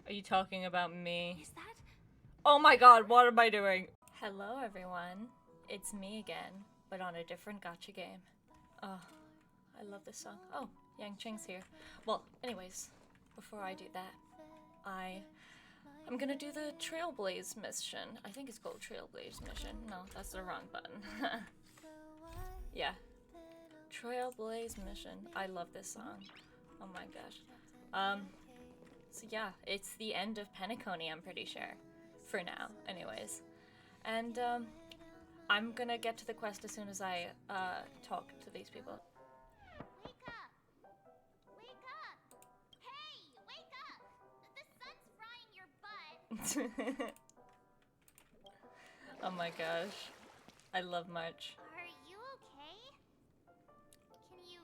Are you talking about me? Is that? Oh my god, what am I doing? Hello everyone, it's me again, but on a different gacha game. Oh, I love this song. Oh, Yang Ching's here. Well, anyways, before I do that, I'm gonna do the trailblaze mission. I think it's called trailblaze mission. No, that's the wrong button. Yeah. Trailblaze mission. I love this song. Oh my gosh. So yeah, it's the end of PENACONY, I'm pretty sure. For now, anyways. And, I'm gonna get to the quest as soon as I, talk to these people. Wake up! Wake up! Hey, wake up! The sun's frying your butt. Oh my gosh. I love March. Are you okay? Can you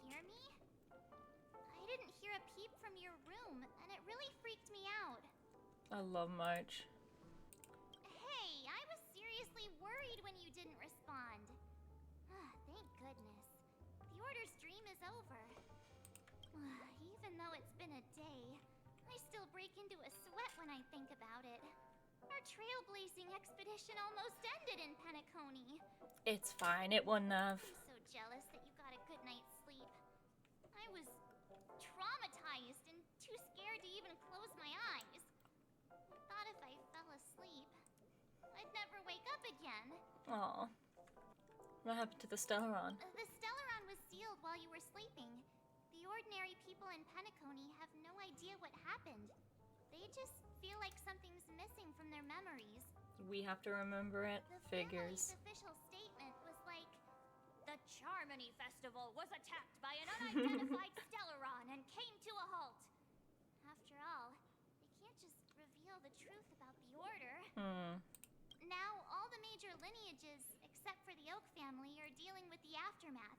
hear me? I didn't hear a peep from your room, and it really freaked me out. I love March. Hey, I was seriously worried when you didn't respond. Thank goodness. The Order's dream is over. Even though it's been a day, I still break into a sweat when I think about it. Our trailblazing expedition almost ended in PENACONY. It's fine, it wouldn't have. I'm so jealous that you got a good night's sleep. I was traumatized and too scared to even close my eyes. I thought if I fell asleep, I'd never wake up again. Aw. What happened to the Stellaron? The Stellaron was sealed while you were sleeping. The ordinary people in PENACONY have no idea what happened. They just feel like something's missing from their memories. We have to remember it. The Figures. family's official statement was like, "The Charmony Festival was attacked by an unidentified Stellaron and came to a halt." After all, they can't just reveal the truth about the Order. Now, all the major lineages, except for the Oak family, are dealing with the aftermath.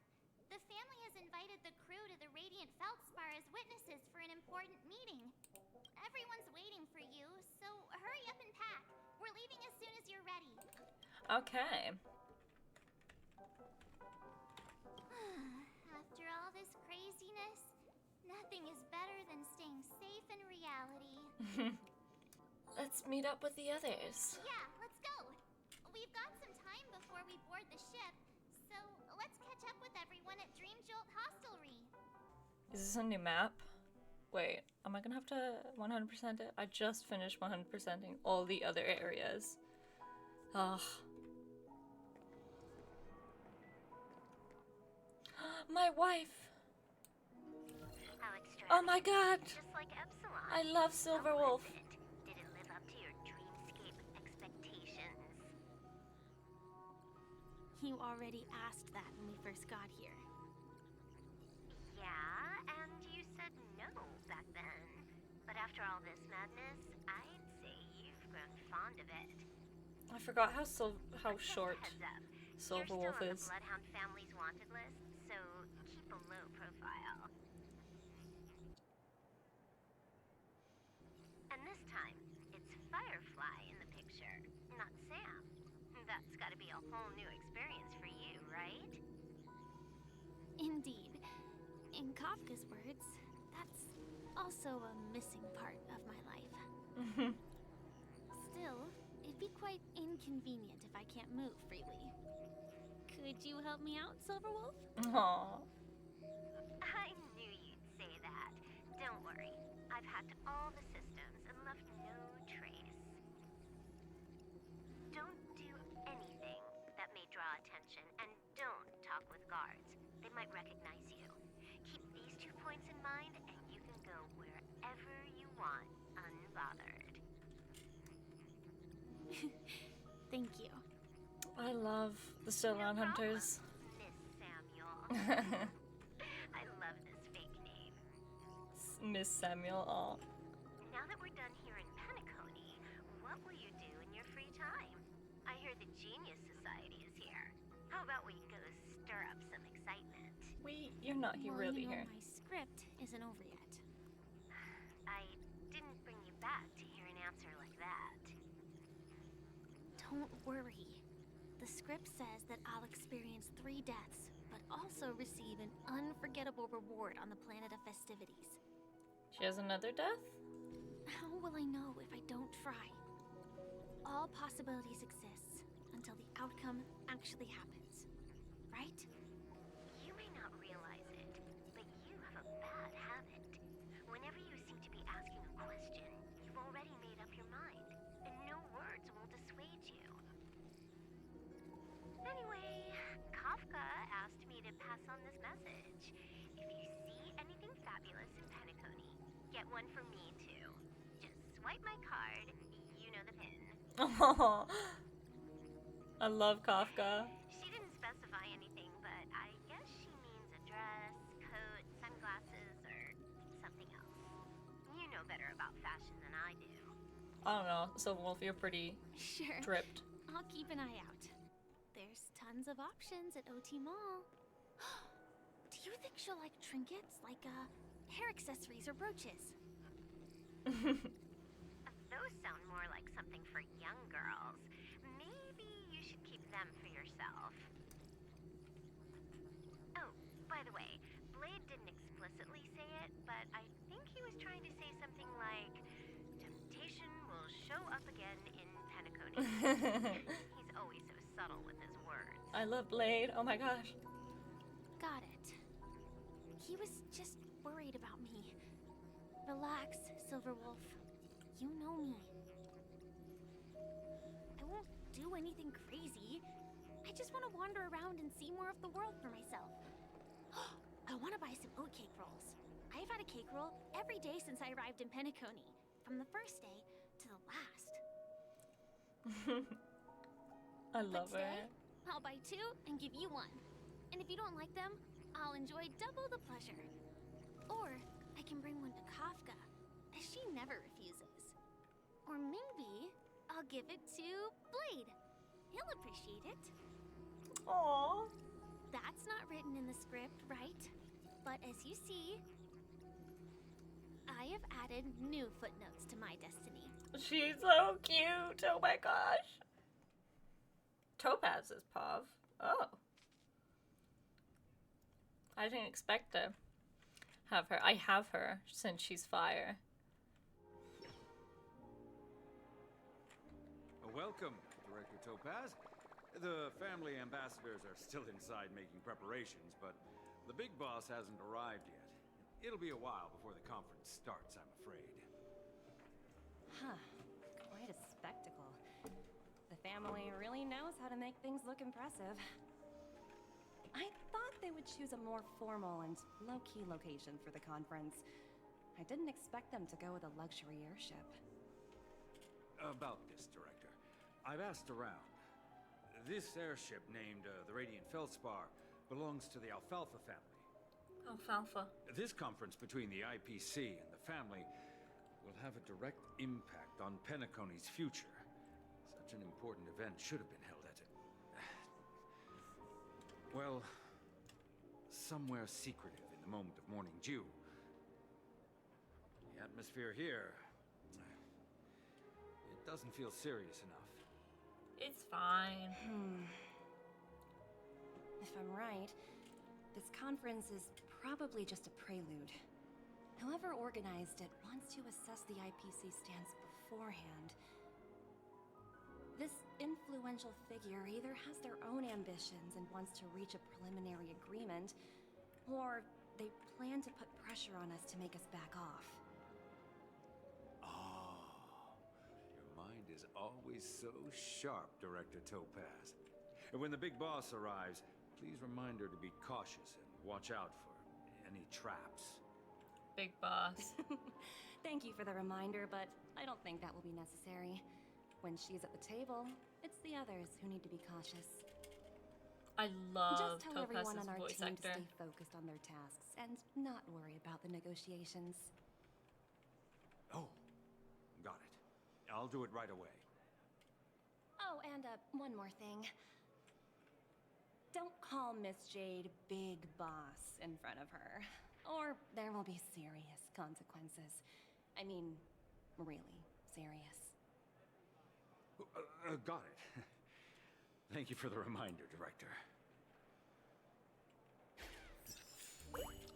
The family has invited the crew to the Radiant Feldspar as witnesses for an important meeting. Everyone's waiting for you, so hurry up and pack. We're leaving as soon as you're ready. Okay. After all this craziness, nothing is better than staying safe in reality. Let's meet up with the others. Yeah, let's go. We've got some time before we board the ship, so let's catch up with everyone at Dream Jolt Hostelry. Is this a new map? Wait, am I gonna have to 100% it? I just finished 100%ing all the other areas. Ugh. My wife! Oh my god! Just like Epsilon. I love Silverwolf. Did it live up to your dreamscape expectations? You already asked that when we first got here. Yeah, and you said no back then. But after all this madness, I'd say you've grown fond of it. I forgot how But just a short heads up, Silverwolf you're is. still on the Bloodhound family's wanted list, so keep a low profile. And this time, it's Firefly in the picture, not Sam. That's gotta be a whole new experience for you, right? Indeed. In Kafka's words, that's also a missing part of my life. Still, it'd be quite inconvenient if I can't move freely. Could you help me out, Silverwolf? Aww. I knew you'd say that. Don't worry, I've hacked all the systems and left no trace. Don't do anything that may draw attention, and don't talk with guards. They might recognize you. Keep these 2 points in mind, and you can go wherever you want, unbothered. Thank you. I love the Stellaron No Hunters. problem, Miss Samuel. I love this fake name. Miss Samuel. Aw. Now that we're done here in PENACONY, what will you do in your free time? I hear the Genius Society is here. How about we go stir up some excitement? You're not here Well, really you know, here. my script isn't over yet. I didn't bring you back to hear an answer like that. Don't worry. The script says that I'll experience 3 deaths, but also receive an unforgettable reward on the planet of festivities. She has another death? How will I know if I don't try? All possibilities exist until the outcome actually happens, right? You may not realize it, but you have a bad habit. Whenever you seem to be asking a question, you've already made up your mind, and no words will dissuade you. Anyway, Kafka asked me to pass on this message. If you see anything fabulous in Penacony, get one for me too. Just swipe my card, you know the pin. Oh, I love Kafka. She didn't specify anything, but I guess she means a dress, coat, sunglasses, or something else. You know better about fashion than I do. I don't know. So Wolf, you're pretty Sure. dripped. I'll keep an eye out. There's tons of options at OT Mall. Do you think she'll like trinkets, like hair accessories or brooches? Those sound more like something for young girls. Maybe you should keep them for yourself. Oh, by the way, Blade didn't explicitly say it, but I think he was trying to say something like, temptation will show up again in Penacony. He's always so subtle with his words. I love Blade. Oh my gosh. Got it. He was just worried about me. Relax, Silverwolf. You know me. I won't do anything crazy. I just want to wander around and see more of the world for myself. I want to buy some oatcake rolls. I've had a cake roll every day since I arrived in Penacony, from the first day to the last. I love But today, her. I'll buy 2 and give you 1. And if you don't like them, I'll enjoy double the pleasure. Or I can bring one to Kafka, as she never refuses. Or maybe I'll give it to Blade. He'll appreciate it. Aww. That's not written in the script, right? But as you see, I have added new footnotes to my destiny. She's so cute. Oh my gosh. Topaz is Pav. Oh. I didn't expect to have her. I have her since she's fire. Welcome, Director Topaz. The family ambassadors are still inside making preparations, but the big boss hasn't arrived yet. It'll be a while before the conference starts, I'm afraid. Huh. Quite a spectacle. The family really knows how to make things look impressive. I thought they would choose a more formal and low-key location for the conference. I didn't expect them to go with a luxury airship. About this, Director. I've asked around. This airship, named the Radiant Feldspar, belongs to the Alfalfa family. Alfalfa. This conference between the IPC and the family will have a direct impact on Penacony's future. Such an important event should have been held at it. Well, somewhere secretive in the moment of morning dew. The atmosphere here, it doesn't feel serious enough. It's fine. If I'm right, this conference is probably just a prelude. Whoever organized it wants to assess the IPC stance beforehand. This influential figure either has their own ambitions and wants to reach a preliminary agreement, or they plan to put pressure on us to make us back off. Your mind is always so sharp, Director Topaz. And when the big boss arrives, please remind her to be cautious and watch out for any traps. Big boss. Thank you for the reminder, but I don't think that will be necessary. When she's at the table, it's the others who need to be cautious. I love Just tell everyone Topaz's on our voice team actor. to stay focused on their tasks and not worry about the negotiations. Oh, got it. I'll do it right away. Oh, and one more thing. Don't call Miss Jade Big Boss in front of her, or there will be serious consequences. I mean, really serious. Got it. Thank you for the reminder, Director.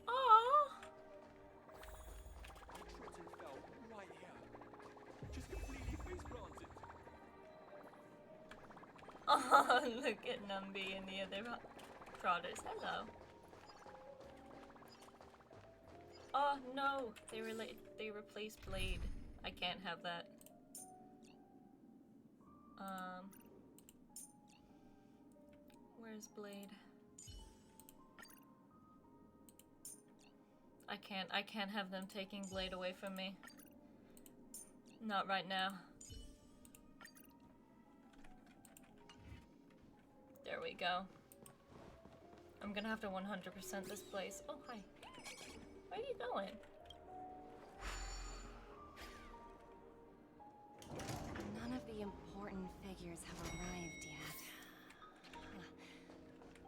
Aww. Triton fell right here. Oh, look at Numby and the other Trotters. Hello. Oh no, they replaced Blade. I can't have that. Where's Blade? I can't have them taking Blade away from me. Not right now. There we go. I'm gonna have to 100% this place. Oh, hi. Where are you going? None of the important figures have arrived yet.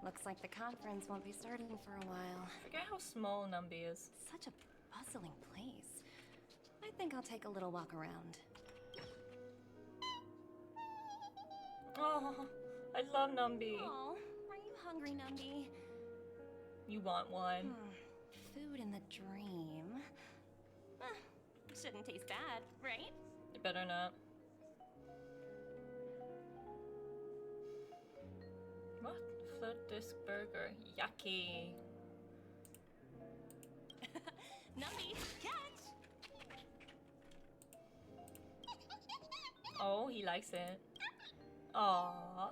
Looks like the conference won't be starting for a while. Forget how small Numby is. Such a bustling place. I think I'll take a little walk around. Oh, I love Numby. Oh, are you hungry, Numby? You want one? Food in the dream. Shouldn't taste bad, right? You better not. What? Float disc burger. Yucky. Numby, catch! Oh, he likes it. Aww.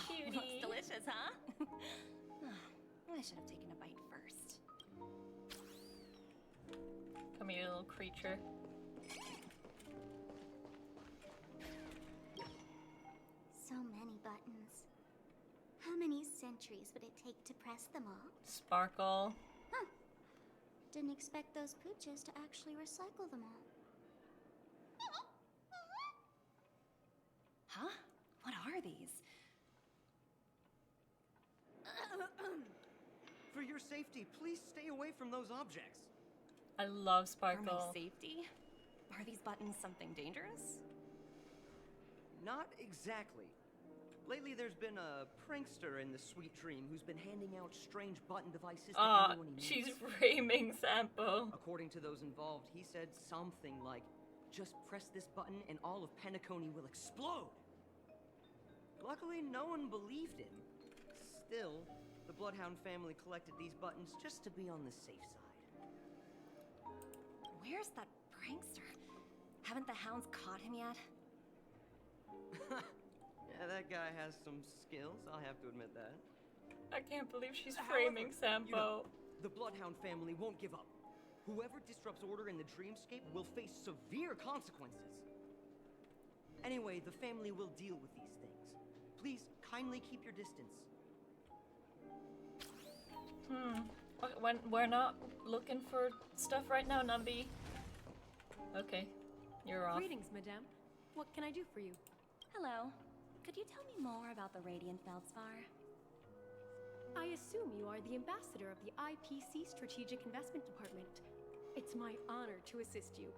Cutie. Looks delicious, huh? I should have taken a bite first. Come here, little creature. So many buttons. How many centuries would it take to press them all? Sparkle. Huh. Didn't expect those pooches to actually recycle them all. Huh? What are these? For your safety, please stay away from those objects. I love For my Sparkle. safety? Are these buttons something dangerous? Not exactly. Lately, there's been a prankster in the Sweet Dream who's been handing out strange button devices to anyone he meets. She's framing Sampo. According to those involved, he said something like, "Just press this button and all of PENACONY will explode." Luckily, no one believed him. Still, the Bloodhound family collected these buttons just to be on the safe side. Where's that prankster? Haven't the hounds caught him yet? Yeah, that guy has some skills, I'll have to admit that. I can't believe she's However, framing Sampo. you know, the Bloodhound family won't give up. Whoever disrupts order in the dreamscape will face severe consequences. Anyway, the family will deal with these things. Please, kindly keep your distance. When we're not looking for stuff right now, Numby. Okay, you're off. Greetings, madame. What can I do for you? Hello. Could you tell me more about the Radiant Feldspar? I assume you are the ambassador of the IPC Strategic Investment Department. It's my honor to assist you.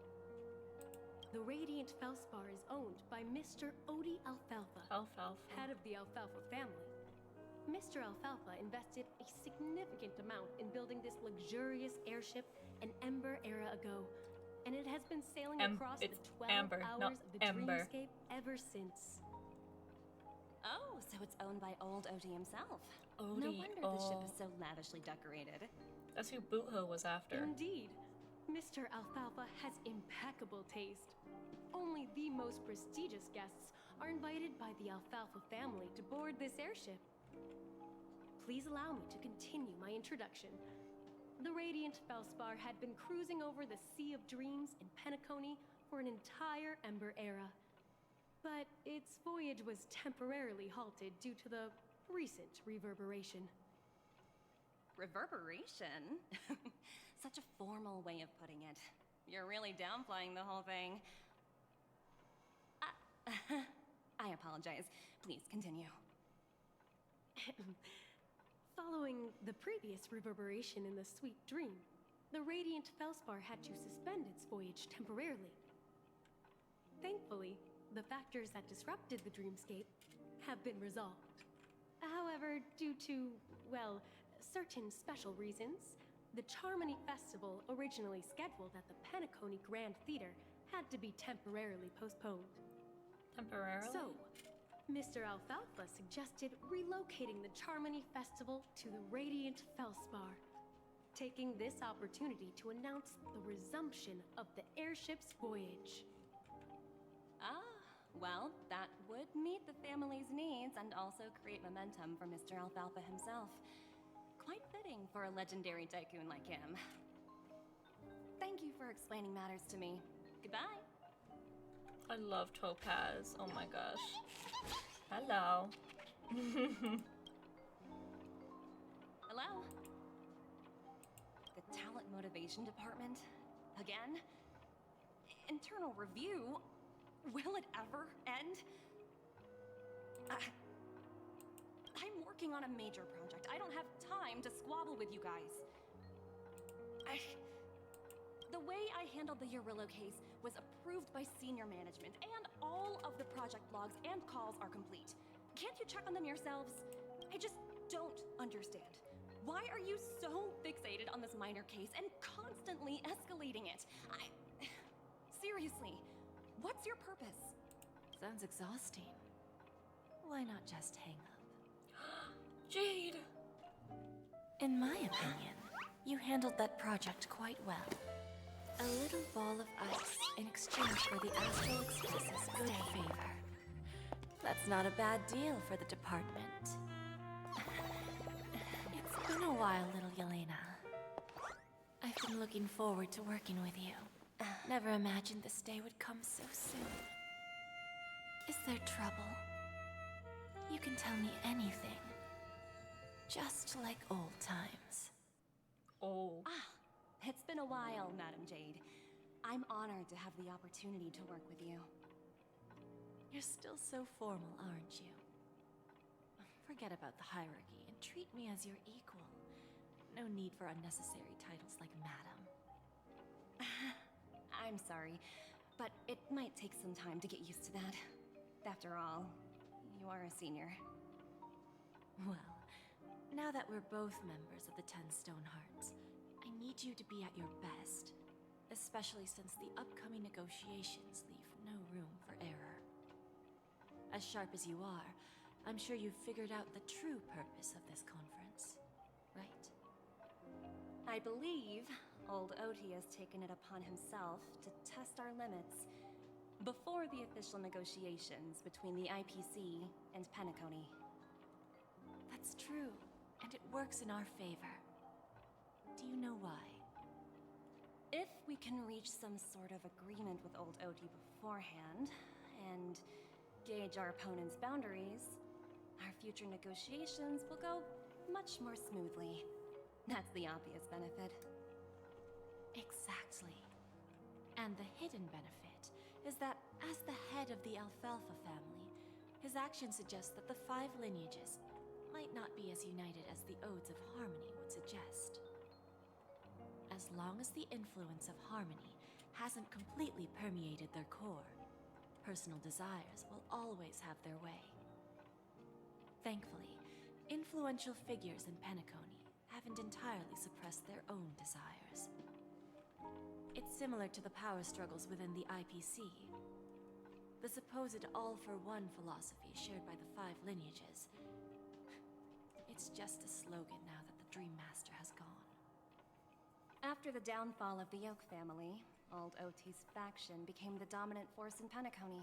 The Radiant Feldspar is owned by Mr. Odie Alfalfa, Alfalfa. head of the Alfalfa family. Mr. Alfalfa invested a significant amount in building this luxurious airship an Ember era ago, and it has been sailing across the it's 12 Amber, hours not of the Ember. dreamscape ever since. Oh, so it's owned by old Odie himself. No Odie, wonder the ship is so lavishly decorated. That's who Bootho was after. Indeed. Mr. Alfalfa has impeccable taste. Only the most prestigious guests are invited by the Alfalfa family to board this airship. Please allow me to continue my introduction. The Radiant Feldspar had been cruising over the Sea of Dreams in PENACONY for an entire Ember era. But its voyage was temporarily halted due to the recent reverberation. Reverberation? Such a formal way of putting it. You're really downplaying the whole thing. I apologize. Please continue. Following the previous reverberation in the Sweet Dream, the Radiant Feldspar had to suspend its voyage temporarily. Thankfully, the factors that disrupted the dreamscape have been resolved. However, due to, well, certain special reasons, the Charmony Festival, originally scheduled at the PENACONY Grand Theater, had to be temporarily postponed. Temporarily? So, Mr. Alfalfa suggested relocating the Charmony Festival to the Radiant Felspar, taking this opportunity to announce the resumption of the airship's voyage. Ah, well, that would meet the family's needs and also create momentum for Mr. Alfalfa himself. Quite fitting for a legendary tycoon like him. Thank you for explaining matters to me. Goodbye. I love Topaz. Oh my gosh. Hello. Hello? The Talent Motivation Department? Again? Internal review? Will it ever end? I'm working on a major project. I don't have time to squabble with you guys. The way I handled the Eurillo case was approved by senior management, and all of the project logs and calls are complete. Can't you check on them yourselves? I just don't understand. Why are you so fixated on this minor case and constantly escalating it? Seriously, what's your purpose? Sounds exhausting. Why not just hang up? Jade! In my opinion, you handled that project quite well. A little ball of ice in exchange for the Astral Express's good favor. That's not a bad deal for the department. It's been a while, little Yelena. I've been looking forward to working with you. Never imagined this day would come so soon. Is there trouble? You can tell me anything. Just like old times. Oh. It's been a while, Madam Jade. I'm honored to have the opportunity to work with you. You're still so formal, aren't you? Forget about the hierarchy and treat me as your equal. No need for unnecessary titles like Madam. I'm sorry, but it might take some time to get used to that. After all, you are a senior. Well, now that we're both members of the 10 Stonehearts, I need you to be at your best, especially since the upcoming negotiations leave no room for error. As sharp as you are, I'm sure you've figured out the true purpose of this conference, right? I believe old Oti has taken it upon himself to test our limits before the official negotiations between the IPC and PENACONY. That's true, and it works in our favor. Do you know why? If we can reach some sort of agreement with old Oti beforehand, and gauge our opponent's boundaries, our future negotiations will go much more smoothly. That's the obvious benefit. Exactly. And the hidden benefit is that as the head of the Alfalfa family, his actions suggest that the 5 lineages might not be as united as the Odes of Harmony would suggest. As long as the influence of Harmony hasn't completely permeated their core, personal desires will always have their way. Thankfully, influential figures in PENACONY haven't entirely suppressed their own desires. It's similar to the power struggles within the IPC. The supposed all-for-one philosophy shared by the 5 lineages. It's just a slogan now that the Dream Master has gone. After the downfall of the Yoke family, old Oti's faction became the dominant force in PENACONY.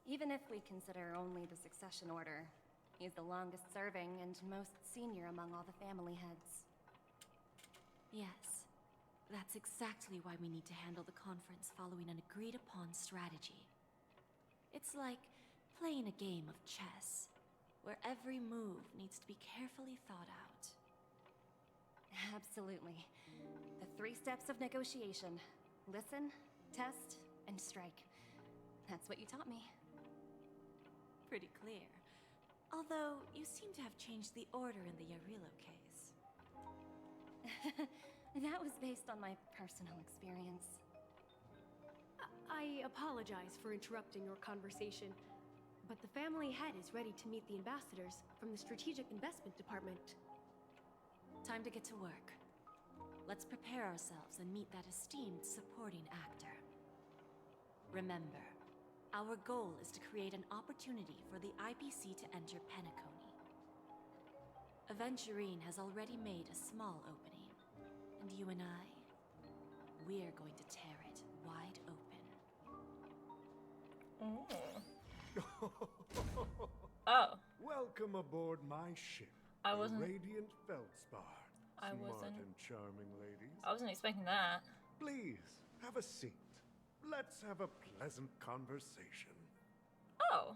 Even if we consider only the succession order, he's the longest serving and most senior among all the family heads. Yes, that's exactly why we need to handle the conference following an agreed-upon strategy. It's like playing a game of chess, where every move needs to be carefully thought out. Absolutely. The 3 steps of negotiation. Listen, test, and strike. That's what you taught me. Pretty clear. Although, you seem to have changed the order in the Eurillo case. That was based on my personal experience. I apologize for interrupting your conversation, but the family head is ready to meet the ambassadors from the Strategic Investment Department. Time to get to work. Let's prepare ourselves and meet that esteemed supporting actor. Remember, Our goal is to create an opportunity for the IPC to enter Penacony. Aventurine has already made a small opening, and you and I, we're going to tear it wide open. Oh. Welcome aboard my ship. I wasn't. The Radiant Feldspar. I Smart wasn't. and charming ladies. I wasn't expecting that. Please, have a seat. Let's have a pleasant conversation. Oh.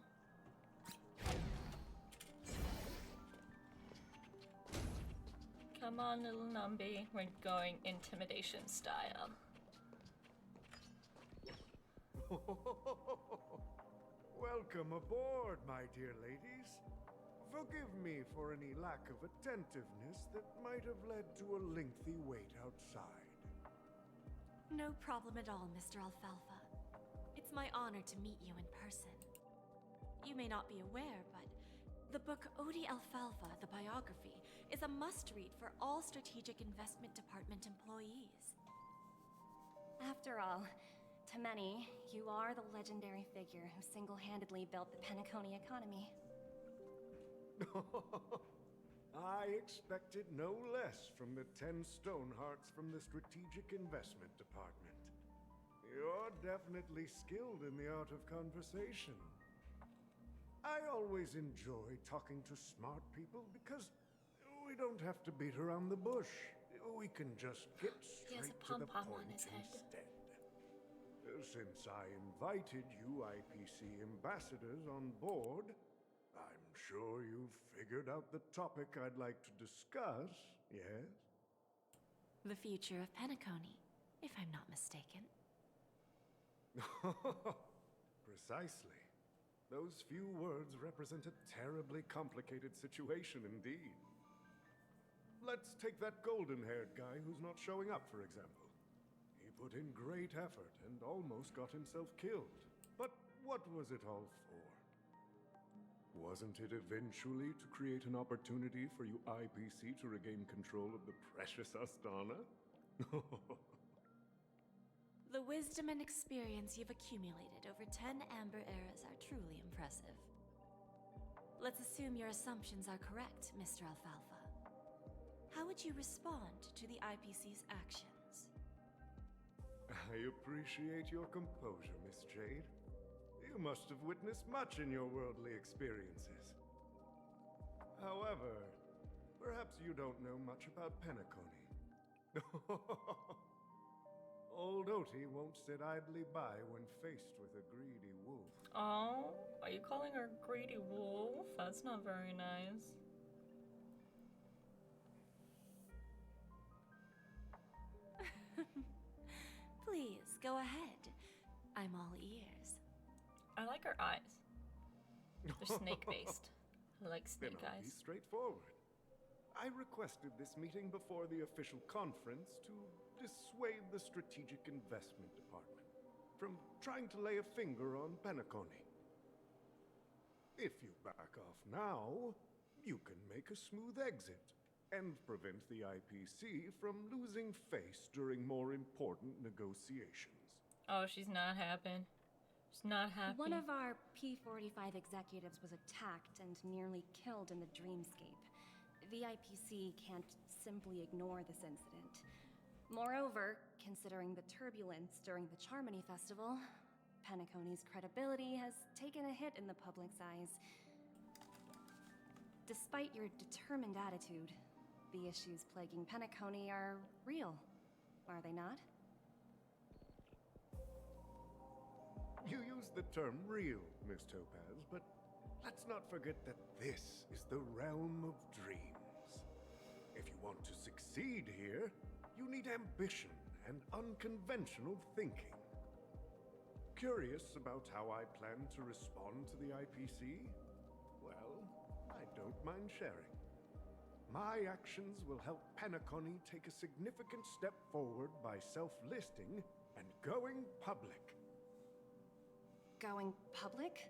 Come on, little Numby. We're going intimidation style. Welcome aboard, my dear ladies. Forgive me for any lack of attentiveness that might have led to a lengthy wait outside. No problem at all, Mr. Alfalfa. It's my honor to meet you in person. You may not be aware, but the book Odie Alfalfa, the biography, is a must-read for all Strategic Investment Department employees. After all, to many, you are the legendary figure who single-handedly built the Penacony economy. I expected no less from the 10 Stonehearts from the Strategic Investment Department. You're definitely skilled in the art of conversation. I always enjoy talking to smart people because we don't have to beat around the bush. We can just get He has straight a to the pom-pom on point his head. instead. Since I invited you IPC ambassadors on board, I'm sure you've figured out the topic I'd like to discuss, yes? The future of Penacony, if I'm not mistaken. Precisely. Those few words represent a terribly complicated situation indeed. Let's take that golden-haired guy who's not showing up, for example. He put in great effort and almost got himself killed. But what was it all for? Wasn't it eventually to create an opportunity for you IPC to regain control of the precious Astana? The wisdom and experience you've accumulated over 10 Amber Eras are truly impressive. Let's assume your assumptions are correct, Mr. Alfalfa. How would you respond to the IPC's actions? I appreciate your composure, Miss Jade. You must have witnessed much in your worldly experiences. However, perhaps you don't know much about Penacony. Old Oti won't sit idly by when faced with a greedy wolf. Oh, are you calling her greedy wolf? That's not very nice. Please, go ahead. I'm all ears. I like her eyes. They're snake-based. I like Then snake I'll be eyes. straightforward. I requested this meeting before the official conference to dissuade the Strategic Investment Department from trying to lay a finger on Penacony. If you back off now, you can make a smooth exit and prevent the IPC from losing face during more important negotiations. Oh, she's not happy. She's not happy. One of our P45 executives was attacked and nearly killed in the dreamscape. The IPC can't simply ignore this incident. Moreover, considering the turbulence during the Charmony Festival, Penacony's credibility has taken a hit in the public's eyes. Despite your determined attitude, the issues plaguing Penacony are real, are they not? You use the term real, Miss Topaz, but let's not forget that this is the realm of dreams. If you want to succeed here, you need ambition and unconventional thinking. Curious about how I plan to respond to the IPC? Well, I don't mind sharing. My actions will help Penacony take a significant step forward by self-listing and going public. Going public?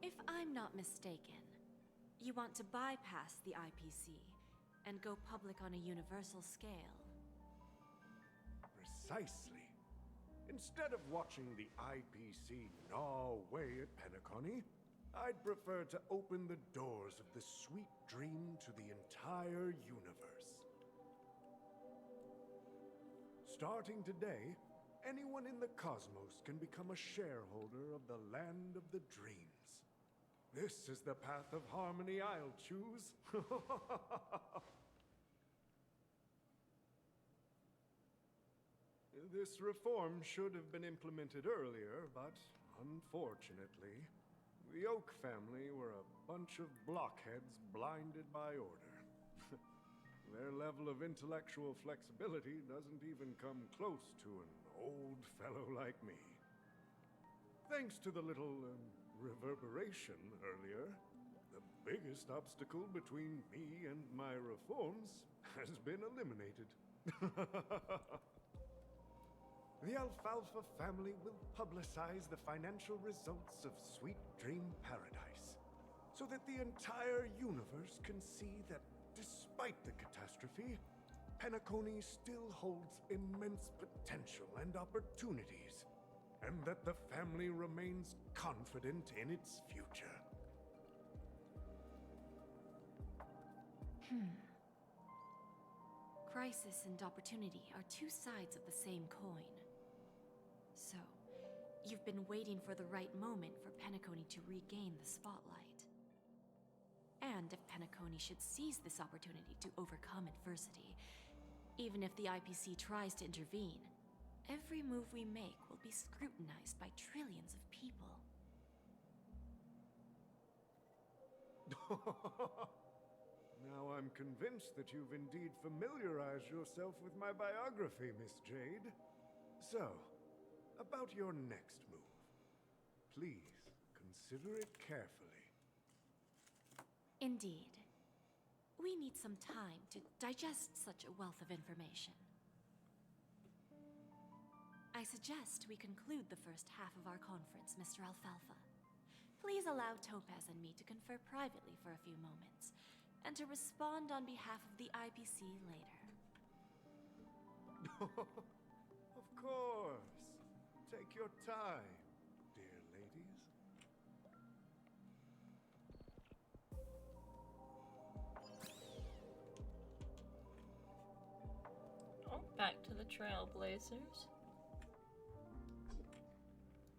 If I'm not mistaken, you want to bypass the IPC and go public on a universal scale. Precisely. Instead of watching the IPC gnaw away at PENACONY, I'd prefer to open the doors of the sweet dream to the entire universe. Starting today, anyone in the cosmos can become a shareholder of the land of the dreams. This is the path of harmony I'll choose. This reform should have been implemented earlier, but unfortunately, the Oak family were a bunch of blockheads blinded by order. Their level of intellectual flexibility doesn't even come close to an old fellow like me. Thanks to the little reverberation earlier, the biggest obstacle between me and my reforms has been eliminated. The Alfalfa family will publicize the financial results of Sweet Dream Paradise, so that the entire universe can see that despite the catastrophe, PENACONY still holds immense potential and opportunities, and that the family remains confident in its future. Crisis and opportunity are two sides of the same coin. So, you've been waiting for the right moment for PENACONY to regain the spotlight. And if PENACONY should seize this opportunity to overcome adversity, even if the IPC tries to intervene, every move we make will be scrutinized by trillions of people. Now I'm convinced that you've indeed familiarized yourself with my biography, Miss Jade. So, about your next move. Please, consider it carefully. Indeed. We need some time to digest such a wealth of information. I suggest we conclude the first half of our conference, Mr. Alfalfa. Please allow Topaz and me to confer privately for a few moments, and to respond on behalf of the IPC later. Of course. Take your time, dear ladies. Oh, back to the trailblazers.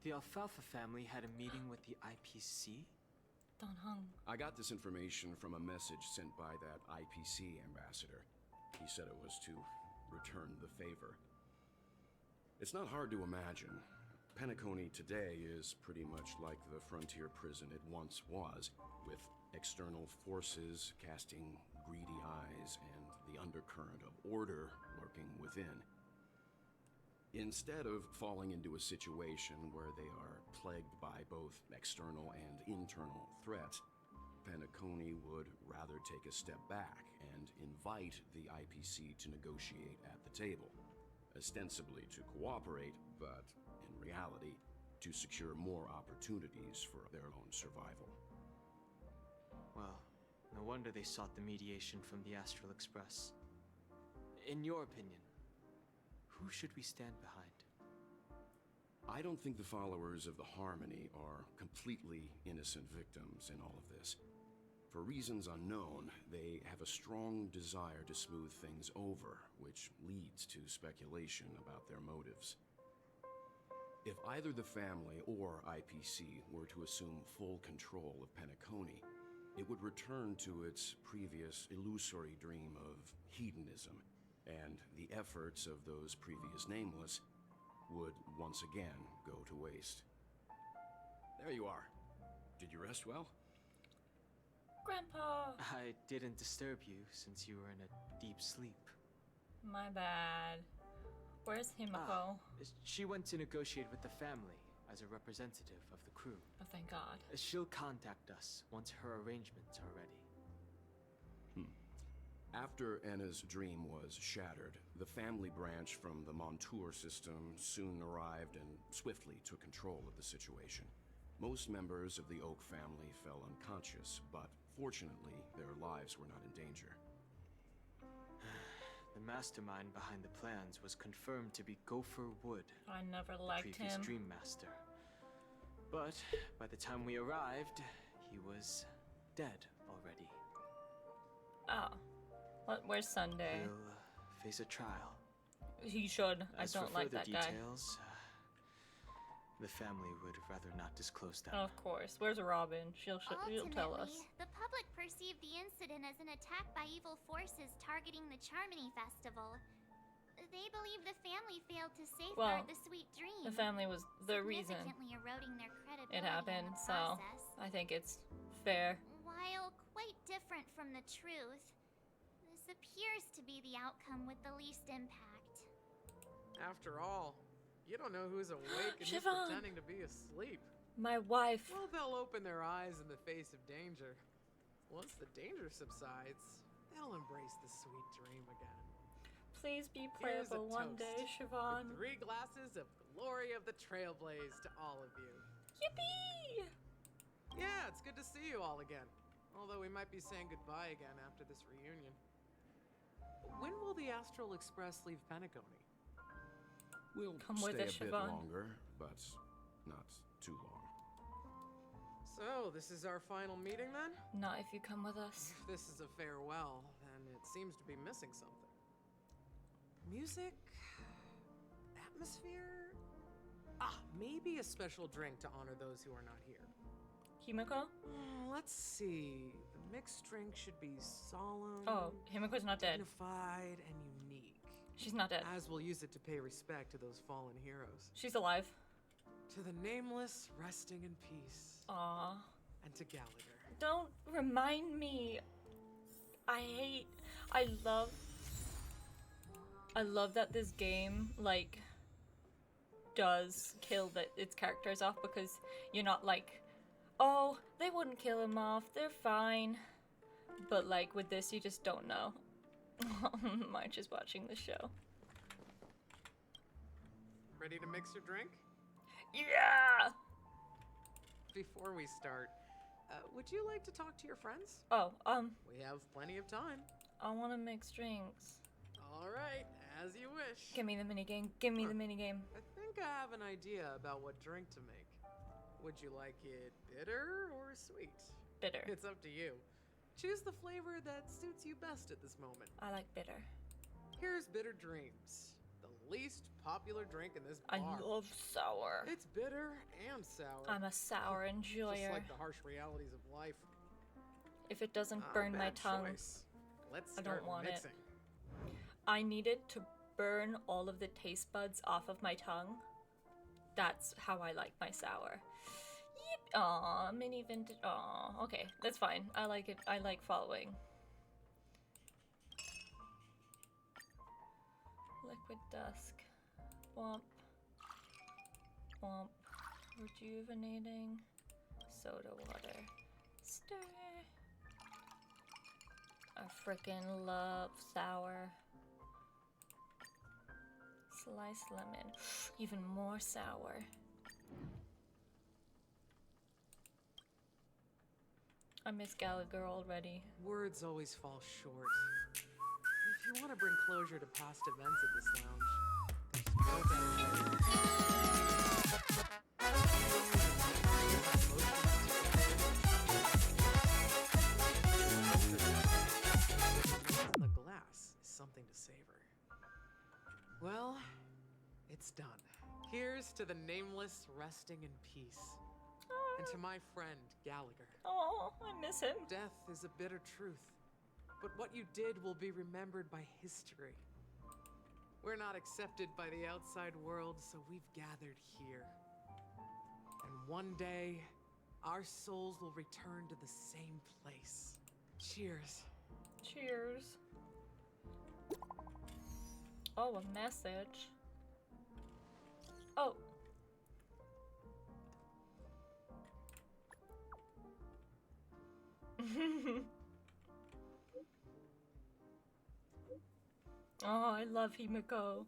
The Alfalfa family had a meeting with the IPC? Don Hung. I got this information from a message sent by that IPC ambassador. He said it was to return the favor. It's not hard to imagine. PENACONY today is pretty much like the frontier prison it once was, with external forces casting greedy eyes and the undercurrent of order lurking within. Instead of falling into a situation where they are plagued by both external and internal threats, PENACONY would rather take a step back and invite the IPC to negotiate at the table, ostensibly to cooperate, but in reality, to secure more opportunities for their own survival. Well, no wonder they sought the mediation from the Astral Express. In your opinion, who should we stand behind? I don't think the followers of the Harmony are completely innocent victims in all of this. For reasons unknown, they have a strong desire to smooth things over, which leads to speculation about their motives. If either the family or IPC were to assume full control of PENACONY, it would return to its previous illusory dream of hedonism, and the efforts of those previous nameless would once again go to waste. There you are. Did you rest well? Grandpa! I didn't disturb you since you were in a deep sleep. My bad. Where's Himiko? She went to negotiate with the family as a representative of the crew. Oh, thank God. She'll contact us once her arrangements are ready. After Enna's dream was shattered, the family branch from the Montour system soon arrived and swiftly took control of the situation. Most members of the Oak family fell unconscious, but fortunately, their lives were not in danger. the mastermind behind the plans was confirmed to be Gopher Wood, I never the liked previous him. Dream Master. But by the time we arrived, he was dead already. Oh. Where's Sunday? He'll face a trial. He should. As I don't for like further that guy. details, the family would rather not disclose them. Of course. Where's Robin? She'll tell us. Ultimately, the public perceived the incident as an attack by evil forces targeting the Charmony Festival. They believe the family failed to safeguard the sweet dream. The family was the reason significantly eroding their credibility it happened, in the so process. I think it's fair. While quite different from the truth, this appears to be the outcome with the least impact. After all, you don't know who's awake and who's Siobhan! pretending to be asleep. My wife. Well, they'll open their eyes in the face of danger. Once the danger subsides, they'll embrace the sweet dream again. Please be Here's a playable one toast day, Siobhan. with 3 glasses of glory of the trailblaze to all of you. Yippee! Yeah, it's good to see you all again. Although we might be saying goodbye again after this reunion. When will the Astral Express leave Penacony? We'll Come with stay us, a bit Siobhan. longer, but not too long. So, this is our final meeting then? Not if you come with us. If this is a farewell, then it seems to be missing something. Music? Atmosphere? Maybe a special drink to honor those who are not here. Himiko? Let's see. The mixed drink should be solemn. Oh, Himiko's not dead. Dignified and unique. She's not dead. As we'll use it to pay respect to those fallen heroes. She's alive. To the nameless, resting in peace. Aww. And to Gallagher. Don't remind me. I love that this game, like, does kill its characters off, because you're not like, oh, they wouldn't kill him off, they're fine. But, like, with this, you just don't know. March is watching the show. Ready to mix your drink? Yeah! Before we start, would you like to talk to your friends? Oh, We have plenty of time. I want to mix drinks. All right, as you wish. Give me the minigame. Give me the minigame. I think I have an idea about what drink to make. Would you like it bitter or sweet? Bitter. It's up to you. Choose the flavor that suits you best at this moment. I like bitter. Here's Bitter Dreams, the least popular drink in this bar. I love sour. It's bitter and sour. I'm a sour enjoyer. Just like the harsh realities of life. If it doesn't burn my Bad tongue, choice. Let's I start don't want mixing. it. I needed to burn all of the taste buds off of my tongue. That's how I like my sour. Yep. Aw, mini vintage. Aw, okay, that's fine. I like it. I like following. Liquid dusk. Womp. Womp. Rejuvenating. Soda water. Stir. I frickin' love sour. Sliced lemon. Even more sour. I miss Gallagher already. Words always fall short. If you want to bring closure to past events at this lounge, there's no better way. The glass is something to savor. Well, it's done. Here's to the nameless resting in peace. And to my friend, Gallagher. Oh, I miss him. Death is a bitter truth, but what you did will be remembered by history. We're not accepted by the outside world, so we've gathered here. And one day, our souls will return to the same place. Cheers. Cheers. Oh, a message. Oh. Oh, I love Himiko.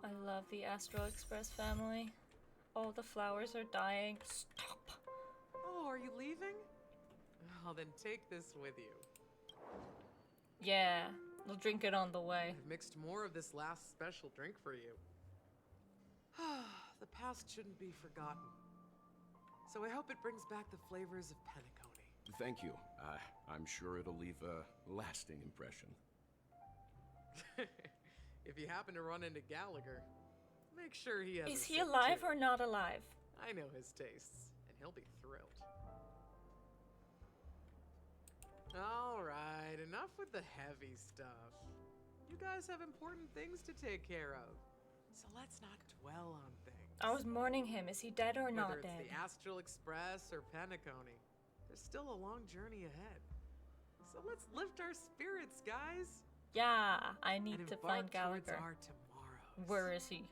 I love the Astro Express family. All the flowers are dying. Stop. Oh, are you leaving? Well, then take this with you. Yeah, we'll drink it on the way. I've mixed more of this last special drink for you. The past shouldn't be forgotten. So I hope it brings back the flavors of PENACONY. Thank you. I'm sure it'll leave a lasting impression. If you happen to run into Gallagher, make sure he has Is a he sip, alive too. or not alive? I know his tastes, and he'll be thrilled. Alright, enough with the heavy stuff. You guys have important things to take care of, so let's not dwell on things. I was mourning him. Is he dead or not Whether it's dead? the Astral Express or PENACONY, there's still a long journey ahead. So let's lift our spirits, guys. Yeah, I need and to embark find towards Gallagher. our tomorrows. Where is he?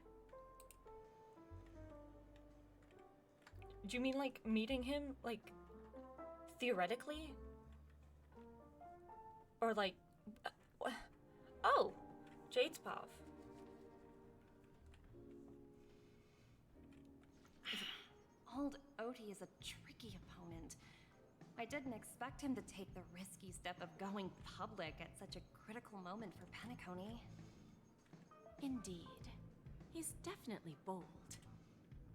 Do you mean like meeting him, like theoretically? Or like, oh, Jade's Pav. Old Odie is a tricky opponent. I didn't expect him to take the risky step of going public at such a critical moment for PENACONY. Indeed. He's definitely bold.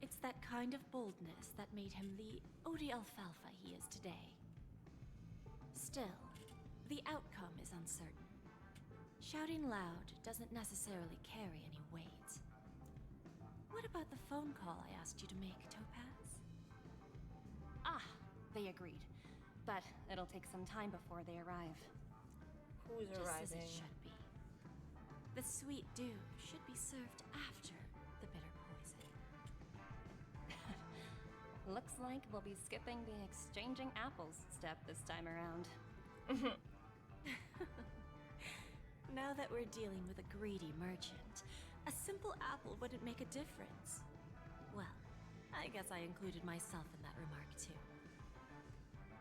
It's that kind of boldness that made him the Odie Alfalfa he is today. Still, the outcome is uncertain. Shouting loud doesn't necessarily carry any weight. What about the phone call I asked you to make, Topaz? Ah, they agreed. But it'll take some time before they arrive. Who's Just as arriving? it should be. The sweet dew should be served after the bitter poison. Looks like we'll be skipping the exchanging apples step this time around. Now that we're dealing with a greedy merchant, a simple apple wouldn't make a difference. Well, I guess I included myself in that remark too.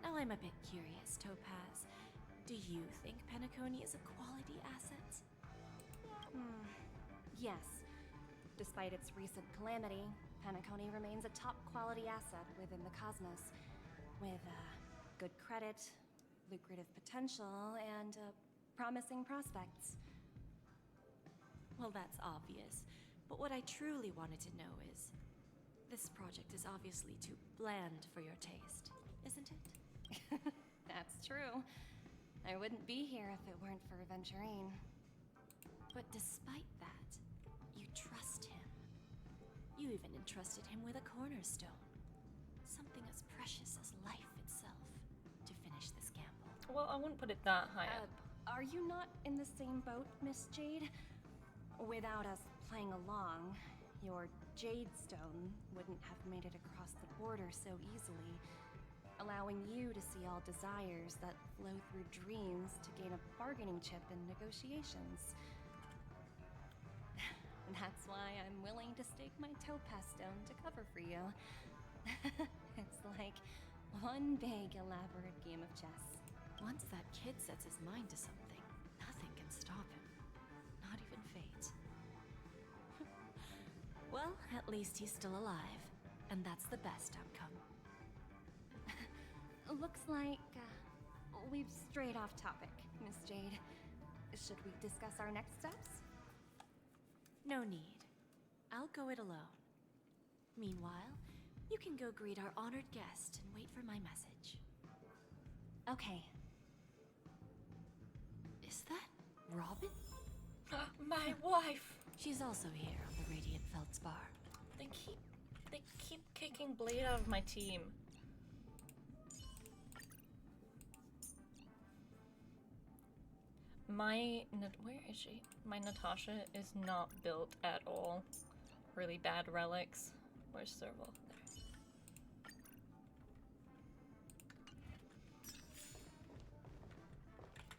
Now I'm a bit curious, Topaz. Do you think PENACONY is a quality asset? Yes. Despite its recent calamity, PENACONY remains a top quality asset within the cosmos, with good credit, lucrative potential, and promising prospects. Well, that's obvious. But what I truly wanted to know is, this project is obviously too bland for your taste, isn't it? That's true. I wouldn't be here if it weren't for Aventurine. But despite that, you trust him. You even entrusted him with a cornerstone. Something as precious as life itself, to finish this gamble. Well, I wouldn't put it that high up. Are you not in the same boat, Miss Jade? Without us playing along, your Jade Stone wouldn't have made it across the border so easily, allowing you to see all desires that flow through dreams to gain a bargaining chip in negotiations. That's why I'm willing to stake my topaz stone to cover for you. It's like one big elaborate game of chess. Once that kid sets his mind to something, nothing can stop him. Not even fate. Well, at least he's still alive, and that's the best outcome. Looks like we've strayed off topic, Miss Jade. Should we discuss our next steps? No need. I'll go it alone. Meanwhile, you can go greet our honored guest and wait for my message. Okay. Is that Robin? My wife! She's also here on the Radiant Feldspar. They keep kicking Blade out of my team. Where is she? My Natasha is not built at all. Really bad relics. Where's Serval? There.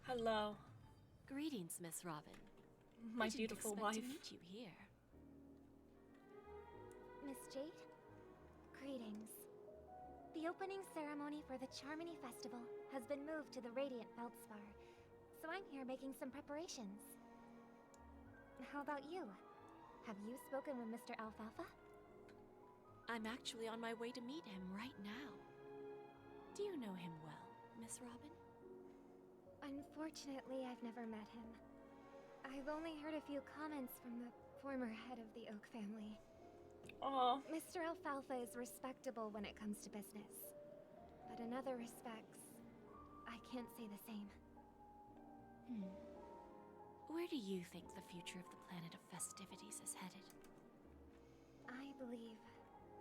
Hello. Greetings, Miss Robin. My I didn't beautiful expect wife. to meet you here. Miss Jade? Greetings. The opening ceremony for the Charmony Festival has been moved to the Radiant Feldspar, so I'm here making some preparations. How about you? Have you spoken with Mr. Alfalfa? I'm actually on my way to meet him right now. Do you know him well, Miss Robin? Unfortunately, I've never met him. I've only heard a few comments from the former head of the Oak family. Aw. Mr. Alfalfa is respectable when it comes to business. But in other respects, I can't say the same. Where do you think the future of the planet of festivities is headed? I believe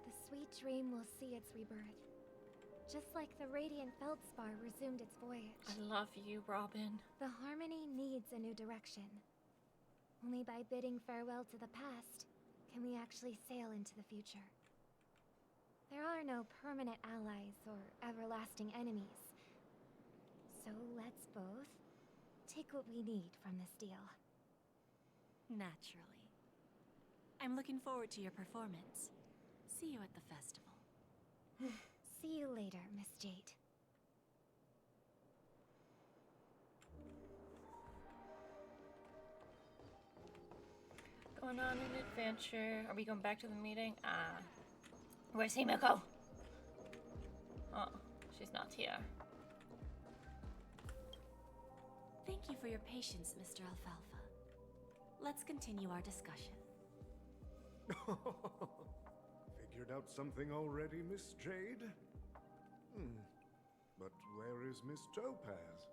the sweet dream will see its rebirth. Just like the radiant feldspar resumed its voyage. I love you, Robin. The Harmony needs a new direction. Only by bidding farewell to the past can we actually sail into the future. There are no permanent allies or everlasting enemies. So let's both take what we need from this deal. Naturally. I'm looking forward to your performance. See you at the festival. See you later, Miss Jade. Going on an adventure. Are we going back to the meeting? Where's Himiko? Oh, she's not here. Thank you for your patience, Mr. Alfalfa. Let's continue our discussion. Figured out something already, Miss Jade? But where is Miss Topaz?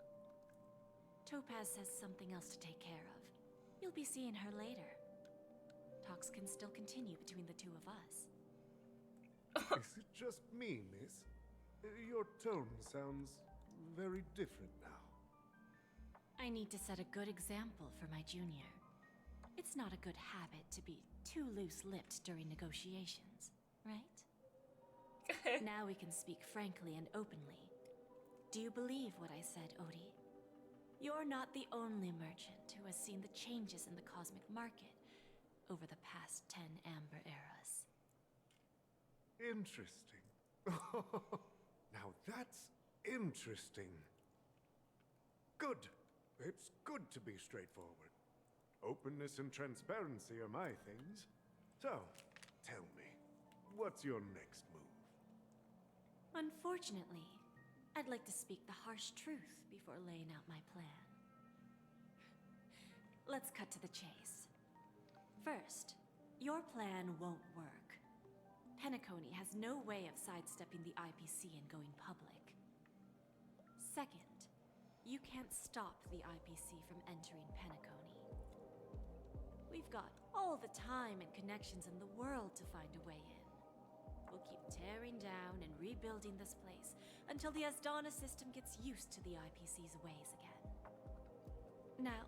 Topaz has something else to take care of. You'll be seeing her later. Talks can still continue between the two of us. Is it just me, miss? Your tone sounds very different now. I need to set a good example for my junior. It's not a good habit to be too loose-lipped during negotiations, right? Now we can speak frankly and openly. Do you believe what I said, Odie? You're not the only merchant who has seen the changes in the cosmic market over the past 10 Amber Eras. Interesting. Now that's interesting. Good. It's good to be straightforward. Openness and transparency are my things. So, tell me, what's your next move? Unfortunately, I'd like to speak the harsh truth before laying out my plan. Let's cut to the chase. First, your plan won't work. PENACONY has no way of sidestepping the IPC and going public. Second, you can't stop the IPC from entering PENACONY. We've got all the time and connections in the world to find a way in. We'll keep tearing down and rebuilding this place until the Asdana system gets used to the IPC's ways again. Now,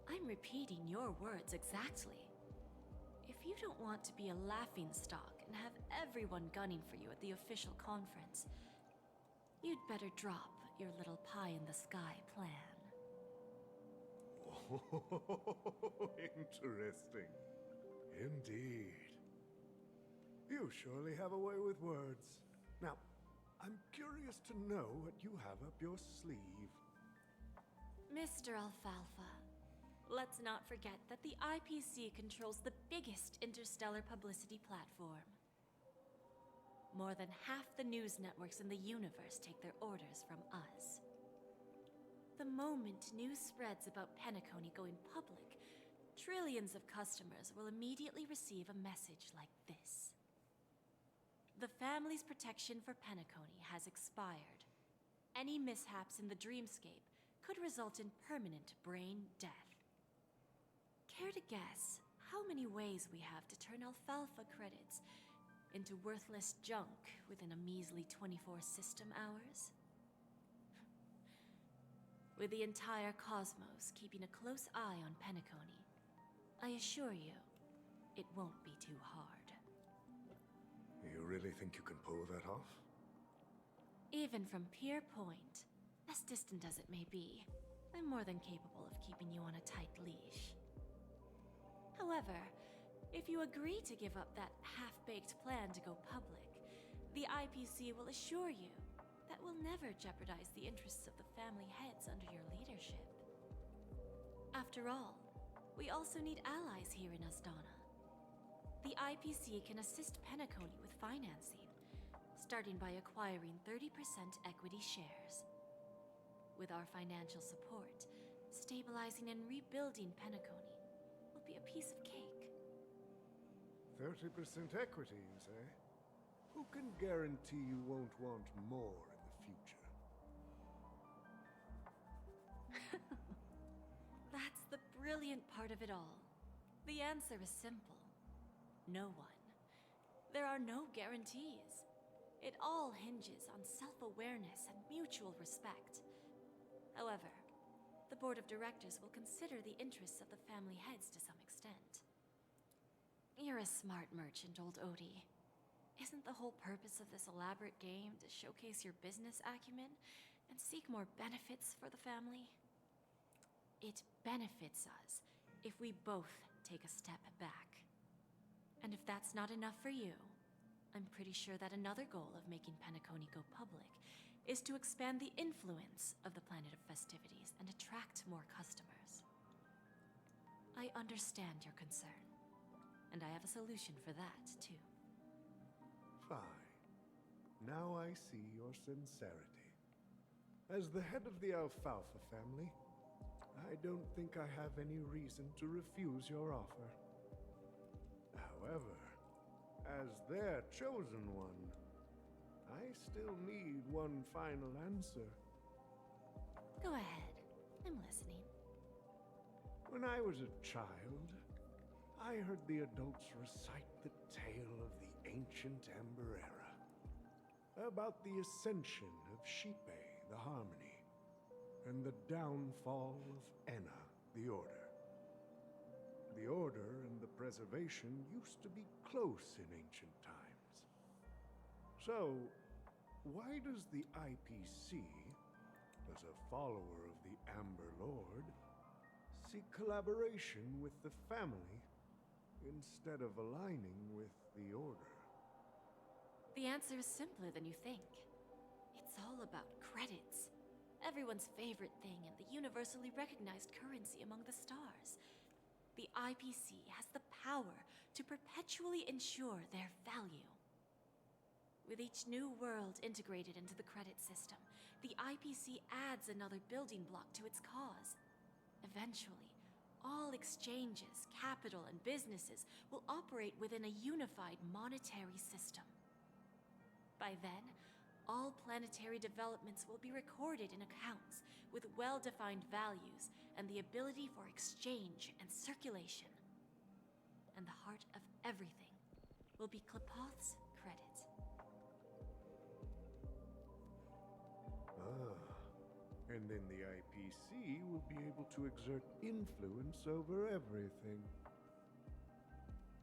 I'm repeating your words exactly. If you don't want to be a laughingstock and have everyone gunning for you at the official conference, you'd better drop your little pie-in-the-sky plan. Oh, interesting. Indeed. You surely have a way with words. Now, I'm curious to know what you have up your sleeve. Mr. Alfalfa, let's not forget that the IPC controls the biggest interstellar publicity platform. More than half the news networks in the universe take their orders from us. The moment news spreads about PENACONY going public, trillions of customers will immediately receive a message like this. The family's protection for PENACONY has expired. Any mishaps in the dreamscape could result in permanent brain death. Care to guess how many ways we have to turn alfalfa credits into worthless junk within a measly 24 system hours? With the entire cosmos keeping a close eye on PENACONY, I assure you, it won't be too hard. You really think you can pull that off? Even from Pier Point, as distant as it may be, I'm more than capable of keeping you on a tight leash. However, if you agree to give up that half-baked plan to go public, the IPC will assure you that we'll never jeopardize the interests of the family heads under your leadership. After all, we also need allies here in Asdana. the IPC can assist Penacony with financing, starting by acquiring 30% equity shares. With our financial support, stabilizing and rebuilding Penacony will be a piece of cake. 30% equities, eh? Who can guarantee you won't want more in the future? That's the brilliant part of it all. The answer is simple. No one. There are no guarantees. It all hinges on self-awareness and mutual respect. However, the board of directors will consider the interests of the family heads to some extent. You're a smart merchant, old Odie. Isn't the whole purpose of this elaborate game to showcase your business acumen and seek more benefits for the family? It benefits us if we both take a step back. And if that's not enough for you, I'm pretty sure that another goal of making Penacony go public is to expand the influence of the Planet of Festivities and attract more customers. I understand your concern, and I have a solution for that, too. Fine. Now I see your sincerity. As the head of the Alfalfa family, I don't think I have any reason to refuse your offer. However, as their chosen one, I still need one final answer. Go ahead. I'm listening. When I was a child, I heard the adults recite the tale of the ancient Amber Era, about the ascension of Shipe, the Harmony, and the downfall of Enna, the Order. The Order and the Preservation used to be close in ancient times. So, why does the IPC, as a follower of the Amber Lord, seek collaboration with the family instead of aligning with the Order? The answer is simpler than you think. It's all about credits. Everyone's favorite thing and the universally recognized currency among the stars. The IPC has the power to perpetually ensure their value. With each new world integrated into the credit system, the IPC adds another building block to its cause. Eventually, all exchanges, capital, and businesses will operate within a unified monetary system. By then, all planetary developments will be recorded in accounts with well-defined values and the ability for exchange and circulation. And the heart of everything will be Klepoth's credit. And then the IPC will be able to exert influence over everything.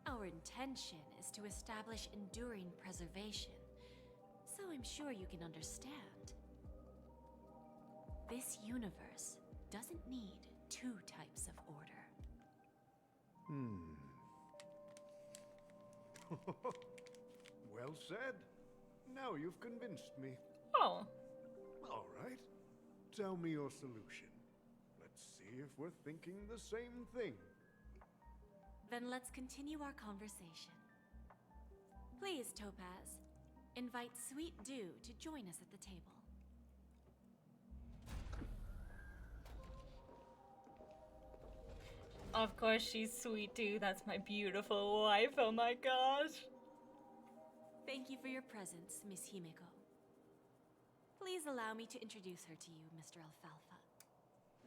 Our intention is to establish enduring preservation, so I'm sure you can understand. This universe doesn't need two types of order. Well said. Now you've convinced me. Oh. All right. Tell me your solution. Let's see if we're thinking the same thing. Then let's continue our conversation. Please, Topaz, invite Sweet Dew to join us at the table. Of course she's Sweet Dew. That's my beautiful wife. Oh my gosh. Thank you for your presence, Miss Himeko. Please allow me to introduce her to you, Mr. Alfalfa.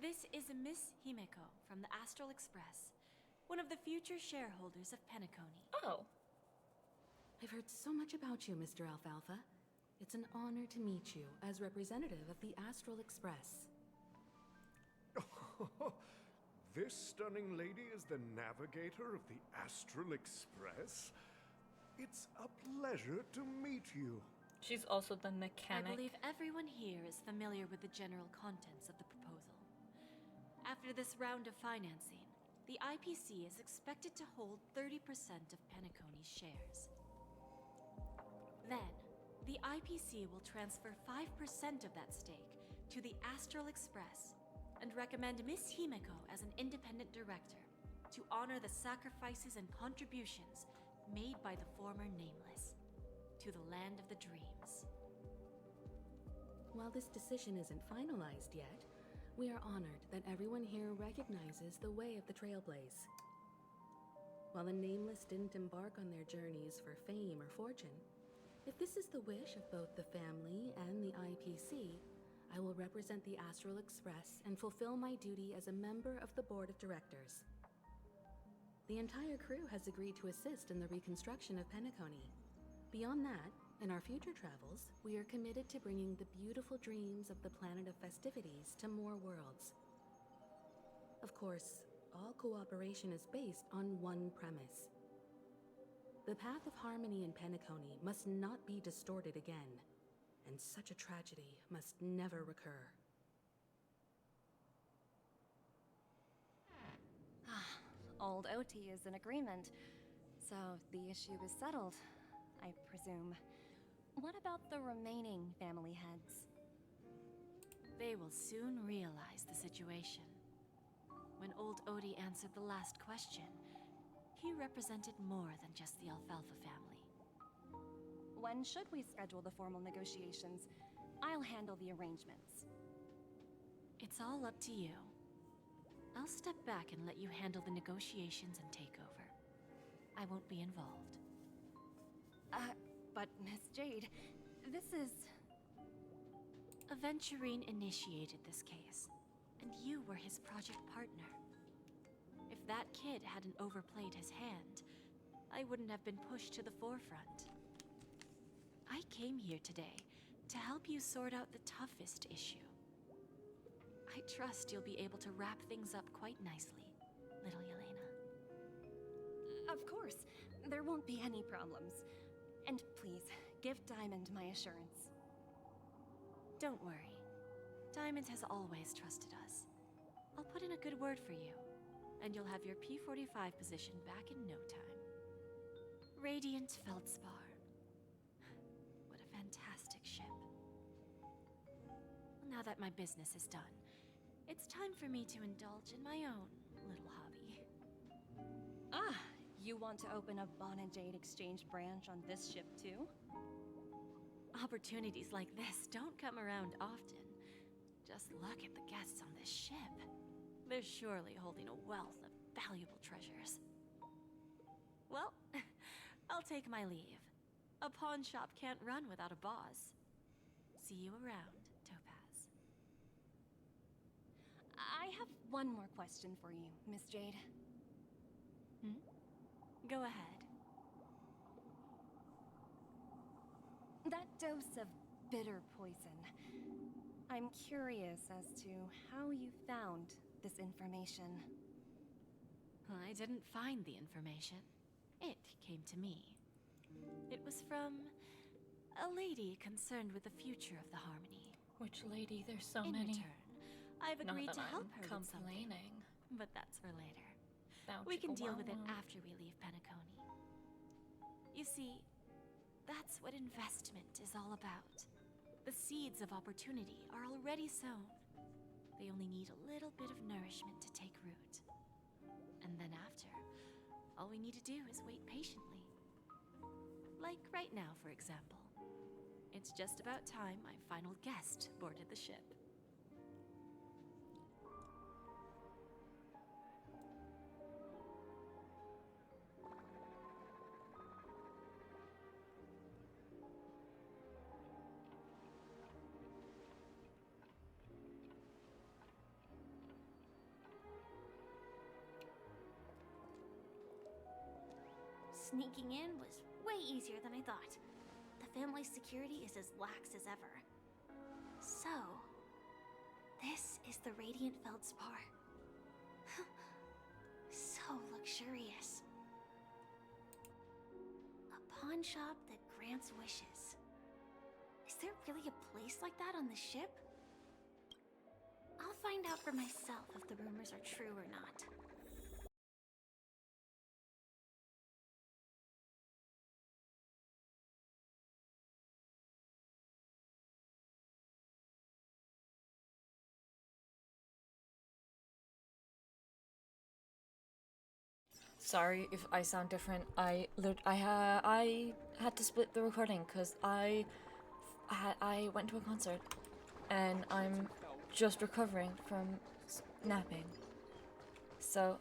This is Miss Himeko from the Astral Express, one of the future shareholders of Penacony. Oh. I've heard so much about you, Mr. Alfalfa. It's an honor to meet you as representative of the Astral Express. This stunning lady is the navigator of the Astral Express? It's a pleasure to meet you. She's also the mechanic. I believe everyone here is familiar with the general contents of the proposal. After this round of financing, the IPC is expected to hold 30% of Penacony's shares. Then, the IPC will transfer 5% of that stake to the Astral Express and recommend Miss Himeko as an independent director to honor the sacrifices and contributions made by the former Nameless, to the land of the dreams. While this decision isn't finalized yet, we are honored that everyone here recognizes the way of the trailblaze. While the Nameless didn't embark on their journeys for fame or fortune, if this is the wish of both the family and the IPC, I will represent the Astral Express and fulfill my duty as a member of the board of directors. The entire crew has agreed to assist in the reconstruction of PENACONY. Beyond that, in our future travels, we are committed to bringing the beautiful dreams of the planet of festivities to more worlds. Of course, all cooperation is based on one premise. The path of harmony in PENACONY must not be distorted again, and such a tragedy must never recur. Old OT is in agreement, so the issue is settled, I presume. What about the remaining family heads? They will soon realize the situation. When old Odie answered the last question, he represented more than just the Alfalfa family. When should we schedule the formal negotiations? I'll handle the arrangements. It's all up to you. I'll step back and let you handle the negotiations and takeover. I won't be involved. But Miss Jade, this is... Aventurine initiated this case, and you were his project partner. If that kid hadn't overplayed his hand, I wouldn't have been pushed to the forefront. I came here today to help you sort out the toughest issue. I trust you'll be able to wrap things up quite nicely, little Yelena. Of course, there won't be any problems. And please, give Diamond my assurance. Don't worry. Diamond has always trusted us. I'll put in a good word for you, and you'll have your P-45 position back in no time. Radiant Feldspar. What a fantastic ship. Now that my business is done, it's time for me to indulge in my own little hobby. You want to open a Bon and Jade exchange branch on this ship too? Opportunities like this don't come around often. Just look at the guests on this ship. They're surely holding a wealth of valuable treasures. Well, I'll take my leave. A pawn shop can't run without a boss. See you around, Topaz. I have one more question for you, Miss Jade. Go ahead. That dose of bitter poison. I'm curious as to how you found this information. I didn't find the information. It came to me. It was from a lady concerned with the future of the Harmony. Which lady? There's so In many. return, I've Not agreed that to help I'm her with something. complaining. But that's for later. Bow We can chicka deal wow with it wow. after we leave Penacony. You see, that's what investment is all about. The seeds of opportunity are already sown. They only need a little bit of nourishment to take root. And then after, all we need to do is wait patiently. Like right now, for example. It's just about time my final guest boarded the ship. Sneaking in was way easier than I thought. The family's security is as lax as ever. So, this is the Radiant Feldspar. So luxurious. A pawn shop that grants wishes. Is there really a place like that on the ship? I'll find out for myself if the rumors are true or not. Sorry if I sound different. I had to split the recording because I went to a concert and I'm just recovering from napping. So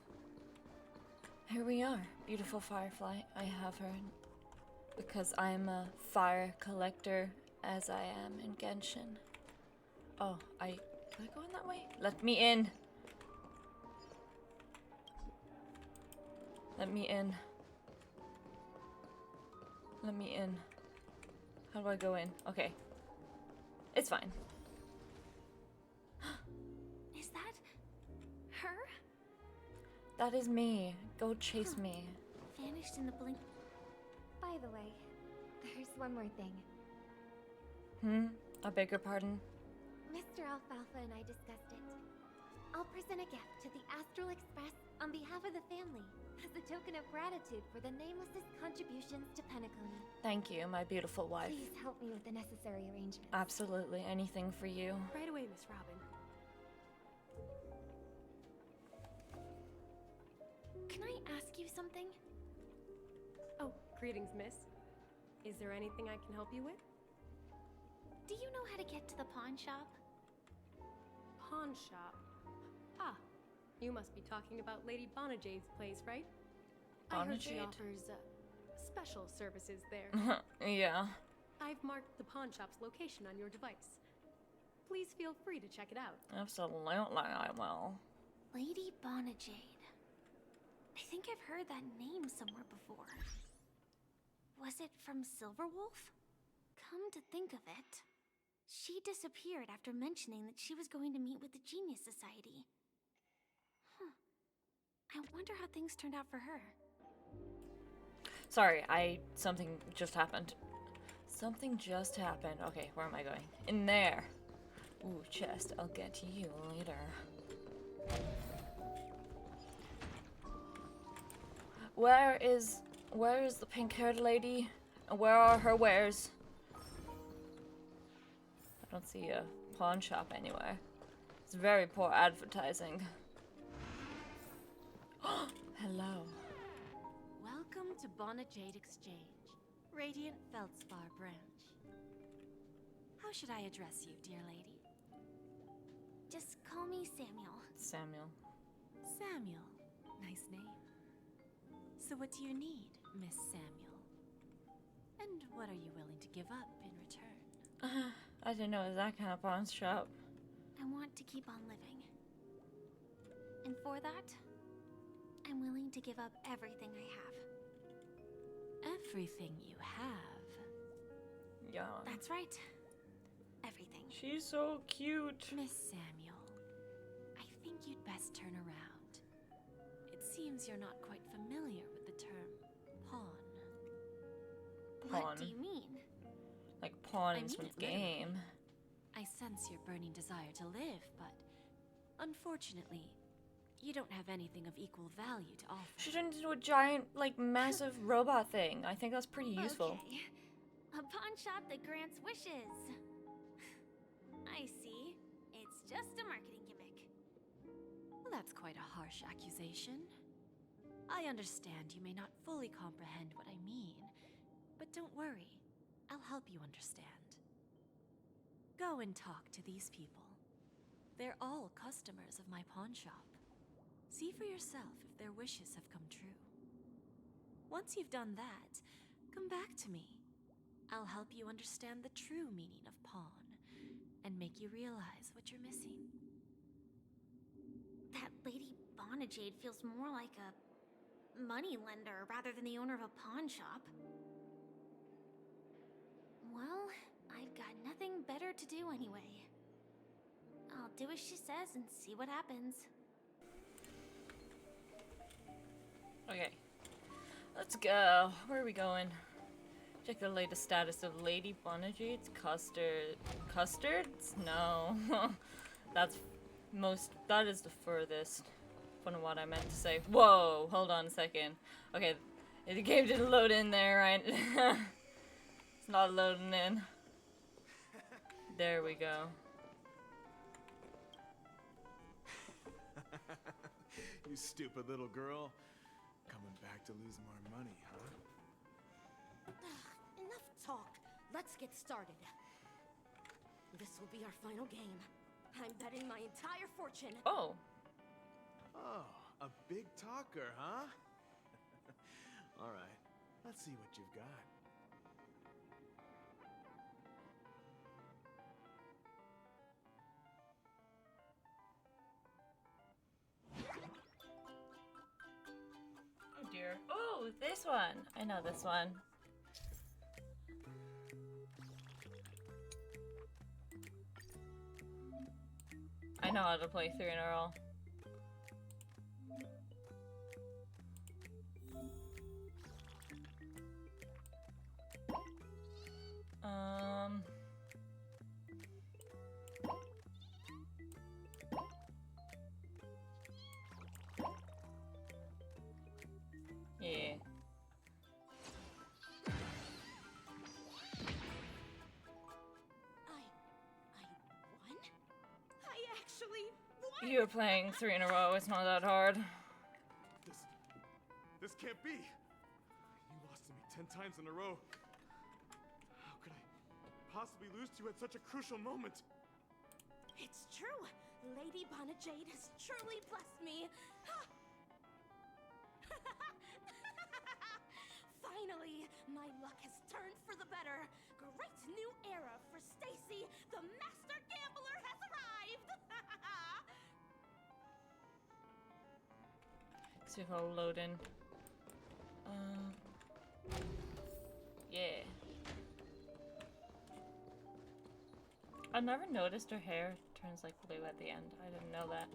here we are, beautiful Firefly. I have her because I'm a fire collector as I am in Genshin. Oh, can I go in that way? Let me in. Let me in. Let me in. How do I go in? Okay. It's fine. Is that her? That is me. Go chase me. Vanished in the blink. By the way, there's one more thing. I beg your pardon? Mr. Alfalfa and I discussed it. I'll present a gift to the Astral Express on behalf of the family as a token of gratitude for the Nameless's contributions to PENACONY. Thank you, my beautiful wife. Please help me with the necessary arrangements. Absolutely, anything for you. Right away, Miss Robin. Can I ask you something? Oh, greetings, miss. Is there anything I can help you with? Do you know how to get to the pawn shop? Pawn shop. Ah, you must be talking about Lady Bonajade's place, right? I heard she Bonajade? offers special services there. Yeah. I've marked the pawn shop's location on your device. Please feel free to check it out. Absolutely, I will. Lady Bonajade. I think I've heard that name somewhere before. Was it from Silverwolf? Come to think of it, she disappeared after mentioning that she was going to meet with the Genius Society. I wonder how things turned out for her. Sorry, something just happened. Something just happened. Okay, where am I going? In there. Ooh, chest. I'll get to you later. Where is the pink-haired lady? And where are her wares? I don't see a pawn shop anywhere. It's very poor advertising. Hello. Welcome to Bonajade Exchange, Radiant Feldspar branch. How should I address you, dear lady? Just call me Samuel. Samuel. Samuel. Nice name. So what do you need, Miss Samuel? And what are you willing to give up in return? I didn't know it was that kind of pawn shop. I want to keep on living. And for that, I'm willing to give up everything I have. Everything you have? Yeah. That's right. Everything. She's so cute. Miss Samuel, I think you'd best turn around. It seems you're not quite familiar with the term pawn. What do you mean? Like pawn I in mean Smith's it literally. game. I sense your burning desire to live, but unfortunately, you don't have anything of equal value to offer. She turned into a giant, like, massive robot thing. I think that's pretty useful. Okay. A pawn shop that grants wishes. I see. It's just a marketing gimmick. Well, that's quite a harsh accusation. I understand you may not fully comprehend what I mean, but don't worry. I'll help you understand. Go and talk to these people. They're all customers of my pawn shop. See for yourself if their wishes have come true. Once you've done that, come back to me. I'll help you understand the true meaning of pawn and make you realize what you're missing. That Lady Bonajade feels more like a money lender rather than the owner of a pawn shop. Well, I've got nothing better to do anyway. I'll do as she says and see what happens. Okay. Let's go. Where are we going? Check the latest status of Lady Bonajade's custards? No. That is the furthest from what I meant to say. Whoa, hold on a second. Okay, the game didn't load in there, right? It's not loading in. There we go. You stupid little girl. Coming back to lose more money, huh? Enough talk. Let's get started. This will be our final game. I'm betting my entire fortune. Oh. Oh, a big talker, huh? All right, let's see what you've got. Oh dear. Oh, this one. I know this one. I know how to play 3 in a row. Yeah. I actually won! You're playing 3 in a row, it's not that hard. This can't be! You lost to me 10 times in a row. How could I possibly lose to you at such a crucial moment? It's true! Lady Bonajade has truly blessed me! Finally, my luck has turned for the better. Great new era for Stacy. The master gambler has arrived. See if I'll load in. Yeah. I never noticed her hair turns like blue at the end. I didn't know that.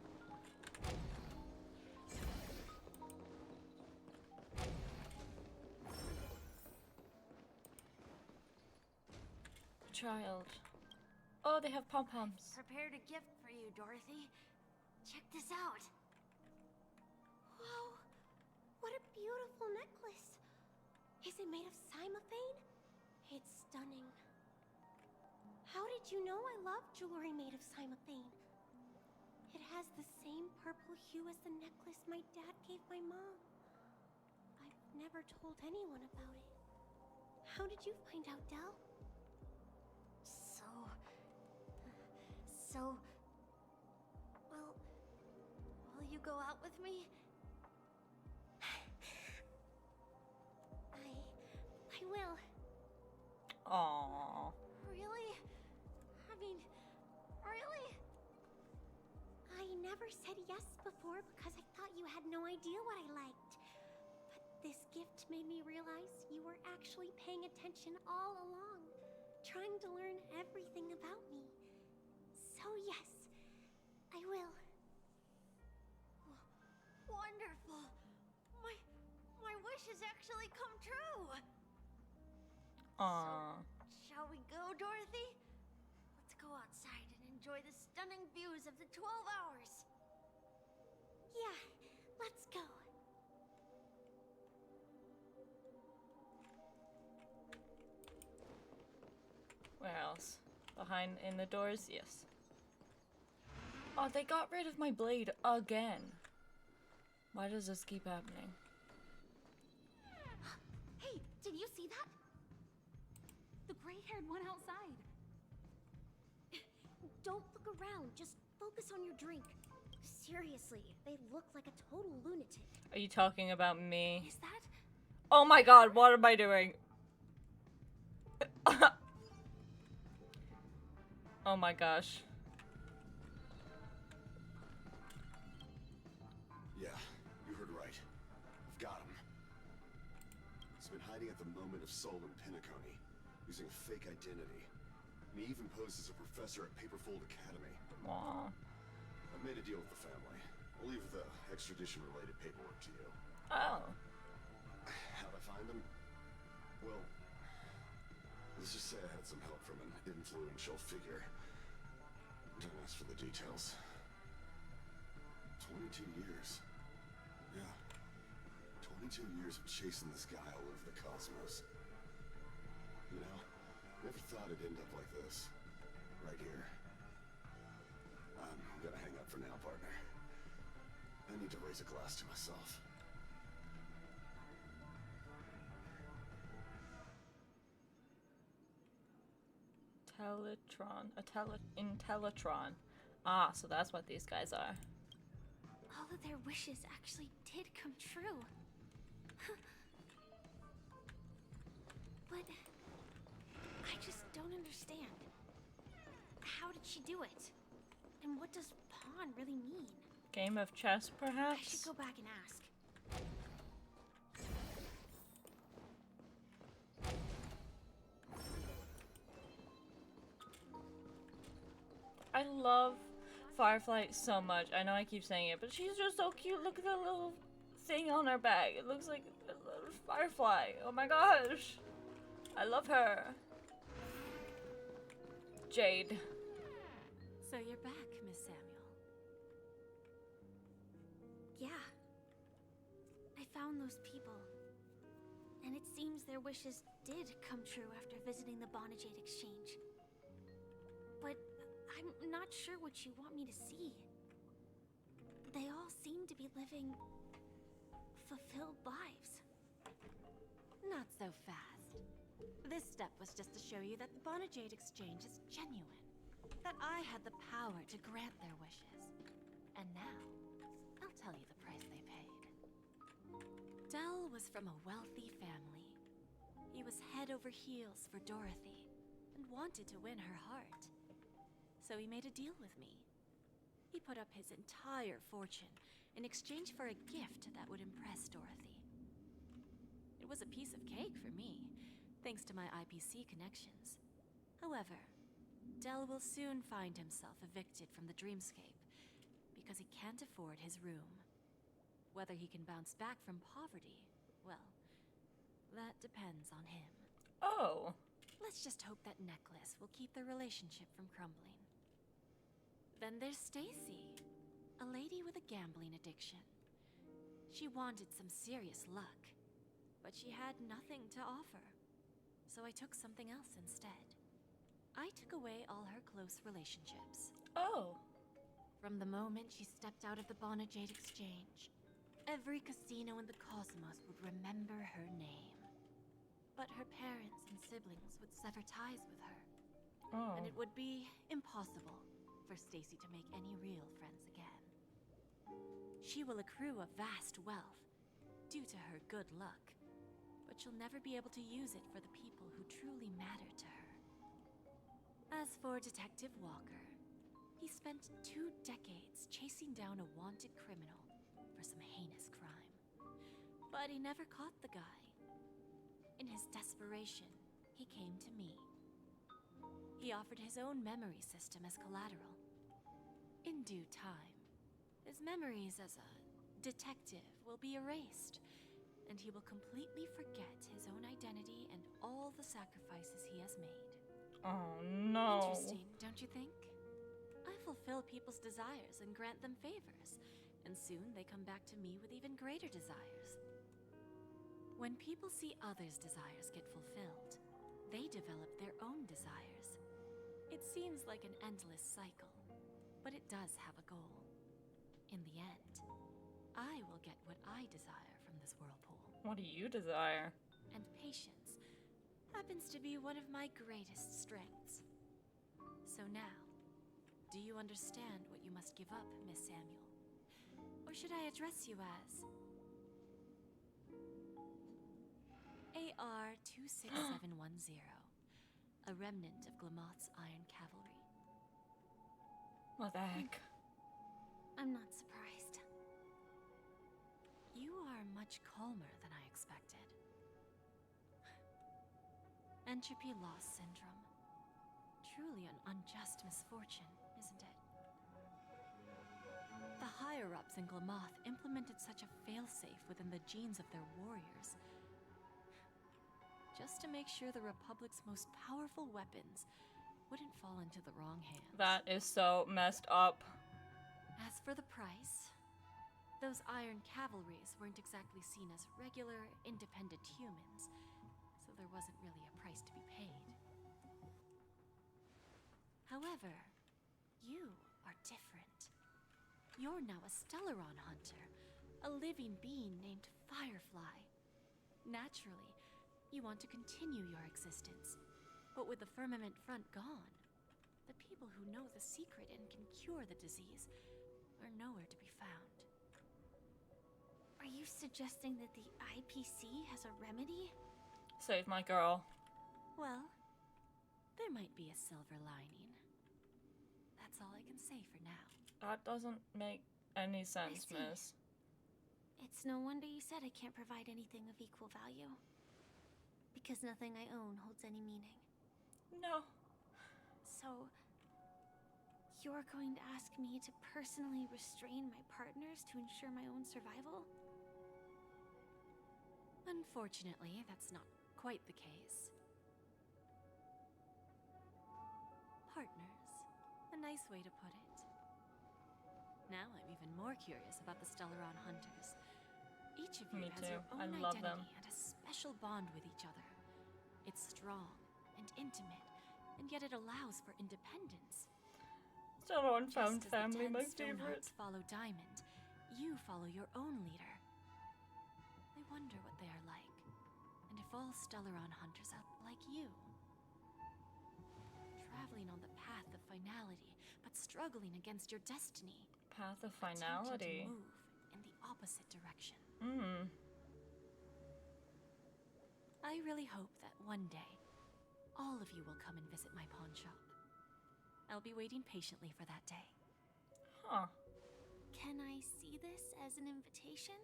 Child. Oh, they have pom-poms. Prepared a gift for you, Dorothy. Check this out. Whoa, what a beautiful necklace. Is it made of cymophane? It's stunning. How did you know I love jewelry made of cymophane? It has the same purple hue as the necklace my dad gave my mom. I've never told anyone about it. How did you find out, Del? Well, will you go out with me? I will. Aww. Really? I mean, really? I never said yes before because I thought you had no idea what I liked. But this gift made me realize you were actually paying attention all along, trying to learn everything about me. So yes, I will. Wonderful. My wish has actually come true. Aww. So, shall we go, Dorothy? Let's go outside and enjoy the stunning views of the 12 hours. Yeah, let's go. Where else? Behind in the doors? Yes. Oh, they got rid of my blade again. Why does this keep happening? Hey, did you see that? The gray-haired one outside. Don't look around, just focus on your drink. Seriously, they look like a total lunatic. Are you talking about me? Is that? Oh my god, what am I doing? Oh my gosh. Yeah, you heard right. I've got him. He's been hiding at the moment of soul in PENACONY, using a fake identity. And he even posed as a professor at Paperfold Academy. Aww. I've made a deal with the family. I'll leave the extradition-related paperwork to you. Oh. How'd I find him? Well, let's just say I had some help from an influential figure. Don't ask for the details. 22 years. Yeah. 22 years of chasing this guy all over the cosmos. You know, never thought it'd end up like this. Right here. I'm gonna hang up for now, partner. I need to raise a glass to myself. Intellatron. Ah, so that's what these guys are. All of their wishes actually did come true. But I just don't understand. How did she do it? And what does pawn really mean? Game of chess, perhaps? I should go back and ask. I love Firefly so much. I know I keep saying it, but she's just so cute. Look at the little thing on her back. It looks like a little firefly. Oh my gosh. I love her. Jade. So you're back, Miss Samuel. Yeah. I found those people. And it seems their wishes did come true after visiting the Bonajade Exchange. But I'm not sure what you want me to see. They all seem to be living fulfilled lives. Not so fast. This step was just to show you that the Bonajade Exchange is genuine. That I had the power to grant their wishes. And now, I'll tell you the price they paid. Dell was from a wealthy family. He was head over heels for Dorothy, and wanted to win her heart. So he made a deal with me. He put up his entire fortune in exchange for a gift that would impress Dorothy. It was a piece of cake for me, thanks to my IPC connections. However, Dell will soon find himself evicted from the dreamscape because he can't afford his room. Whether he can bounce back from poverty, well, that depends on him. Oh. Let's just hope that necklace will keep their relationship from crumbling. Then there's Stacy, a lady with a gambling addiction. She wanted some serious luck, but she had nothing to offer. So I took something else instead. I took away all her close relationships. Oh. From the moment she stepped out of the Bonajade Exchange, every casino in the cosmos would remember her name. But her parents and siblings would sever ties with her. Oh. And it would be impossible for Stacy to make any real friends again. She will accrue a vast wealth due to her good luck, but she'll never be able to use it for the people who truly matter to her. As for Detective Walker, he spent 2 decades chasing down a wanted criminal for some heinous crime. But he never caught the guy. In his desperation, he came to me. He offered his own memory system as collateral. In due time, his memories as a detective will be erased, and he will completely forget his own identity and all the sacrifices he has made. Oh no. Interesting, don't you think? I fulfill people's desires and grant them favors, and soon they come back to me with even greater desires. When people see others' desires get fulfilled, they develop their own desires. It seems like an endless cycle, but it does have a goal. In the end, I will get what I desire from this whirlpool. What do you desire? And patience happens to be one of my greatest strengths. So now, do you understand what you must give up, Miss Samuel? Or should I address you as AR-26710, a remnant of Glamoth's Iron Cavalry? What the heck? I'm not surprised. You are much calmer than I expected. Entropy loss syndrome. Truly an unjust misfortune, isn't it? The higher-ups in Glamoth implemented such a failsafe within the genes of their warriors, just to make sure the Republic's most powerful weapons wouldn't fall into the wrong hands. That is so messed up. As for the price, those Iron Cavalries weren't exactly seen as regular, independent humans, so there wasn't really a price to be paid. However, you are different. You're now a Stellaron hunter, a living being named Firefly. Naturally, you want to continue your existence, but with the Firmament Front gone, the people who know the secret and can cure the disease are nowhere to be found. Are you suggesting that the IPC has a remedy? Save my girl. Well, there might be a silver lining. That's all I can say for now. That doesn't make any sense, see. miss. It's no wonder you said I can't provide anything of equal value. Because nothing I own holds any meaning. No. So, you're going to ask me to personally restrain my partners to ensure my own survival? Unfortunately, that's not quite the case. Partners. A nice way to put it. Now I'm even more curious about the Stellaron Hunters. Each of you Me has too. your own I love them. identity and a special bond with each other. It's strong and intimate, and yet it allows for independence. Stellaron found Just as family, the 10 my Stonehearts favorite. follow Diamond, you follow your own leader. I wonder what they are like, and if all Stellaron hunters are like you. Traveling on the path of finality, but struggling against your destiny. Path of Attempting finality. to move in the opposite direction. I really hope that one day, all of you will come and visit my pawn shop. I'll be waiting patiently for that day. Huh. Can I see this as an invitation?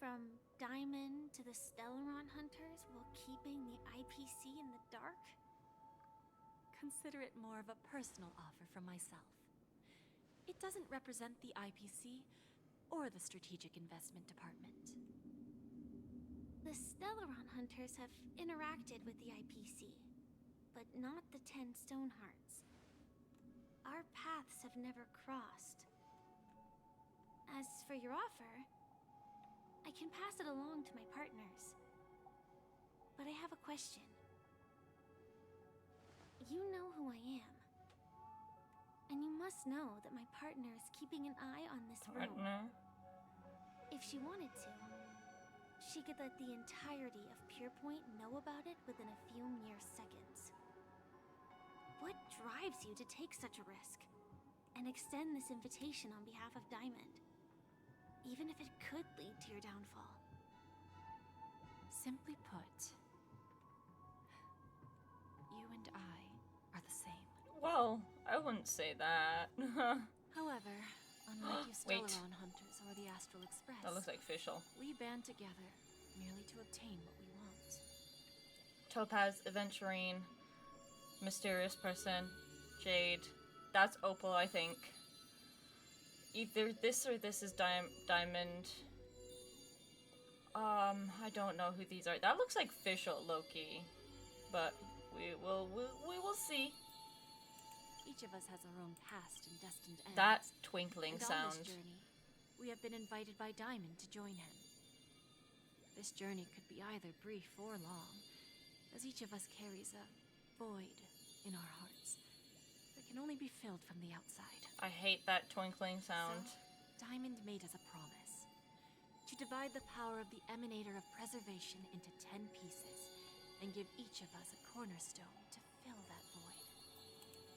From Diamond to the Stellaron Hunters while keeping the IPC in the dark? Consider it more of a personal offer from myself. It doesn't represent the IPC or the Strategic Investment Department. The Stellaron Hunters have interacted with the IPC, but not the 10 Stonehearts. Our paths have never crossed. As for your offer, I can pass it along to my partners. But I have a question. You know who I am. And you must know that my partner is keeping an eye on this room. Partner? If she wanted to, she could let the entirety of Purepoint know about it within a few mere seconds. What drives you to take such a risk and extend this invitation on behalf of Diamond, even if it could lead to your downfall? Simply put, you and I are the same. Well, I wouldn't say that. However, unlike you Wait. Stellaron Hunters or the Astral Express, That looks like Fischl. we band together merely to obtain what we want. Topaz, Aventurine, Mysterious Person, Jade. That's Opal, I think. Either this or this is Diamond. I don't know who these are. That looks like Fischl, Loki. But we will see. Each of us has our own past and destined ends. That twinkling and sound. on this journey, we have been invited by Diamond to join him. This journey could be either brief or long, as each of us carries a void in our hearts that can only be filled from the outside. I hate that twinkling sound. So, Diamond made us a promise to divide the power of the Emanator of Preservation into 10 pieces and give each of us a cornerstone to fill that void.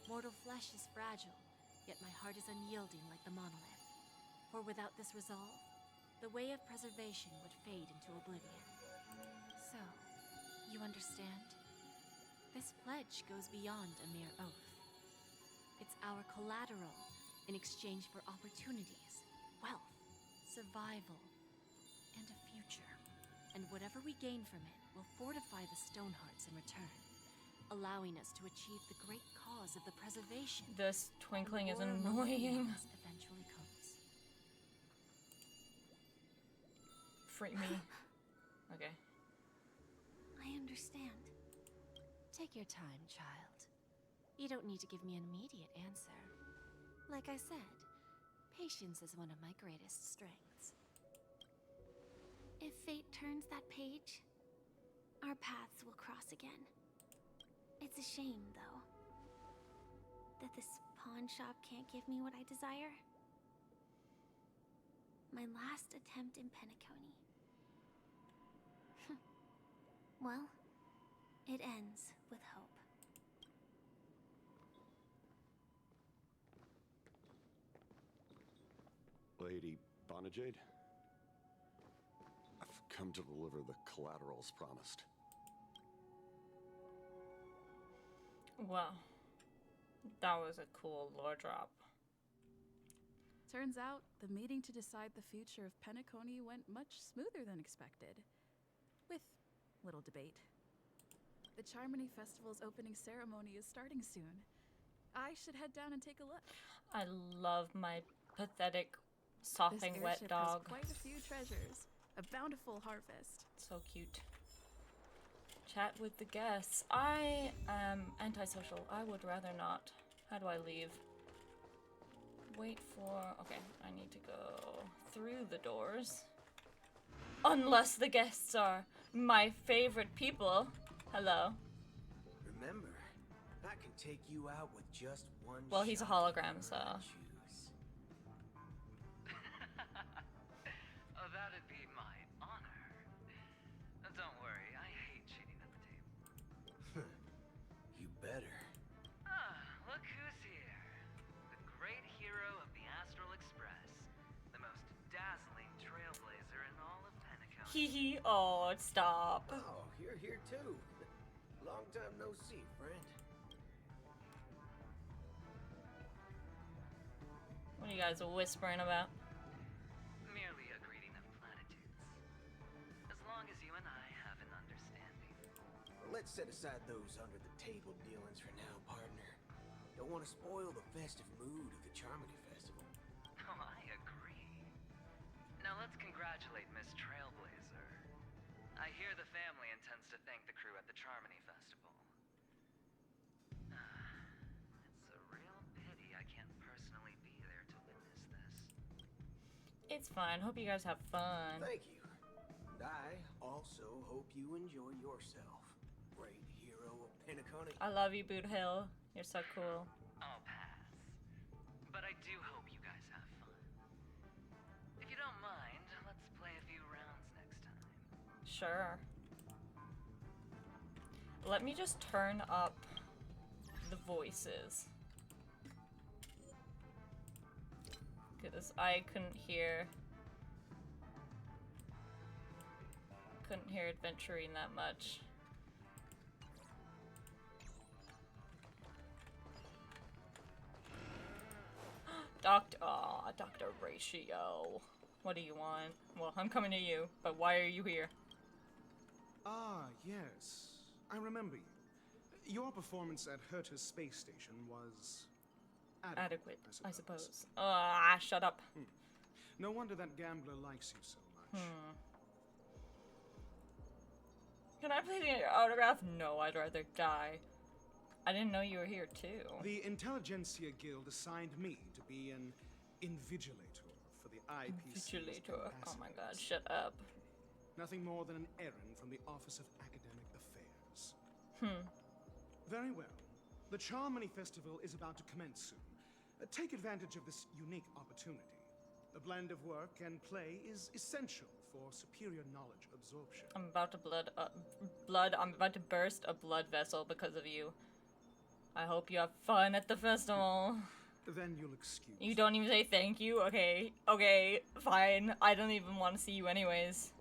Mortal flesh is fragile, yet my heart is unyielding like the monolith. For without this resolve, the way of preservation would fade into oblivion. So, you understand? This pledge goes beyond a mere oath. It's our collateral in exchange for opportunities, wealth, survival, and a future. And whatever we gain from it will fortify the Stonehearts in return, allowing us to achieve the great cause of the preservation. This twinkling is War among annoying. eons eventually comes. Free me. Okay. I understand. Take your time, child. You don't need to give me an immediate answer. Like I said, patience is one of my greatest strengths. If fate turns that page, our paths will cross again. It's a shame, though, that this pawn shop can't give me what I desire. My last attempt in Penacony. Well, it ends with hope. Lady Bonajade? I've come to deliver the collaterals promised. Wow. That was a cool lore drop. Turns out, the meeting to decide the future of PENACONY went much smoother than expected. With little debate. The Charmony Festival's opening ceremony is starting soon. I should head down and take a look. I love my pathetic, sopping this wet airship dog. Has quite a few treasures. A bountiful harvest. So cute. Chat with the guests. I am antisocial. I would rather not. How do I leave? Wait for... Okay, I need to go through the doors. Unless the guests are my favorite people. Hello. Remember, I can take you out with just one Well, he's a shot hologram, so... choose. Oh, that'd be my honor. Don't worry, I hate cheating at the table. You better. Ah, look who's here. The great hero of the Astral Express. The most dazzling trailblazer in all of PENACONY. Hee hee. Oh, stop. Oh, you're here too. Long time no see, friend. What are you guys whispering about? Merely a greeting of platitudes. As long as you and I have an understanding. Let's set aside those under-the-table dealings for now, partner. Don't want to spoil the festive mood of the Charmony Festival. Oh, I agree. Now let's congratulate Miss Trailblazer. I hear the family intends to thank the crew at the Charmony Festival. It's a real pity I can't personally be there to witness this. It's fine. Hope you guys have fun. Thank you. And I also hope you enjoy yourself, great hero of PENACONY. I love you, Boot Hill. You're so cool. I'll pass. But I do hope you guys have fun. If you don't mind, let's play a few rounds next time. Sure. Let me just turn up the voices. Because I couldn't hear Adventurine that much. Dr. Ratio. What do you want? Well, I'm coming to you, but why are you here? Ah, yes. I remember you. Your performance at Herta's space station was... adequate, I suppose. Shut up. No wonder that gambler likes you so much. Can I please get your autograph? No, I'd rather die. I didn't know you were here, too. The Intelligentsia Guild assigned me to be an invigilator for the IPC. Invigilator. Oh my god, shut up. Nothing more than an errand from the Office of Academic Affairs. Very well. The Charmony Festival is about to commence soon. Take advantage of this unique opportunity. The blend of work and play is essential for superior knowledge absorption. I'm about to I'm about to burst a blood vessel because of you. I hope you have fun at the festival. Then you'll excuse. You don't even say thank you? Okay. Okay, fine. I don't even want to see you anyways.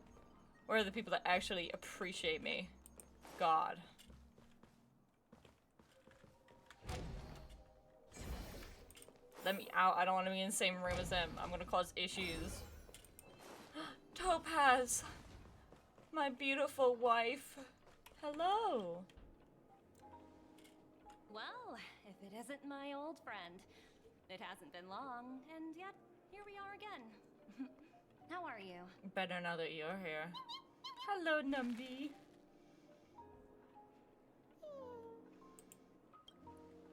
Where are the people that actually appreciate me? God. Let me out. I don't want to be in the same room as them. I'm gonna cause issues. Topaz! My beautiful wife. Hello. Well, if it isn't my old friend. It hasn't been long, and yet, here we are again. How are you? Better now that you're here. Hello, Numby.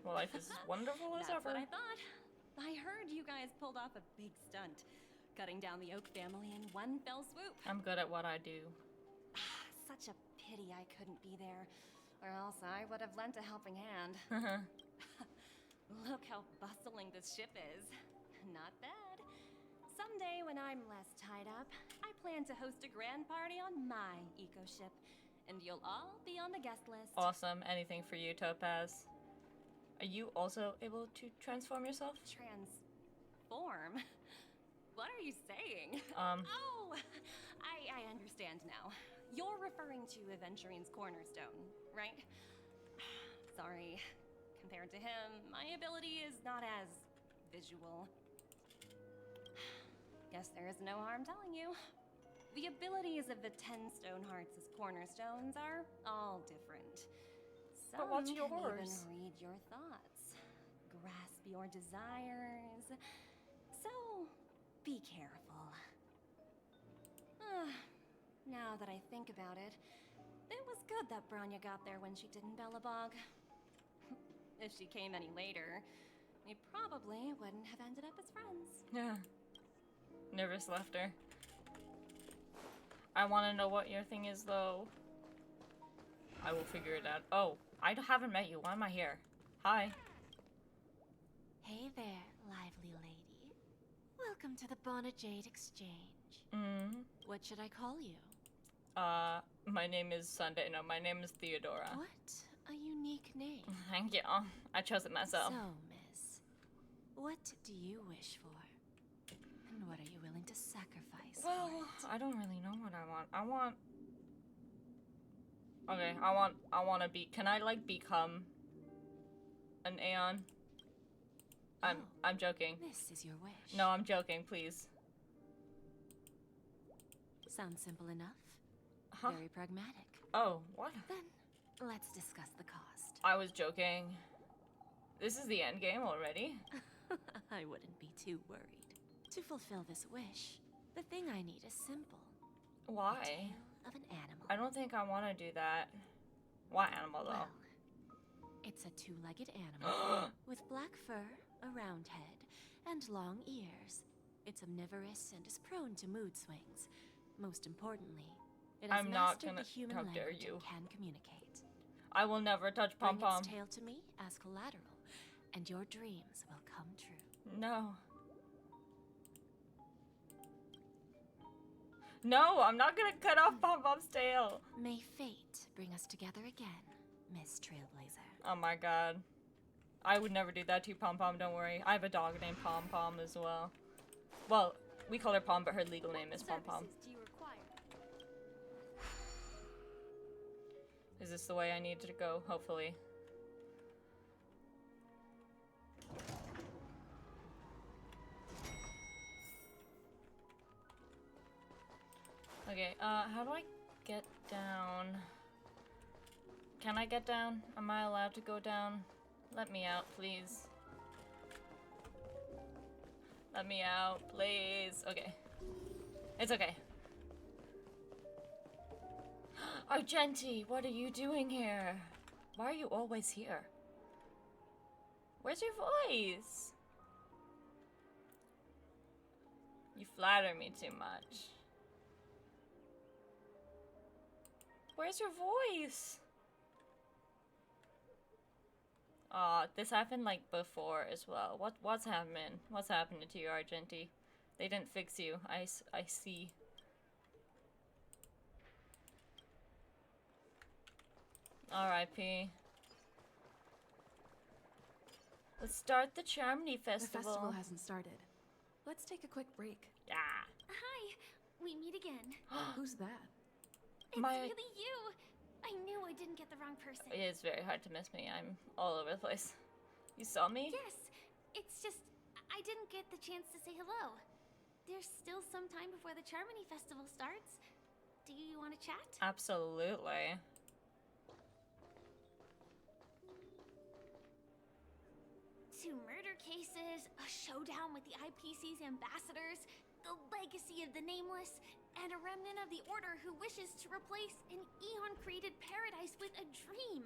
Well, life is as wonderful as That's ever. what I thought. I heard you guys pulled off a big stunt, cutting down the Oak family in one fell swoop. I'm good at what I do. Such a pity I couldn't be there, or else I would have lent a helping hand. Look how bustling this ship is. Not bad. Someday when I'm less tied up, I plan to host a grand party on my eco-ship, and you'll all be on the guest list. Awesome. Anything for you, Topaz. Are you also able to transform yourself? Transform? What are you saying? Oh, I understand now. You're referring to Adventurine's cornerstone, right? Sorry. Compared to him, my ability is not as visual. Guess there is no harm telling you. The abilities of the 10 Stonehearts as cornerstones are all different. Some But what's can yours? even read your thoughts, grasp your desires. So, be careful. Now that I think about it, it was good that Branya got there when she did in Bellabog. If she came any later, we probably wouldn't have ended up as friends. Yeah. Nervous laughter. I want to know what your thing is, though. I will figure it out. Oh, I haven't met you. Why am I here? Hi. Hey there, lively lady. Welcome to the Bonajade Exchange. What should I call you? My name is Sunday. No, my name is Theodora. What a unique name. Thank you. I chose it myself. So, miss, what do you wish for? And what are you willing to sacrifice for it? I don't really know what I want. Okay, I want to be. Can I like become an Aeon? I'm joking. This is your wish. No, I'm joking. Please. Sounds simple enough. Huh? Very pragmatic. Oh, what? Then let's discuss the cost. I was joking. This is the end game already. I wouldn't be too worried. To fulfill this wish, the thing I need is simple. Why? The tail of an animal. I don't think I want to do that. What animal, though? Well, it's a two-legged animal with black fur, a round head, and long ears. It's omnivorous and is prone to mood swings. Most importantly, it has mastered the human language and can communicate. I will never touch Pom Pom. Bring its tail to me as collateral, and your dreams will come true. No. No, I'm not gonna cut off Pom Pom's tail. May fate bring us together again, Miss Trailblazer. Oh my god. I would never do that to you, Pom Pom, don't worry. I have a dog named Pom Pom as well. Well, we call her Pom, but her legal name is Pom Pom. Is this the way I need to go? Hopefully. Okay, how do I get down? Can I get down? Am I allowed to go down? Let me out, please. Let me out, please. Okay. It's okay. Argenti, what are you doing here? Why are you always here? Where's your voice? You flatter me too much. Where's your voice? This happened like before as well. What's happening? What's happening to you, Argenti? They didn't fix you. I see. R.I.P. Let's start the Charmony Festival. The festival hasn't started. Let's take a quick break. Yeah. Hi, we meet again. Who's that? It's really you. I knew I didn't get the wrong person. It is very hard to miss me. I'm all over the place. You saw me? Yes. It's just, I didn't get the chance to say hello. There's still some time before the Charmony Festival starts. Do you want to chat? Absolutely. Two murder cases, a showdown with the IPC's ambassadors, the legacy of the Nameless, and a remnant of the Order who wishes to replace an Eon-created paradise with a dream.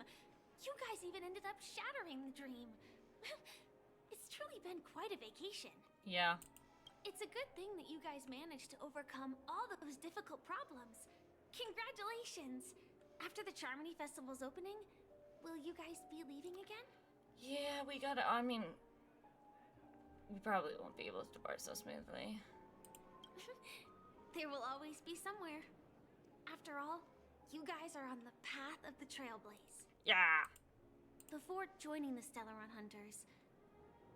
You guys even ended up shattering the dream. It's truly been quite a vacation. Yeah. It's a good thing that you guys managed to overcome all those difficult problems. Congratulations! After the Charmony Festival's opening, will you guys be leaving again? Yeah, we gotta, I mean, we probably won't be able to depart so smoothly. There will always be somewhere. After all, you guys are on the path of the Trailblaze. Yeah! Before joining the Stellaron Hunters,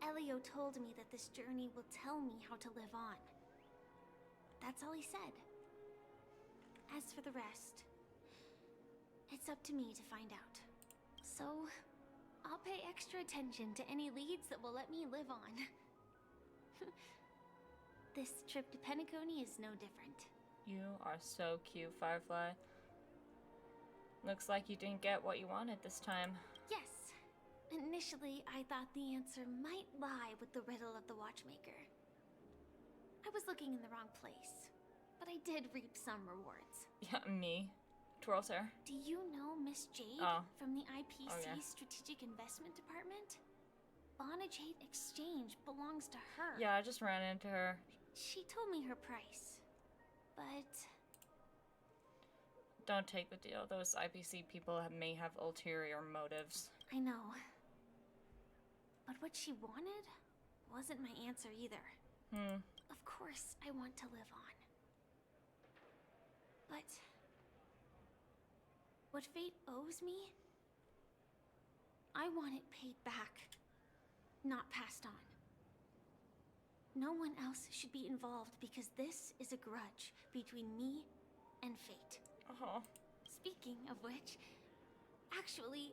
Elio told me that this journey will tell me how to live on. That's all he said. As for the rest, it's up to me to find out. So, I'll pay extra attention to any leads that will let me live on. This trip to Penacony is no different. You are so cute, Firefly. Looks like you didn't get what you wanted this time. Yes. Initially, I thought the answer might lie with the riddle of the watchmaker. I was looking in the wrong place, but I did reap some rewards. Yeah, me. Twirls hair. Do you know Miss Jade from the IPC Strategic Investment Department? Bonajade Exchange belongs to her. Yeah, I just ran into her. She told me her price, but... Don't take the deal. Those IPC people may have ulterior motives. I know. But what she wanted wasn't my answer either. Of course, I want to live on. But... what fate owes me, I want it paid back, not passed on. No one else should be involved because this is a grudge between me and fate. Speaking of which, actually,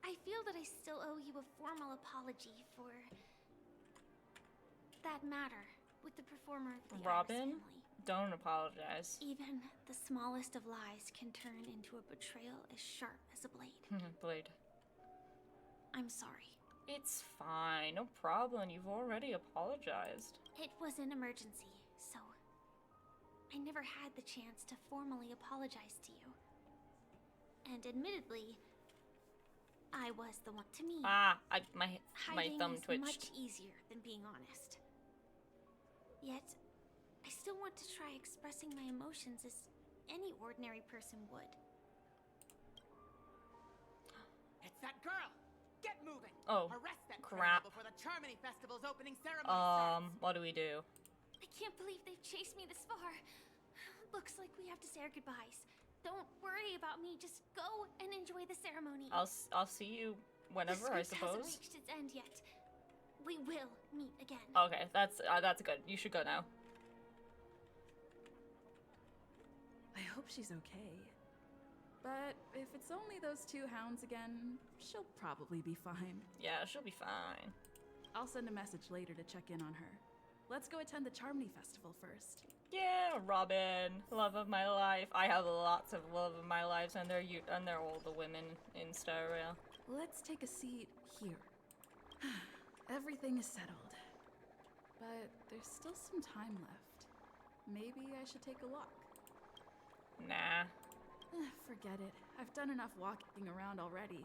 I feel that I still owe you a formal apology for that matter with the performer of the Robin, don't apologize. Even the smallest of lies can turn into a betrayal as sharp as a blade. Blade. I'm sorry. It's fine, no problem. You've already apologized. It was an emergency, so I never had the chance to formally apologize to you. And admittedly, I was the one to me. My thumb twitched. Hiding is much easier than being honest. Yet, I still want to try expressing my emotions as any ordinary person would. It's that girl! Get moving! Oh, Arrest that crap. criminal before the Charmony Festival's opening ceremony starts! What do we do? I can't believe they've chased me this far. Looks like we have to say our goodbyes. Don't worry about me, just go and enjoy the ceremony. I'll see you whenever, I The script hasn't suppose. reached its end yet. We will meet again. Okay, that's good. You should go now. I hope she's okay. But if it's only those two hounds again, she'll probably be fine. Yeah, she'll be fine. I'll send a message later to check in on her. Let's go attend the Charmony Festival first. Yeah, Robin, love of my life. I have lots of love of my lives, and they're all the women in Star Rail. Let's take a seat here. Everything is settled. But there's still some time left. Maybe I should take a walk. Nah. Forget it. I've done enough walking around already.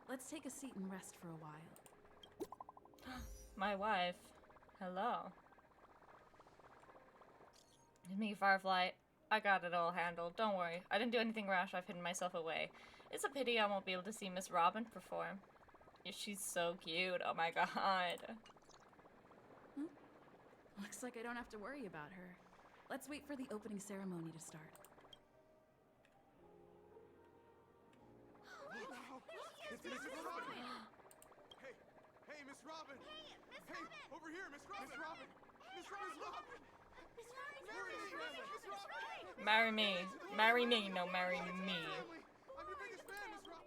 Let's take a seat and rest for a while. My wife. Hello. It's me, Firefly. I got it all handled. Don't worry. I didn't do anything rash. I've hidden myself away. It's a pity I won't be able to see Miss Robin perform. Yeah, she's so cute. Oh my god. Looks like I don't have to worry about her. Let's wait for the opening ceremony to start. It's Miss Robin! Hey, Miss Robin! Hey, Miss Robin! Hey, over here, Miss Robin! Miss Robin! Miss Robin, look! Marry me. Marry me. No, marry me. I'm your biggest fan, Miss Robin!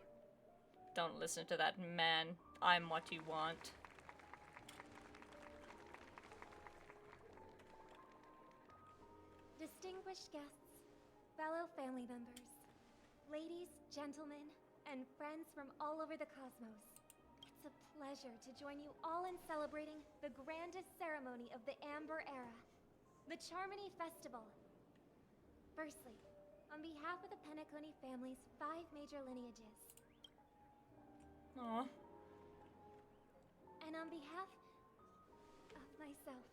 Don't listen to that man. I'm what you want. Distinguished guests, fellow family members, ladies, gentlemen, and friends from all over the cosmos. It's a pleasure to join you all in celebrating the grandest ceremony of the Amber Era, the Charmony Festival. Firstly, on behalf of the Penacony family's 5 major lineages. Aww. And on behalf of myself,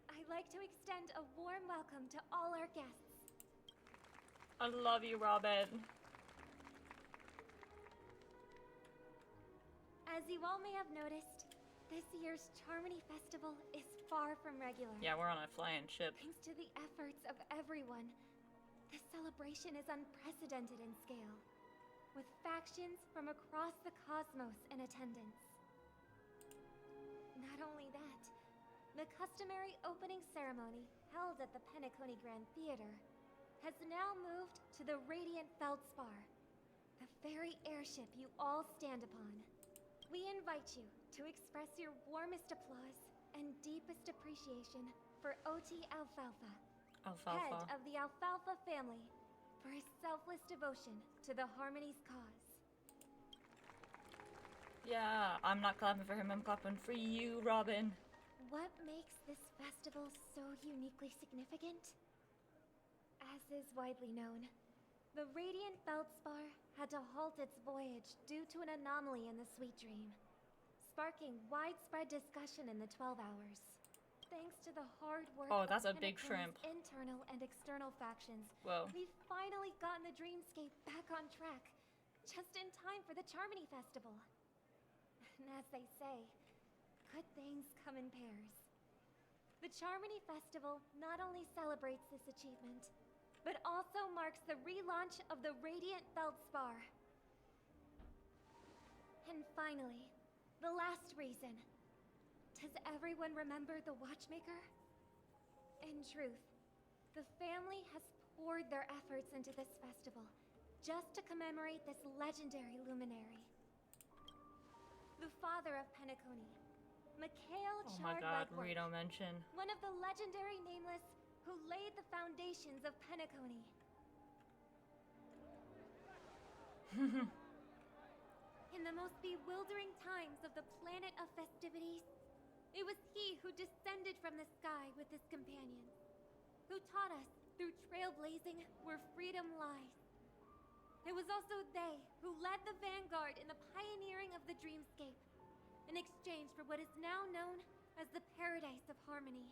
I'd like to extend a warm welcome to all our guests. I love you, Robin. As you all may have noticed, this year's Charmony Festival is far from regular. Yeah, we're on a flying ship. Thanks to the efforts of everyone, this celebration is unprecedented in scale, with factions from across the cosmos in attendance. Not only that, The customary opening ceremony held at the PENACONY Grand Theater has now moved to the Radiant Feldspar, the very airship you all stand upon. We invite you to express your warmest applause and deepest appreciation for OT Alfalfa, head of the Alfalfa family, for his selfless devotion to the Harmony's cause. Yeah, I'm not clapping for him, I'm clapping for you, Robin. What makes this festival so uniquely significant? As is widely known, the Radiant Feldspar had to halt its voyage due to an anomaly in the Sweet Dream, sparking widespread discussion in the 12 Hours. Thanks to the hard work Oh, that's of a big PENACONY's shrimp. internal and external factions, Whoa. we've finally gotten the Dreamscape back on track, just in time for the Charmony Festival. And as they say, good things come in pairs. The Charmony Festival not only celebrates this achievement, but also marks the relaunch of the Radiant Feldspar. And finally, the last reason. Does everyone remember the Watchmaker? In truth, the family has poured their efforts into this festival just to commemorate this legendary luminary. The father of PENACONY, Mikhail Oh my god, Chard-Redworth, Rito mention. one of the legendary Nameless who laid the foundations of PENACONY. In the most bewildering times of the planet of festivities, it was he who descended from the sky with his companions, who taught us through trailblazing where freedom lies. It was also they who led the vanguard in the pioneering of the Dreamscape, in exchange for what is now known as the Paradise of Harmony.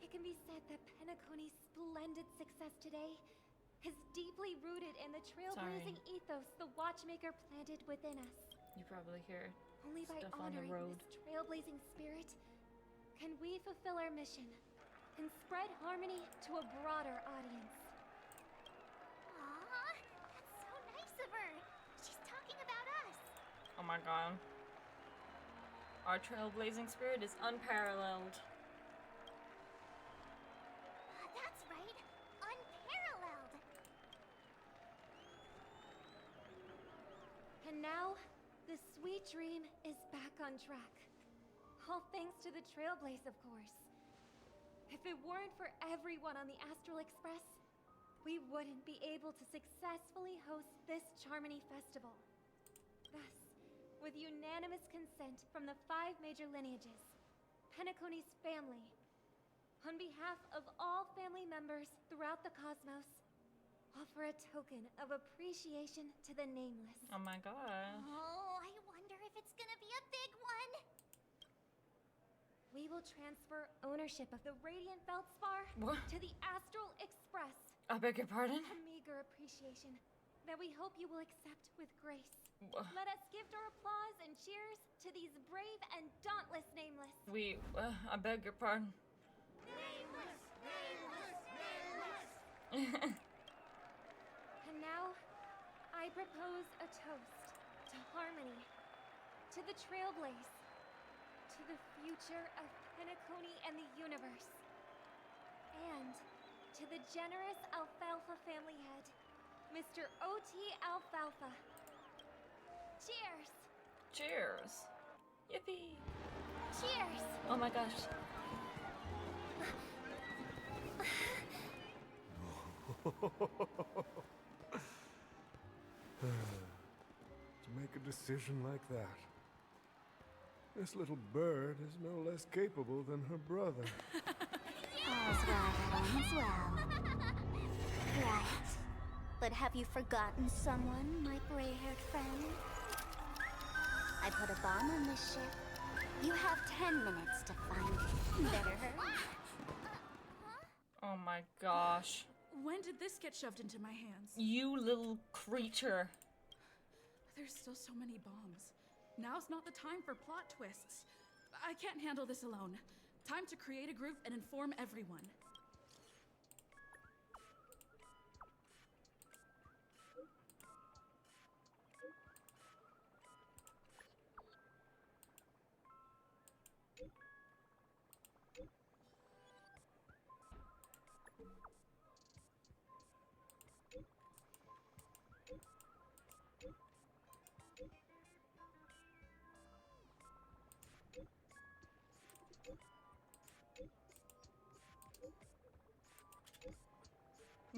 It can be said that PENACONY's splendid success today is deeply rooted in the trailblazing ethos the Watchmaker planted within us. You probably hear Only by stuff on the honoring road. this trailblazing spirit can we fulfill our mission and spread harmony to a broader audience. Aw, that's so nice of her. She's talking about us. Oh my god. Our trailblazing spirit is unparalleled. That's right, unparalleled. And now, the Sweet Dream is back on track. All thanks to the Trailblaze, of course. If it weren't for everyone on the Astral Express, we wouldn't be able to successfully host this Charmony Festival. Thus, with unanimous consent from the 5 major lineages, PENACONY's family, on behalf of all family members throughout the cosmos, offer a token of appreciation to the Nameless. Oh my god. Oh, I wonder if it's gonna be a big one. We will transfer ownership of the Radiant Feldspar to the Astral Express. I beg your pardon? A meager appreciation that we hope you will accept with grace. Let us give our applause and cheers to these brave and dauntless Nameless. I beg your pardon. Nameless! Nameless! Nameless! And now, I propose a toast to harmony, to the Trailblaze, to the future of PENACONY and the universe, and to the generous Alfalfa family head, Mr. OT Alfalfa. Cheers! Cheers! Yippee! Cheers! Oh my gosh. To make a decision like that. This little bird is no less capable than her brother. All's well that ends well. Right. But have you forgotten someone, my gray-haired friend? I put a bomb on this ship. You have 10 minutes to find it. Better hurry. Oh my gosh. When did this get shoved into my hands? You little creature. There's still so many bombs. Now's not the time for plot twists. I can't handle this alone. Time to create a group and inform everyone.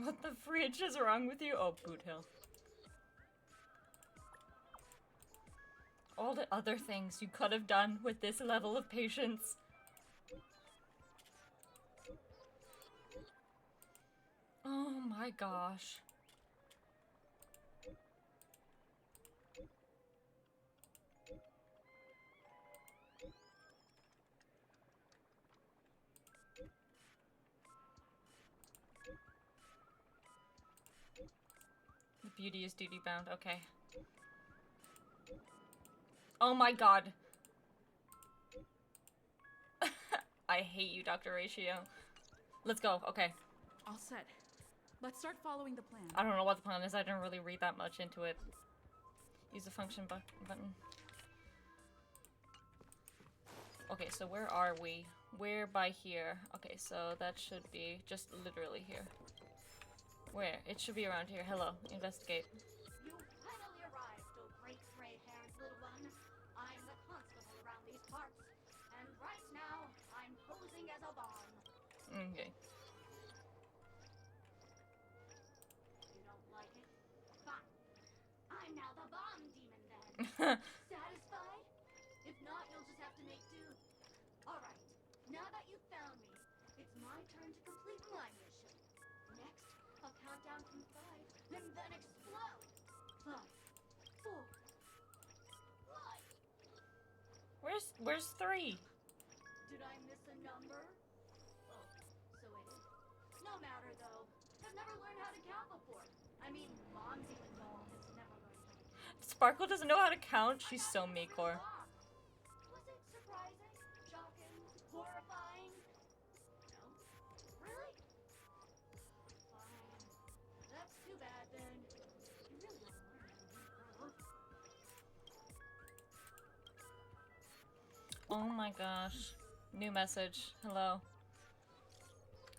What the fridge is wrong with you? Oh, boot hill. All the other things you could have done with this level of patience. Oh my gosh. The beauty is duty bound, okay. Oh my god. I hate you, Dr. Ratio. Let's go, okay. All set. Let's start following the plan. I don't know what the plan is, I didn't really read that much into it. Use the function button. Okay, so where are we? We're by here. Okay, so that should be just literally here. Where? It should be around here. Hello, investigate. You finally arrived, oh great gray-haired little one. I'm the constable around these parts, and right now, I'm posing as a bomb. Okay. You don't like it? Fine. I'm now the bomb demon then. Satisfied? If not, you'll just have to make do. Alright, now that you've found me, it's my turn to complete my mission. Next, I'll count down from 5, and then explode. 5, 4, 1. Where's 3? Did I miss a number? Oh, so it is. No matter though. I've never learned how to count before. I mean, Mom Demon Doll has never learned how to count. Sparkle doesn't know how to count. She's so mecore. Was it surprising? Shocking? Horrifying? No? Really? Fine. That's too bad then. You really don't learn how to grow. Oh my gosh. New message. Hello.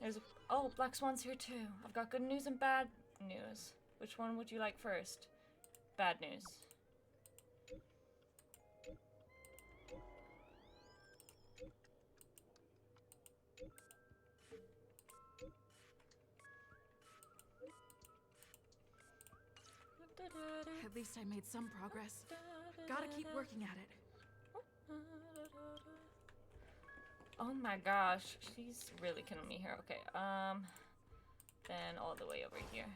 There's a— oh, Black Swan's here too. I've got good news and bad news. Which one would you like first? Bad news. At least I made some progress. Gotta keep working at it. Oh my gosh, she's really killing me here. Okay, then all the way over here.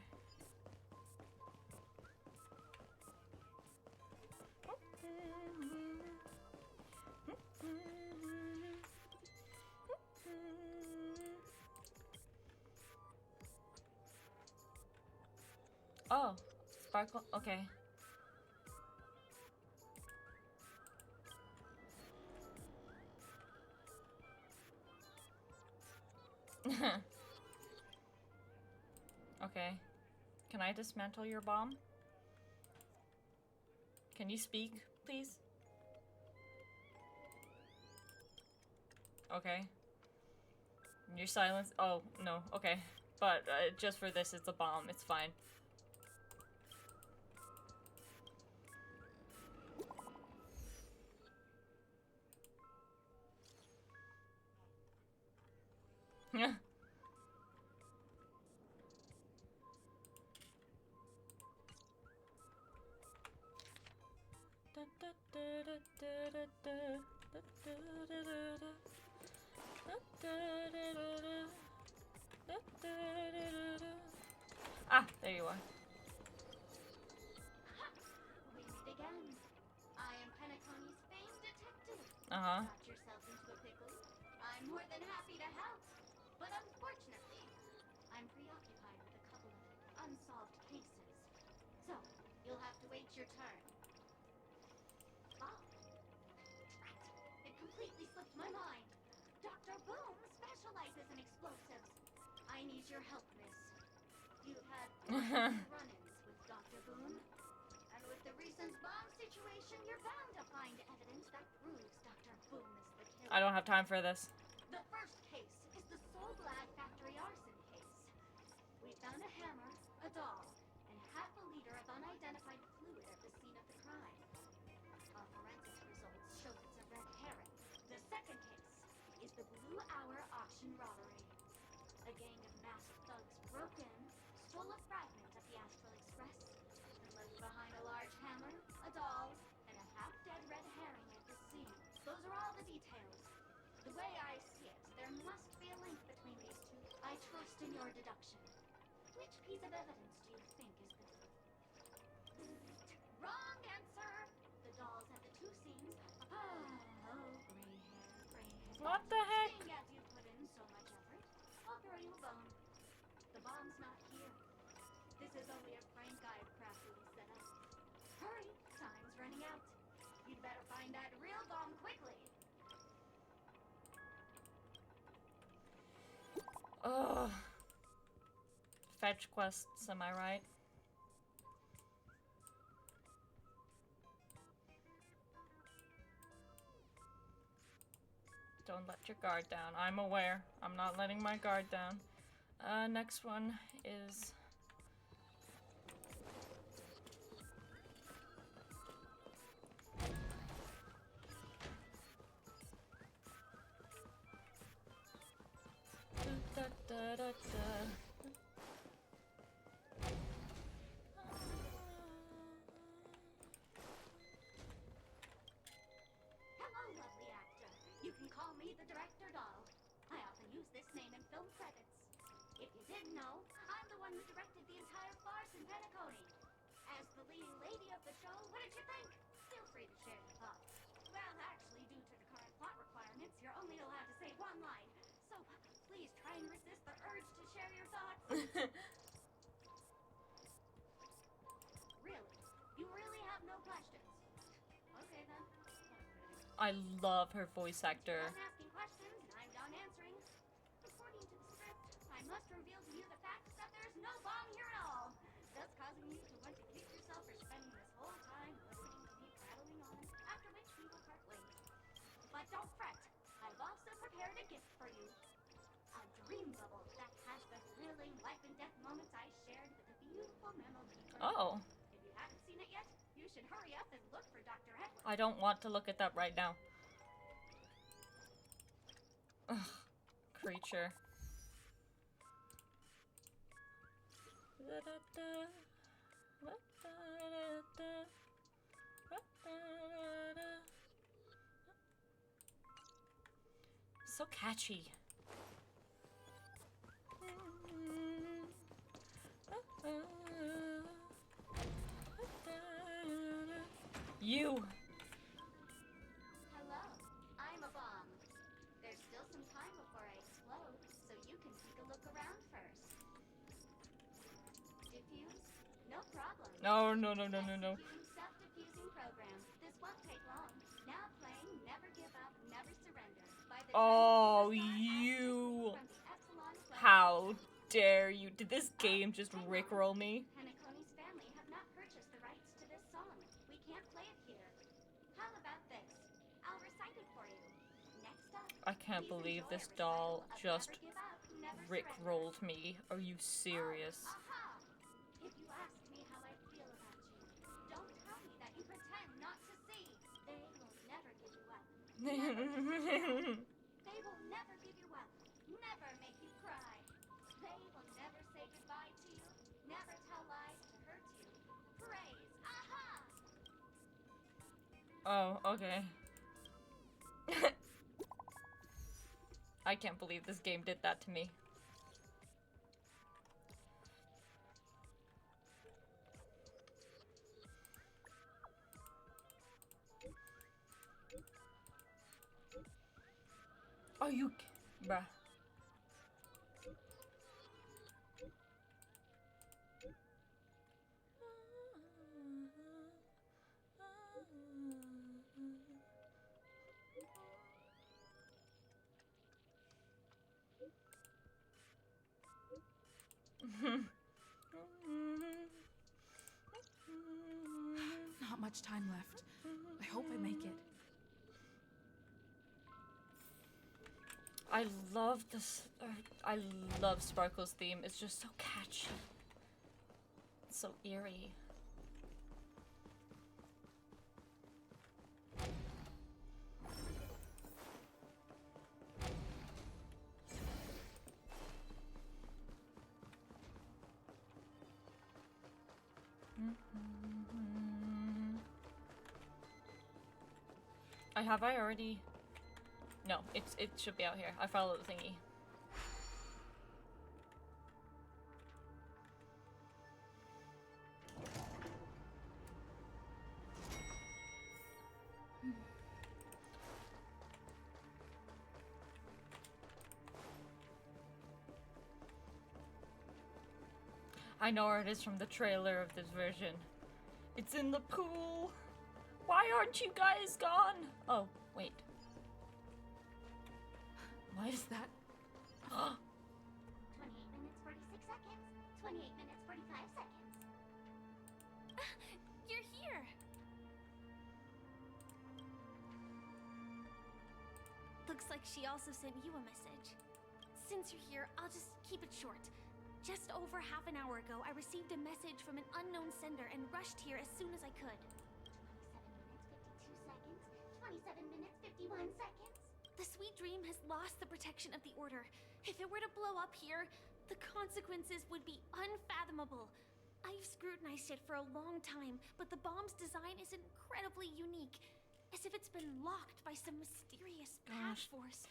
Oh, Sparkle, okay. Okay. Can I dismantle your bomb? Can you speak, please? Okay. Your silence— oh, no, okay. But just for this, it's a bomb, it's fine. Yeah. Ah, there you are. We meet again. I am Penacony's famed detective. Uh-huh. Got yourself into a pickle? I'm more than happy to help. But unfortunately, I'm preoccupied with a couple of unsolved cases. So, you'll have to wait your turn. Ah. Right. It completely slipped my mind. Dr. Boom specializes in explosives. I need your help, miss. You've had run-ins with Dr. Boom. And with the recent bomb situation, you're bound to find evidence that proves Dr. Boom is the killer. I don't have time for this. The first case is the Soul Glad factory arson case. We found a hammer, a doll, and half a liter of unidentified fluid at the scene of the crime. Our forensics results show it's a red herring. The second case is the Blue Hour auction robbery. A gang of masked thugs broke in, stole a fragment of the Astral Express and left behind a large hammer, a doll, and a half-dead red herring at the seams. Those are all the details. The way I see it, there must be a link between these two. I trust in your deduction. Which piece of evidence do you think is the truth? Wrong answer! The dolls at the two seams. Oh, gray hair. What the heck? Seeing as you put in so much effort, I'll throw you a bone. The bomb's not here. This is only a prank I've craftily set up. Hurry, time's running out. You'd better find that real bomb quickly. Ugh. Fetch quests, am I right? Don't let your guard down. I'm aware. I'm not letting my guard down. Next one is... Hello, lovely actor. You can call me the Director Doll. I often use this name in film credits. If you didn't know, I'm the one who directed the entire farce in PENACONY. As the leading lady of the show, what did you think? Feel free to share your thoughts. Well, actually, due to the current plot requirements, you're only allowed to say one line. So please try and resist the urge to share your thoughts. Really? You really have no questions? Okay then. I love her voice actor. I'm asking questions and I'm done answering. According to the script, I must reveal to you the fact that there's no bomb here at all, thus causing you to want to kick yourself for spending this whole time listening to me prattling on, after which we will part ways. But don't fret, I've also prepared a gift for you. A dream bubble that has the thrilling life and death moments I shared with the beautiful Memo Keeper. Oh. If you haven't seen it yet, you should hurry up and look for Dr. Edward. I don't want to look at that right now. Ugh. Creature. So catchy. You. Hello, I'm a bomb. There's still some time before I explode, so you can take a look around first. Diffuse? No problem. No. Executing self-diffusing program. This won't take long. Now playing Never Give Up, Never Surrender by the Oh, you. How dare you? Did this game just rickroll me? PENACONY's family have not purchased the rights to this song. We can't play it here. How about this? I'll recite it for you. Next up, I can't believe this doll just rickrolled me. Are you serious? aha! If you ask me how I feel about you, don't tell me that you pretend not to see. They will never give you up. They will never give you up. Never make you cry. They will never say goodbye to you. Never tell lies to hurt you. Praise. Aha! Oh, okay. I can't believe this game did that to me. Oh, you... Bruh. Not much time left. I hope I make it. I love this. I love Sparkle's theme. It's just so catchy. It's so eerie. have I already? No, it should be out here. I followed the thingy. I know where it is from the trailer of this version. It's in the pool. Why aren't you guys gone? Oh, wait. What is that? 28 minutes, 46 seconds. 28 minutes, 45 seconds. You're here! Looks like she also sent you a message. Since you're here, I'll just keep it short. Just over half an hour ago, I received a message from an unknown sender and rushed here as soon as I could. 27 minutes, 52 seconds. 27 minutes, 51 seconds. The Sweet Dream has lost the protection of the Order. If it were to blow up here, the consequences would be unfathomable. I've scrutinized it for a long time, but the bomb's design is incredibly unique. As if it's been locked by some mysterious path force.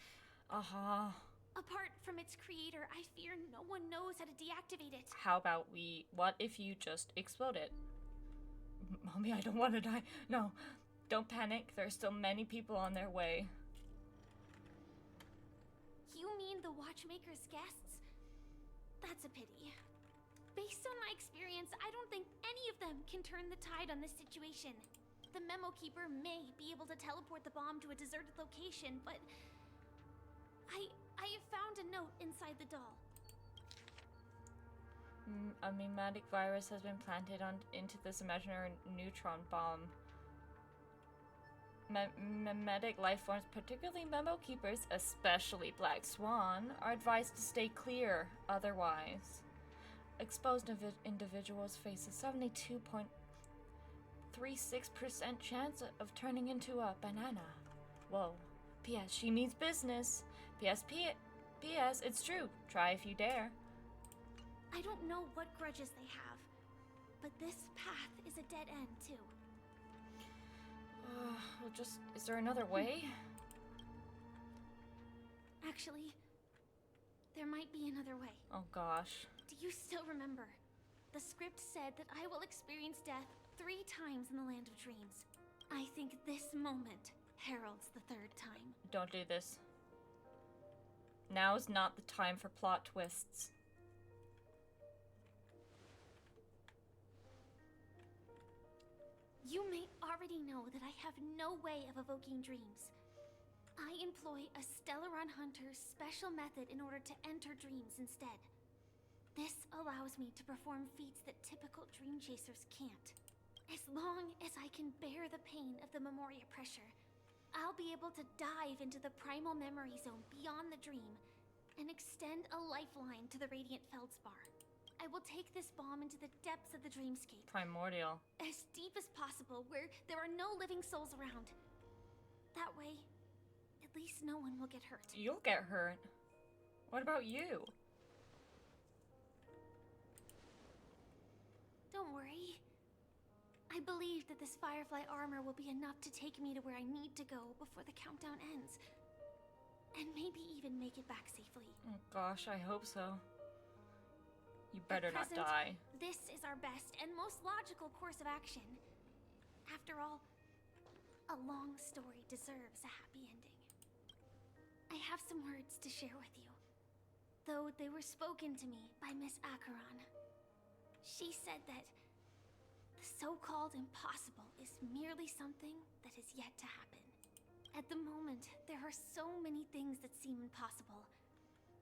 Apart from its creator, I fear no one knows how to deactivate it. How about what if you just explode it? Mommy, I don't want to die. No, don't panic. There's still many people on their way. You mean the Watchmaker's guests? That's a pity. Based on my experience, I don't think any of them can turn the tide on this situation. The Memo Keeper may be able to teleport the bomb to a deserted location, but I have found a note inside the doll. A mimetic virus has been planted into this imaginary neutron bomb. Mimetic life forms, particularly Memo Keepers, especially Black Swan, are advised to stay clear otherwise. Exposed individuals face a 72.36% chance of turning into a banana. Whoa. P.S. She means business. P.S. It's true. Try if you dare. I don't know what grudges they have, but this path is a dead end, too. Is there another way? Actually, there might be another way. Oh gosh. Do you still remember? The script said that I will experience death 3 times in the Land of Dreams. I think this moment heralds the 3rd time. Don't do this. Now's not the time for plot twists. You may already know that I have no way of evoking dreams. I employ a Stellaron Hunter's special method in order to enter dreams instead. This allows me to perform feats that typical dream chasers can't. As long as I can bear the pain of the Memoria pressure, I'll be able to dive into the primal memory zone beyond the dream and extend a lifeline to the Radiant Feldspar. I will take this bomb into the depths of the dreamscape. Primordial. As deep as possible, where there are no living souls around. That way, at least no one will get hurt. You'll get hurt. What about you? Don't worry. I believe that this Firefly armor will be enough to take me to where I need to go before the countdown ends. And maybe even make it back safely. Oh gosh, I hope so. You better not die. This is our best and most logical course of action. After all, a long story deserves a happy ending. I have some words to share with you, though they were spoken to me by Miss Acheron. She said that the so-called impossible is merely something that is yet to happen. At the moment, there are so many things that seem impossible,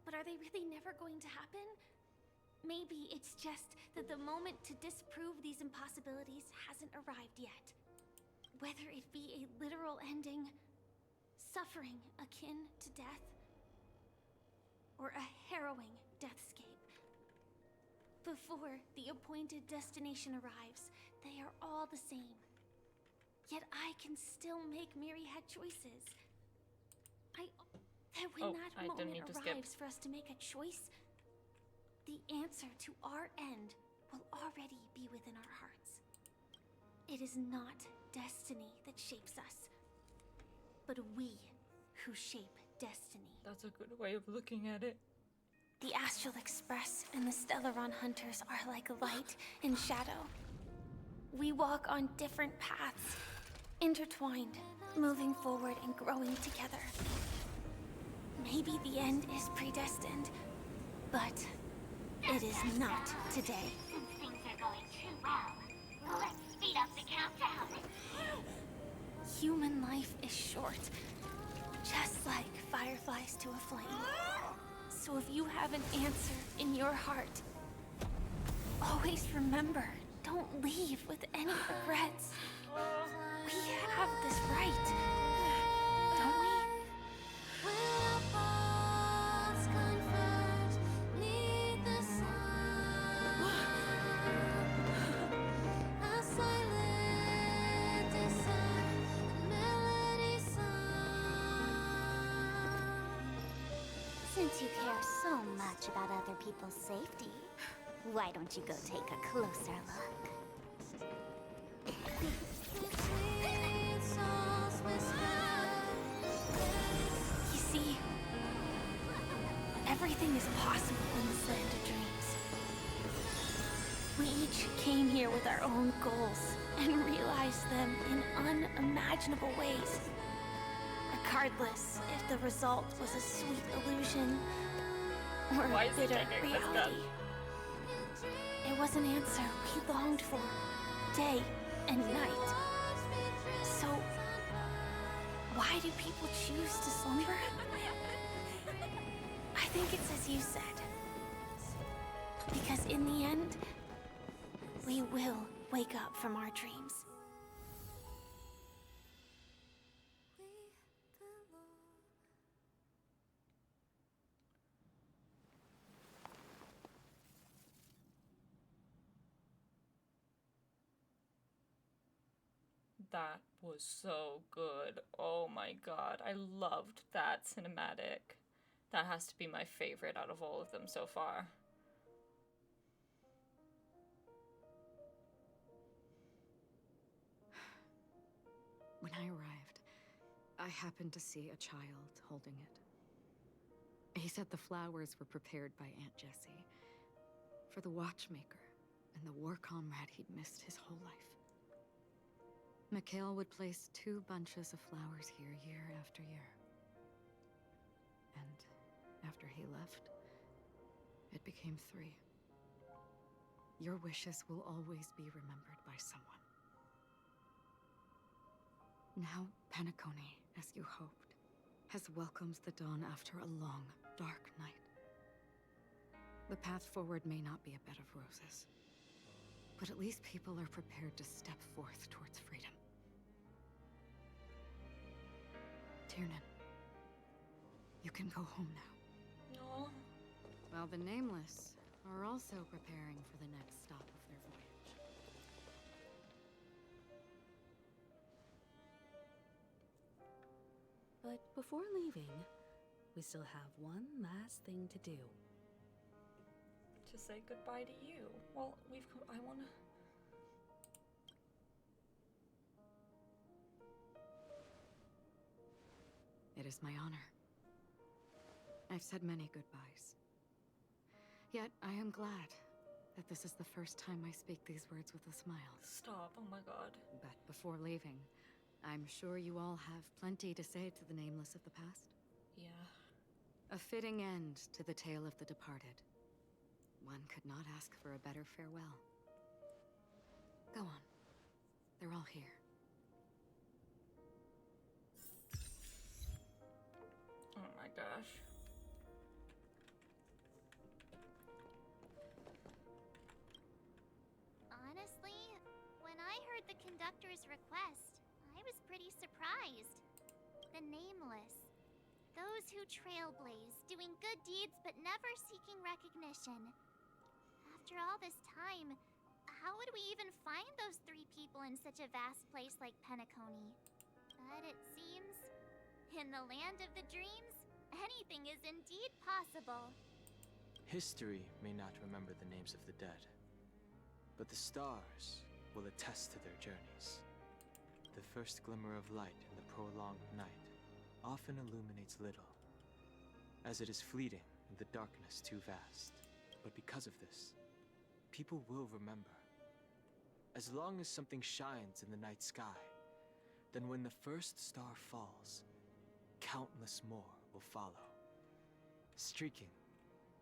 but are they really never going to happen? Maybe it's just that the moment to disprove these impossibilities hasn't arrived yet. Whether it be a literal ending, suffering akin to death, or a harrowing deathscape. Before the appointed destination arrives, they are all the same. Yet I can still make myriad choices. When that moment arrives for us to make a choice, the answer to our end will already be within our hearts. It is not destiny that shapes us. but we who shape destiny. That's a good way of looking at it. The Astral Express and the Stellaron Hunters are like light and shadow. We walk on different paths, intertwined, moving forward and growing together. Maybe the end is predestined, but it is not today. Since things are going too well, let's speed up the countdown. Human life is short, just like fireflies to a flame. So if you have an answer in your heart, always remember, don't leave with any regrets. We have this right, don't we? Since you care so much about other people's safety, why don't you go take a closer look? You see, everything is possible in this land of dreams. We each came here with our own goals and realized them in unimaginable ways. Regardless if the result was a sweet illusion or Why a is he bitter taking this reality. It was an answer we longed for, day and night. So, why do people choose to slumber? I think it's as you said. Because in the end, we will wake up from our dreams. That was so good. Oh my god, I loved that cinematic. That has to be my favorite out of all of them so far. When I arrived, I happened to see a child holding it. He said the flowers were prepared by Aunt Jessie for the watchmaker and the war comrade he'd missed his whole life. Mikhail would place 2 bunches of flowers here year after year. And after he left, it became 3. Your wishes will always be remembered by someone. Now, PENACONY, as you hoped, has welcomed the dawn after a long, dark night. The path forward may not be a bed of roses, but at least people are prepared to step forth towards freedom. Tiernan, you can go home now. No. While the Nameless are also preparing for the next stop of their voyage. But before leaving, we still have one last thing to do. To say goodbye to you. Well, I wanna... It is my honor. I've said many goodbyes. Yet I am glad that this is the first time I speak these words with a smile. Stop, oh my god. But before leaving, I'm sure you all have plenty to say to the Nameless of the past. Yeah. A fitting end to the tale of the departed. One could not ask for a better farewell. Go on. They're all here. Oh my gosh. Honestly, when I heard the conductor's request, I was pretty surprised. The Nameless. Those who trailblaze, doing good deeds but never seeking recognition. After all this time, how would we even find those 3 people in such a vast place like PENACONY? But it seems, in the land of the dreams, anything is indeed possible. History may not remember the names of the dead, but the stars will attest to their journeys. The first glimmer of light in the prolonged night often illuminates little, as it is fleeting and the darkness too vast. But because of this, people will remember. As long as something shines in the night sky, then when the first star falls, countless more will follow, streaking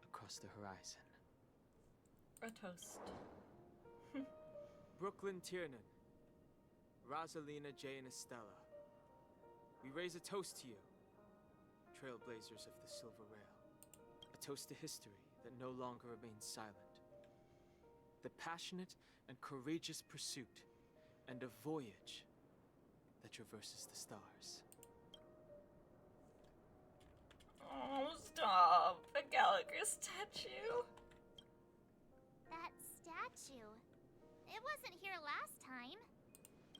across the horizon. A toast. Brooklyn Tiernan, Rosalina, Jay, and Estella, we raise a toast to you, trailblazers of the Silver Rail. A toast to history that no longer remains silent. The passionate and courageous pursuit, and a voyage that traverses the stars. Oh, stop. A Gallagher statue. That statue. It wasn't here last time.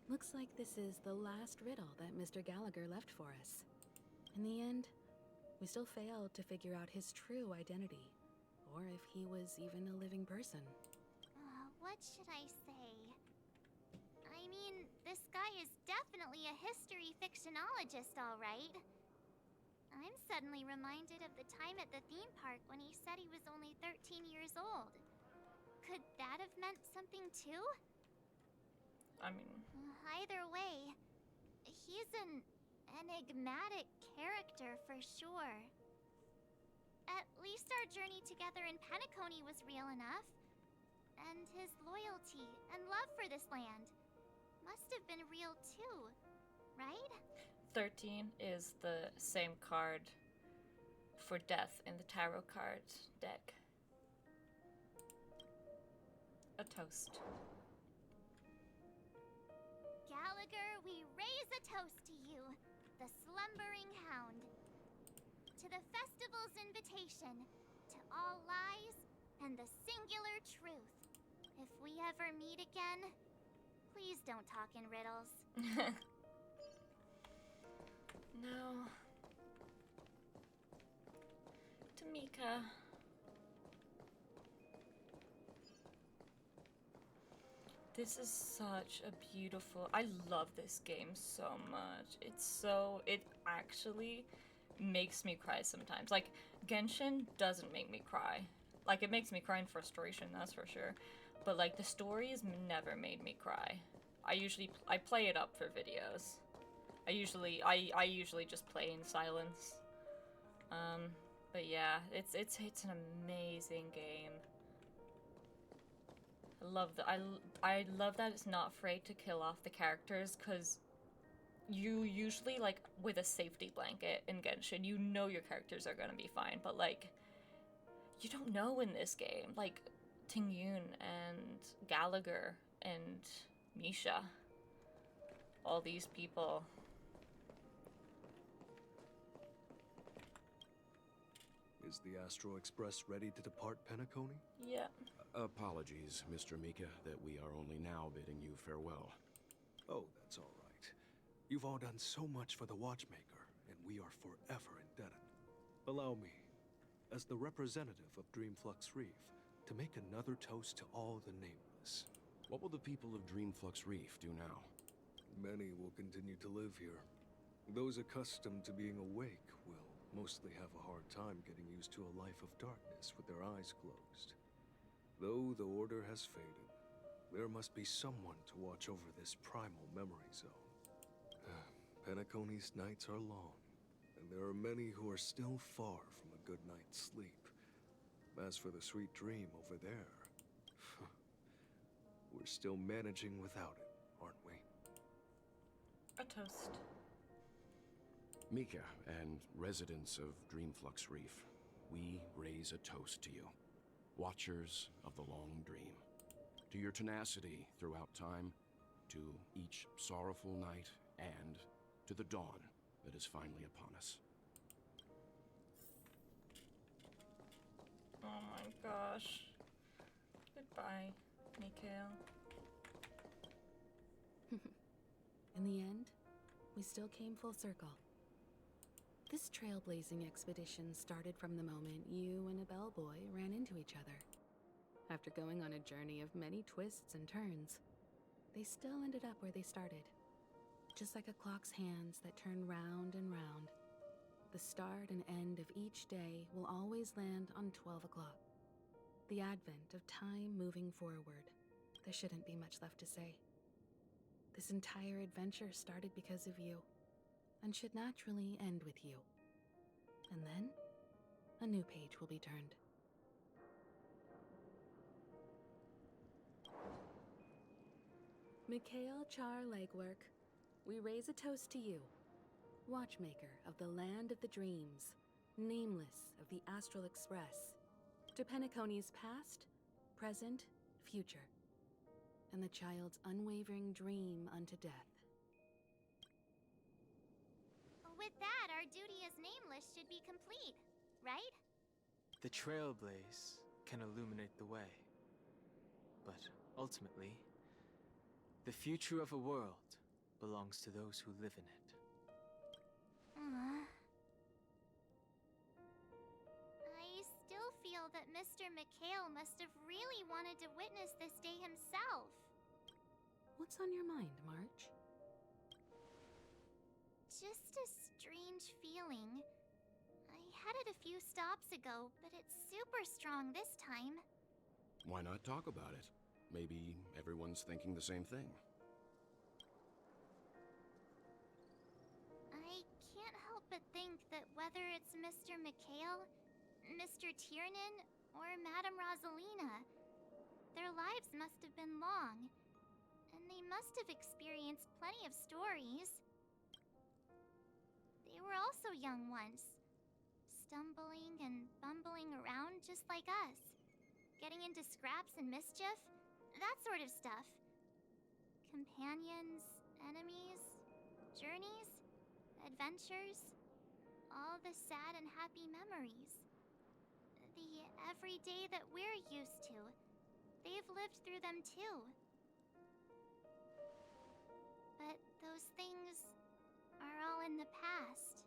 Looks like this is the last riddle that Mr. Gallagher left for us. In the end, we still failed to figure out his true identity, or if he was even a living person. What should I say? I mean, this guy is definitely a history fictionologist, all right. I'm suddenly reminded of the time at the theme park when he said he was only 13 years old. Could that have meant something too? I mean... Either way, he's an enigmatic character for sure. At least our journey together in PENACONY was real enough. And his loyalty and love for this land must have been real too, right? 13 is the same card for death in the tarot card deck. A toast. Gallagher, we raise a toast to you, the slumbering hound. To the festival's invitation, to all lies and the singular truth. If we ever meet again, please don't talk in riddles. No. Tamika. This is such a beautiful... I love this game so much. It actually makes me cry sometimes. Like, Genshin doesn't make me cry. Like, it makes me cry in frustration, that's for sure. But, like, the stories never made me cry. I play it up for videos. I usually just play in silence. But yeah, it's an amazing game. I love that it's not afraid to kill off the characters, because you usually, like, with a safety blanket in Genshin, you know your characters are gonna be fine, but, like, you don't know in this game. Like, Tingyun and Gallagher and Misha. All these people. Is the Astro Express ready to depart Penacony? Yeah. Apologies, Mr. Mika, that we are only now bidding you farewell. Oh, that's all right. You've all done so much for the Watchmaker, and we are forever indebted. Allow me, as the representative of Dreamflux Reef, to make another toast to all the nameless. What will the people of Dreamflux Reef do now? Many will continue to live here. Those accustomed to being awake will mostly have a hard time getting used to a life of darkness with their eyes closed. Though the order has faded, there must be someone to watch over this primal memory zone. Penacony's nights are long, and there are many who are still far from a good night's sleep. As for the sweet dream over there, we're still managing without it, aren't we? A toast. Mika and residents of Dreamflux Reef, we raise a toast to you, watchers of the long dream, to your tenacity throughout time, to each sorrowful night, and to the dawn that is finally upon us. Oh my gosh. Goodbye, Mikhail. In the end, we still came full circle. This trailblazing expedition started from the moment you and a bellboy ran into each other. After going on a journey of many twists and turns, they still ended up where they started. Just like a clock's hands that turn round and round, The start and end of each day will always land on 12 o'clock. The advent of time moving forward. There shouldn't be much left to say. This entire adventure started because of you, and should naturally end with you. And then, a new page will be turned. Mikhail Char Legwork, we raise a toast to you, watchmaker of the land of the dreams, nameless of the Astral Express, to Penacony's past, present, future, and the child's unwavering dream unto death. With that, our duty as nameless should be complete, right? The trailblaze can illuminate the way. But ultimately, the future of a world belongs to those who live in it. I still feel that Mr. Mikhail must have really wanted to witness this day himself. What's on your mind, March? Just a strange feeling. I had it a few stops ago, but it's super strong this time. Why not talk about it? Maybe everyone's thinking the same thing. I can't help but think that whether it's Mr. Mikhail, Mr. Tiernan, or Madame Rosalina, their lives must have been long, and they must have experienced plenty of stories. They were also young once, stumbling and bumbling around just like us, getting into scraps and mischief, that sort of stuff. Companions, enemies, journeys, adventures, all the sad and happy memories. The everyday that we're used to, they've lived through them too. But those things are all in the past.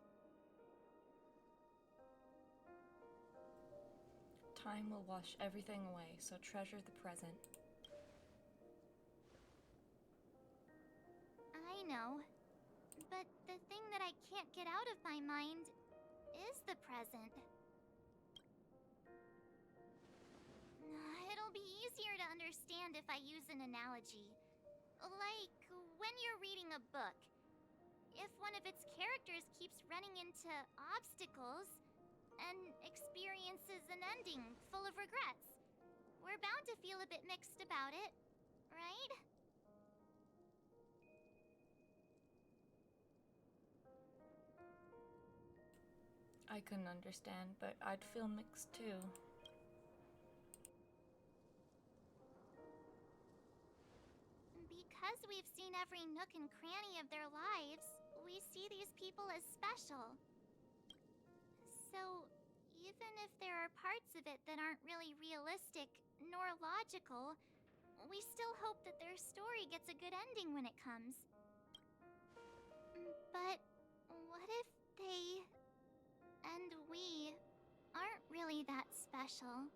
Time will wash everything away, so treasure the present. I know. But the thing that I can't get out of my mind is the present. It'll be easier to understand if I use an analogy. Like when you're reading a book. If one of its characters keeps running into obstacles and experiences an ending full of regrets, we're bound to feel a bit mixed about it, right? I couldn't understand, but I'd feel mixed too. Because we've seen every nook and cranny of their lives, we see these people as special. So, even if there are parts of it that aren't really realistic nor logical, we still hope that their story gets a good ending when it comes. But what if they and we aren't really that special?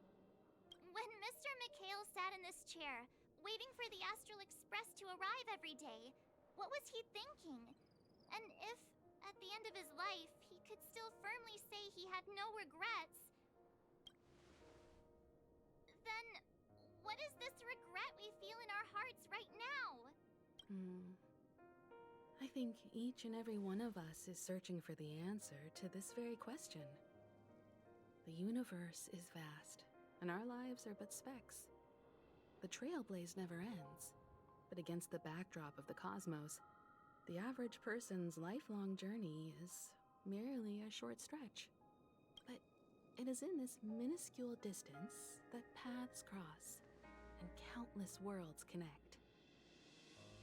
When Mr. Mikhail sat in this chair, waiting for the Astral Express to arrive every day, what was he thinking? And if, at the end of his life, he could still firmly say he had no regrets, then what is this regret we feel in our hearts right now? I think each and every one of us is searching for the answer to this very question. The universe is vast, and our lives are but specks. The trailblaze never ends, but against the backdrop of the cosmos, the average person's lifelong journey is merely a short stretch. But it is in this minuscule distance that paths cross and countless worlds connect.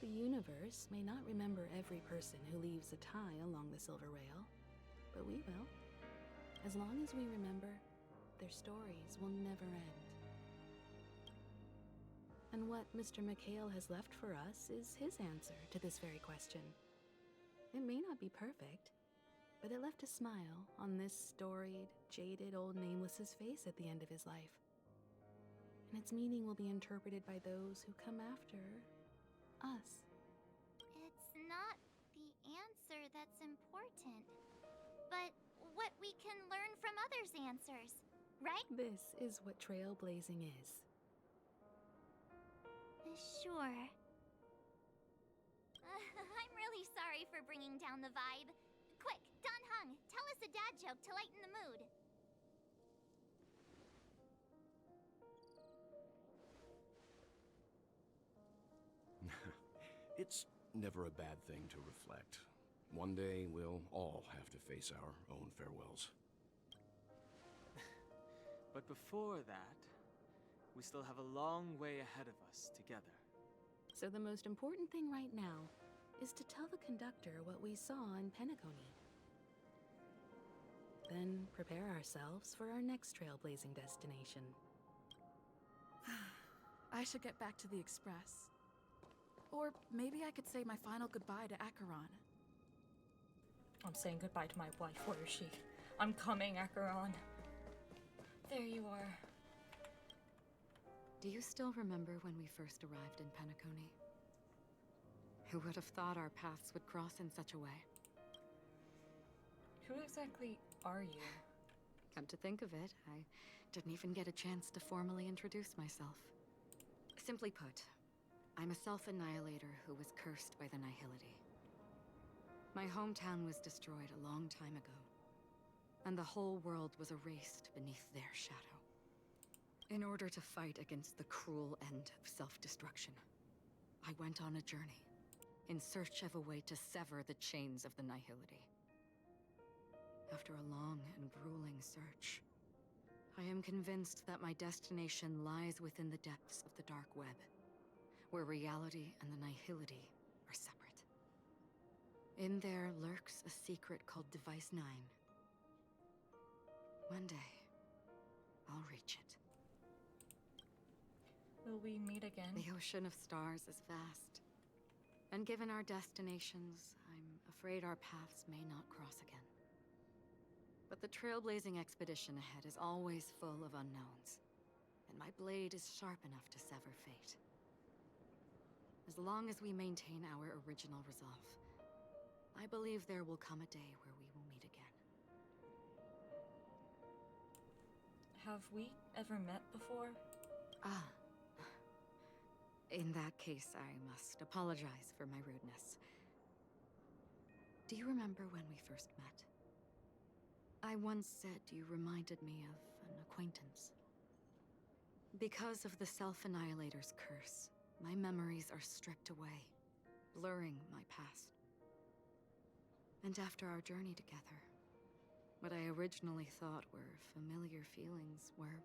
The universe may not remember every person who leaves a tie along the silver rail, but we will. As long as we remember, their stories will never end. And what Mr. Mikhail has left for us is his answer to this very question. It may not be perfect, but it left a smile on this storied, jaded old Nameless's face at the end of his life. And its meaning will be interpreted by those who come after us. It's not the answer that's important, but what we can learn from others' answers, right? This is what trailblazing is. Sure. I'm really sorry for bringing down the vibe. Quick, Don Hung, tell us a dad joke to lighten the mood. It's never a bad thing to reflect. One day, we'll all have to face our own farewells. But before that, we still have a long way ahead of us together. So the most important thing right now is to tell the conductor what we saw in PENACONY. Then prepare ourselves for our next trailblazing destination. I should get back to the Express. Or maybe I could say my final goodbye to Acheron. I'm saying goodbye to my wife. Where is she? I'm coming, Acheron. There you are. Do you still remember when we first arrived in PENACONY? Who would have thought our paths would cross in such a way? Who exactly are you? Come to think of it, I didn't even get a chance to formally introduce myself. Simply put, I'm a self-annihilator who was cursed by the Nihility. My hometown was destroyed a long time ago, and the whole world was erased beneath their shadow. In order to fight against the cruel end of self-destruction, I went on a journey, in search of a way to sever the chains of the Nihility. After a long and grueling search, I am convinced that my destination lies within the depths of the dark web, where reality and the Nihility are separate. In there lurks a secret called Device 9. One day, I'll reach it. Will we meet again? The ocean of stars is vast. And given our destinations, I'm afraid our paths may not cross again. But the trailblazing expedition ahead is always full of unknowns, and my blade is sharp enough to sever fate. As long as we maintain our original resolve, I believe there will come a day where we will meet again. Have we ever met before? Ah. In that case, I must apologize for my rudeness. Do you remember when we first met? I once said you reminded me of an acquaintance. Because of the Self-Annihilator's curse, my memories are stripped away, blurring my past. And after our journey together, what I originally thought were familiar feelings were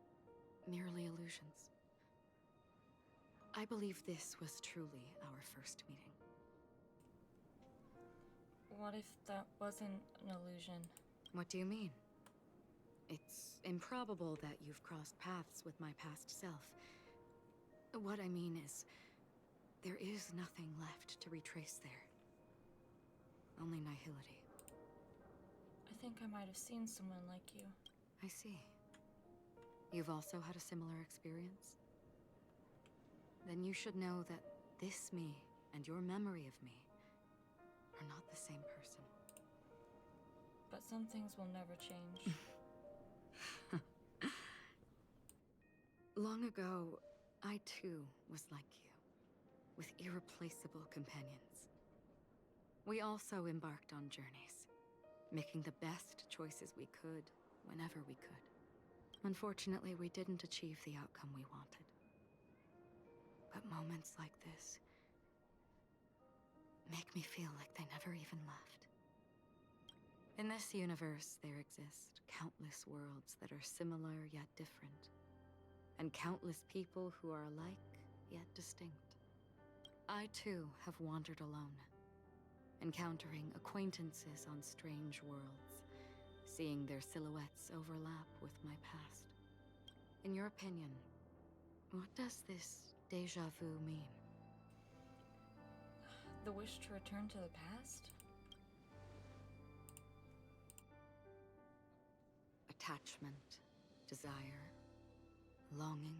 merely illusions. I believe this was truly our first meeting. What if that wasn't an illusion? What do you mean? It's improbable that you've crossed paths with my past self. What I mean is, there is nothing left to retrace there. Only Nihility. I think I might have seen someone like you. I see. You've also had a similar experience? Then you should know that this me and your memory of me are not the same person. But some things will never change. Long ago, I too was like you, with irreplaceable companions. We also embarked on journeys, making the best choices we could, whenever we could. Unfortunately, we didn't achieve the outcome we wanted. But moments like this make me feel like they never even left. In this universe, there exist countless worlds that are similar yet different, and countless people who are alike yet distinct. I too have wandered alone, encountering acquaintances on strange worlds, seeing their silhouettes overlap with my past. In your opinion, what does this déjà vu mean? The wish to return to the past? Attachment, desire, longing.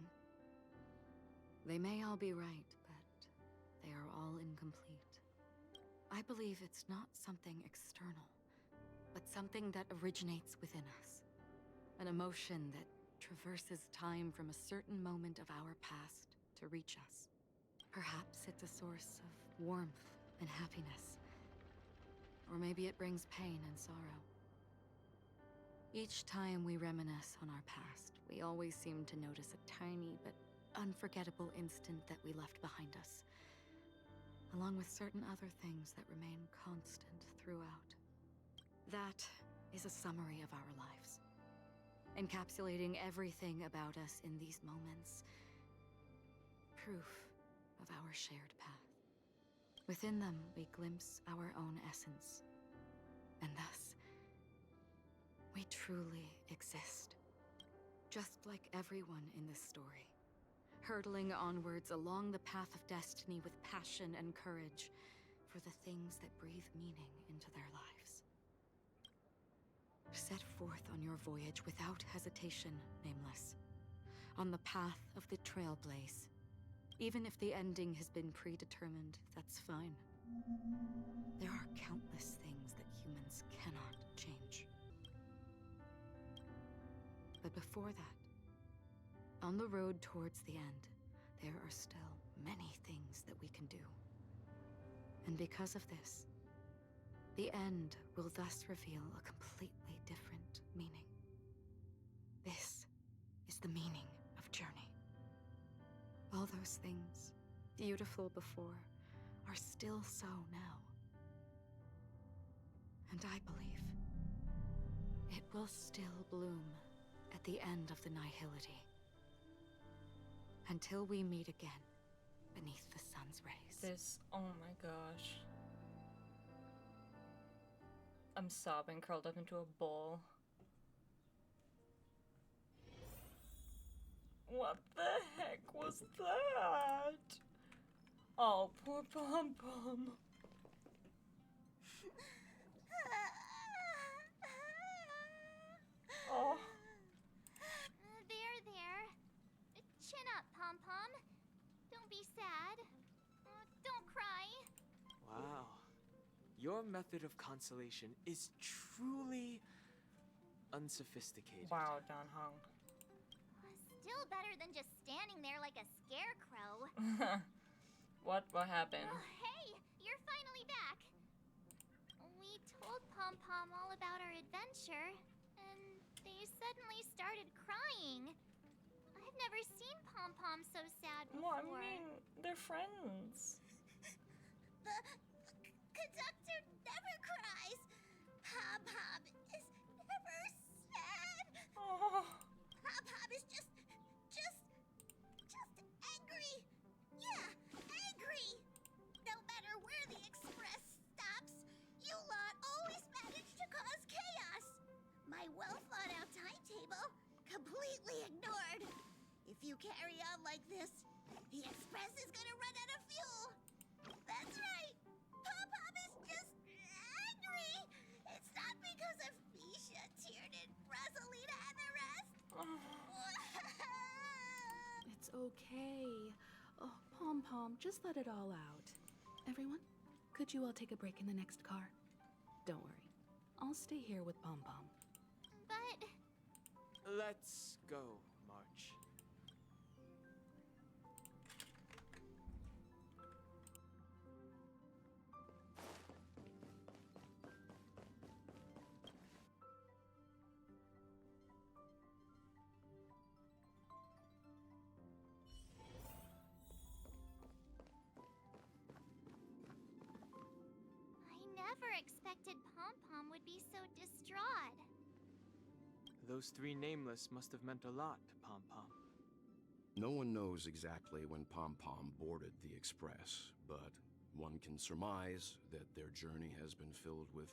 They may all be right, but they are all incomplete. I believe it's not something external, but something that originates within us. An emotion that traverses time from a certain moment of our past to reach us. Perhaps it's a source of warmth and happiness. Or maybe it brings pain and sorrow. Each time we reminisce on our past, we always seem to notice a tiny but unforgettable instant that we left behind us, along with certain other things that remain constant throughout. That is a summary of our lives, encapsulating everything about us in these moments. Proof of our shared path. Within them, we glimpse our own essence, and thus, we truly exist. Just like everyone in this story, hurtling onwards along the path of destiny with passion and courage for the things that breathe meaning into their lives. Set forth on your voyage without hesitation, Nameless, on the path of the trailblaze. Even if the ending has been predetermined, that's fine. There are countless things that humans cannot change. But before that, on the road towards the end, there are still many things that we can do. And because of this, the end will thus reveal a completely different meaning. This is the meaning of journey. All those things, beautiful before, are still so now. And I believe it will still bloom at the end of the nihility. Until we meet again beneath the sun's rays. Oh my gosh. I'm sobbing, curled up into a ball. What the heck was that? Oh, poor Pom Pom. Oh. There. Chin up, Pom Pom. Don't be sad. Don't cry. Wow. Your method of consolation is truly unsophisticated. Wow, Don Hong. Still better than just standing there like a scarecrow. What happened? Oh, hey, you're finally back. We told Pom Pom all about our adventure, and they suddenly started crying. I've never seen Pom Pom so sad before. Well, I mean, they're friends. The conductor never cries. Pom Pom is never sad. Oh. Pom Pom is just angry. Yeah, angry. No matter where the express stops, you lot always manage to cause chaos. My well thought out timetable completely ignored. If you carry on like this, the express is gonna run out of fuel. That's right. Pom Pom is just angry. It's not because of Misha, Tiernan, Rosalina, and the rest. It's okay. Oh, Pom Pom, just let it all out. Everyone, could you all take a break in the next car? Don't worry. I'll stay here with Pom Pom. But... Let's go, March. never expected Pom Pom would be so distraught. Those three nameless must have meant a lot to Pom Pom. No one knows exactly when Pom Pom boarded the Express, but one can surmise that their journey has been filled with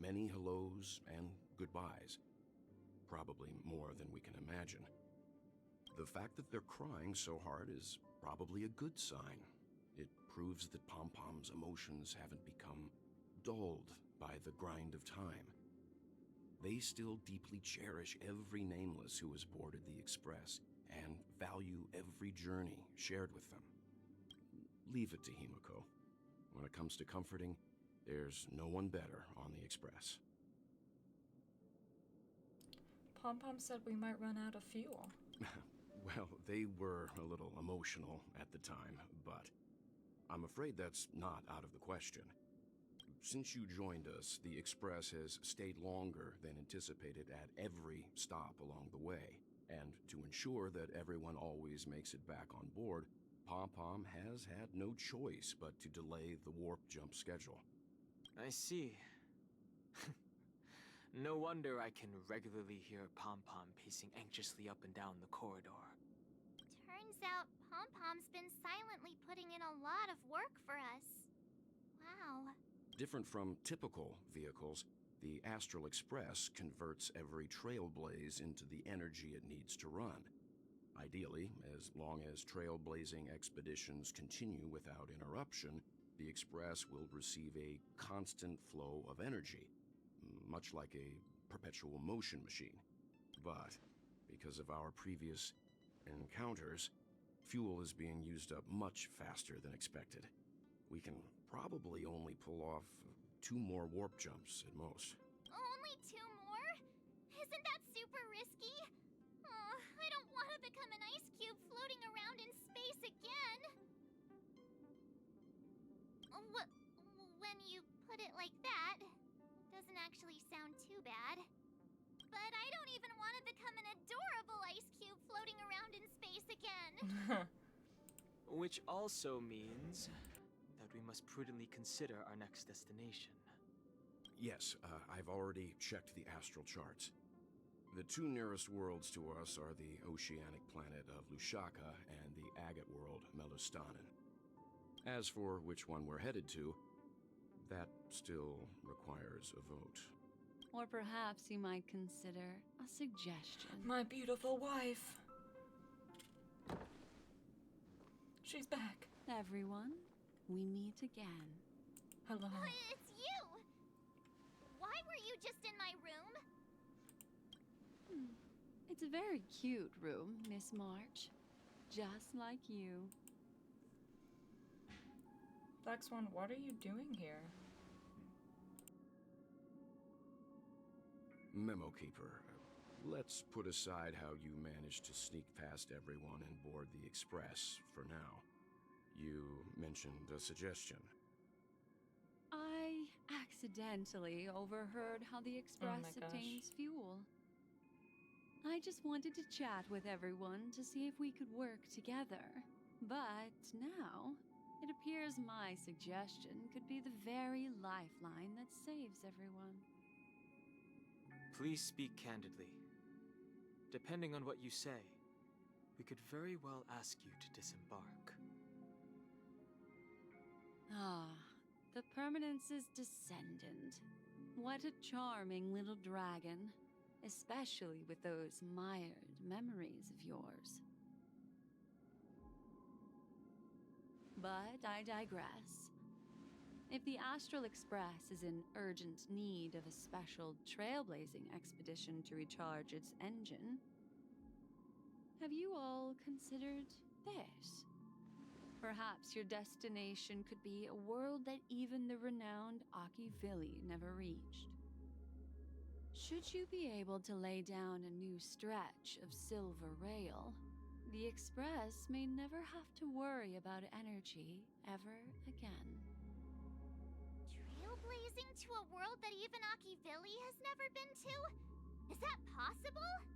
many hellos and goodbyes. Probably more than we can imagine. The fact that they're crying so hard is probably a good sign. It proves that Pom Pom's emotions haven't become dulled by the grind of time. They still deeply cherish every nameless who has boarded the Express and value every journey shared with them. Leave it to Himiko. When it comes to comforting, there's no one better on the Express. Pom-Pom said we might run out of fuel. Well, they were a little emotional at the time, but I'm afraid that's not out of the question. Since you joined us, the Express has stayed longer than anticipated at every stop along the way. And to ensure that everyone always makes it back on board, Pom-Pom has had no choice but to delay the warp jump schedule. I see. No wonder I can regularly hear Pom-Pom pacing anxiously up and down the corridor. Turns out Pom-Pom's been silently putting in a lot of work for us. Wow. Different from typical vehicles, the Astral Express converts every trailblaze into the energy it needs to run. Ideally, as long as trailblazing expeditions continue without interruption, the Express will receive a constant flow of energy, much like a perpetual motion machine. But because of our previous encounters, fuel is being used up much faster than expected. We can probably only pull off 2 more warp jumps at most. Only 2 more? Isn't that super risky? Oh, I don't want to become an ice cube floating around in space again. When you put it like that, doesn't actually sound too bad. But I don't even want to become an adorable ice cube floating around in space again. Which also means that we must prudently consider our next destination. Yes, I've already checked the astral charts. The 2 nearest worlds to us are the oceanic planet of Lushaka and the agate world, Melustanen. As for which one we're headed to, that still requires a vote. Or perhaps you might consider a suggestion. My beautiful wife. She's back. Everyone, we meet again. Hello. It's you! Why were you just in my room? It's a very cute room, Miss March. Just like you. Black Swan, what are you doing here? Memo Keeper, let's put aside how you managed to sneak past everyone and board the Express for now. You mentioned a suggestion. I accidentally overheard how the Express obtains fuel. I just wanted to chat with everyone to see if we could work together. But now, it appears my suggestion could be the very lifeline that saves everyone. Please speak candidly. Depending on what you say, we could very well ask you to disembark. Ah, the Permanence's descendant. What a charming little dragon, especially with those mired memories of yours. But I digress. If the Astral Express is in urgent need of a special trailblazing expedition to recharge its engine, have you all considered this? Perhaps your destination could be a world that even the renowned Akivili never reached. Should you be able to lay down a new stretch of silver rail, the Express may never have to worry about energy ever again. Trailblazing to a world that even Akivili has never been to? Is that possible?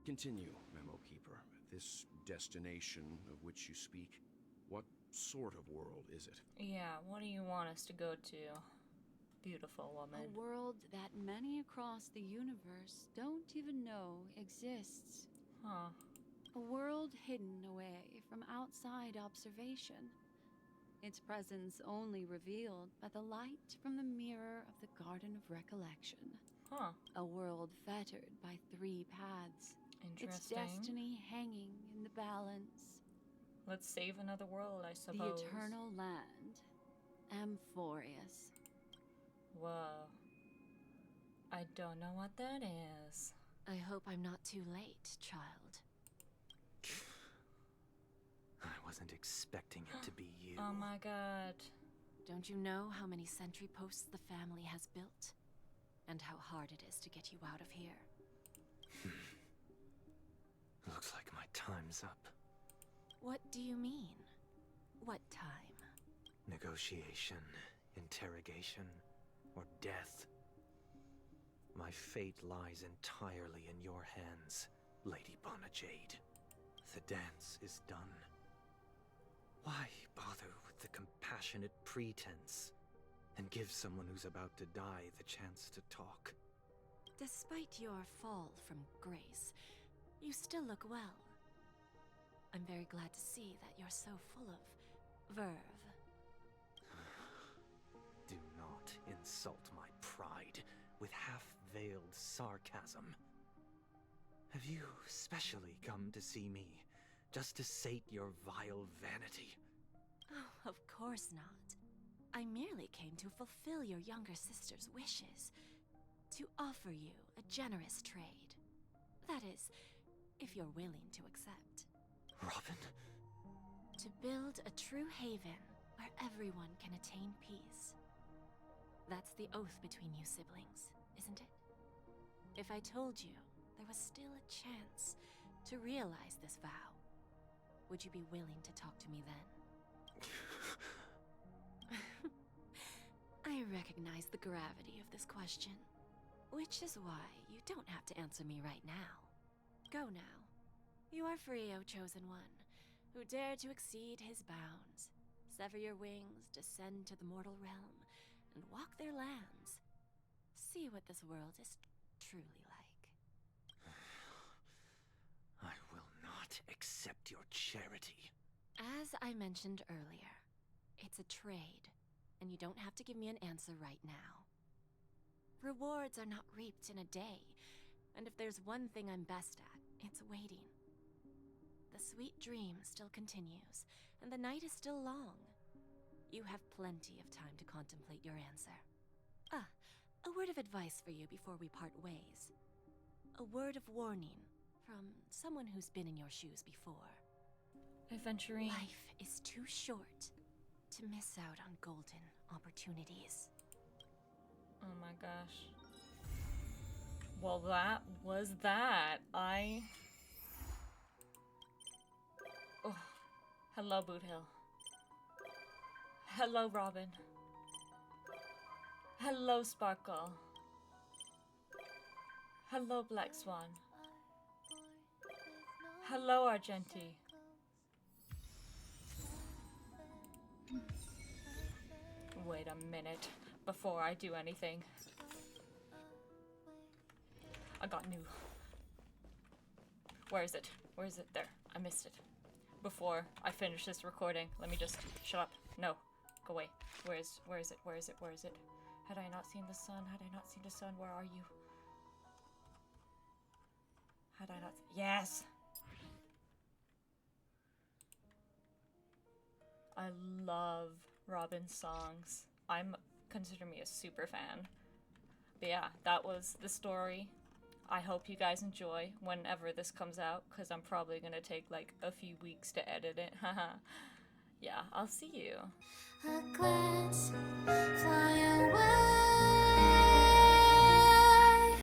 Continue, Memo Keeper. This destination of which you speak, what sort of world is it? Yeah, what do you want us to go to? Beautiful woman. A world that many across the universe don't even know exists. Huh. A world hidden away from outside observation. Its presence only revealed by the light from the mirror of the Garden of Recollection. Huh. A world fettered by 3 paths. Its Interesting. destiny hanging in the balance. Let's save another world, I suppose. The eternal land. Amphorius. Whoa. I don't know what that is. I hope I'm not too late, child. I wasn't expecting it to be you. Oh my god. Don't you know how many sentry posts the family has built? And how hard it is to get you out of here? Looks like my time's up. What do you mean? What time? Negotiation, interrogation, or death. My fate lies entirely in your hands, Lady Bonajade. The dance is done. Why bother with the compassionate pretense and give someone who's about to die the chance to talk? Despite your fall from grace, you still look well. I'm very glad to see that you're so full of verve. Do not insult my pride with half-veiled sarcasm. Have you specially come to see me, just to sate your vile vanity? Oh, of course not. I merely came to fulfill your younger sister's wishes. To offer you a generous trade. That is, if you're willing to accept. Robin? To build a true haven where everyone can attain peace. That's the oath between you siblings, isn't it? If I told you there was still a chance to realize this vow, would you be willing to talk to me then? I recognize the gravity of this question, which is why you don't have to answer me right now. Go now. You are free, O Chosen One, who dare to exceed his bounds, sever your wings, descend to the mortal realm, and walk their lands. See what this world is truly like. I will not accept your charity. As I mentioned earlier, it's a trade, and you don't have to give me an answer right now. Rewards are not reaped in a day, and if there's one thing I'm best at, it's waiting. The sweet dream still continues, and the night is still long. You have plenty of time to contemplate your answer. Ah, a word of advice for you before we part ways. A word of warning from someone who's been in your shoes before. Adventuring. Life is too short to miss out on golden opportunities. Oh my gosh. Well, that was that. Oh. Hello, Boot Hill. Hello, Robin. Hello, Sparkle. Hello, Black Swan. Hello, Argenti. Wait a minute before I do anything. I got new. Where is it? Where is it? There. I missed it. Before I finish this recording, let me just shut up. No. Go away. Where is it? Where is it? Where is it? Had I not seen the sun? Had I not seen the sun? Where are you? Had I not? Yes! I love Robin's songs. Consider me a super fan. But yeah, that was the story. I hope you guys enjoy whenever this comes out, because I'm probably gonna take like a few weeks to edit it. Haha. Yeah, I'll see you. A glance, fly away.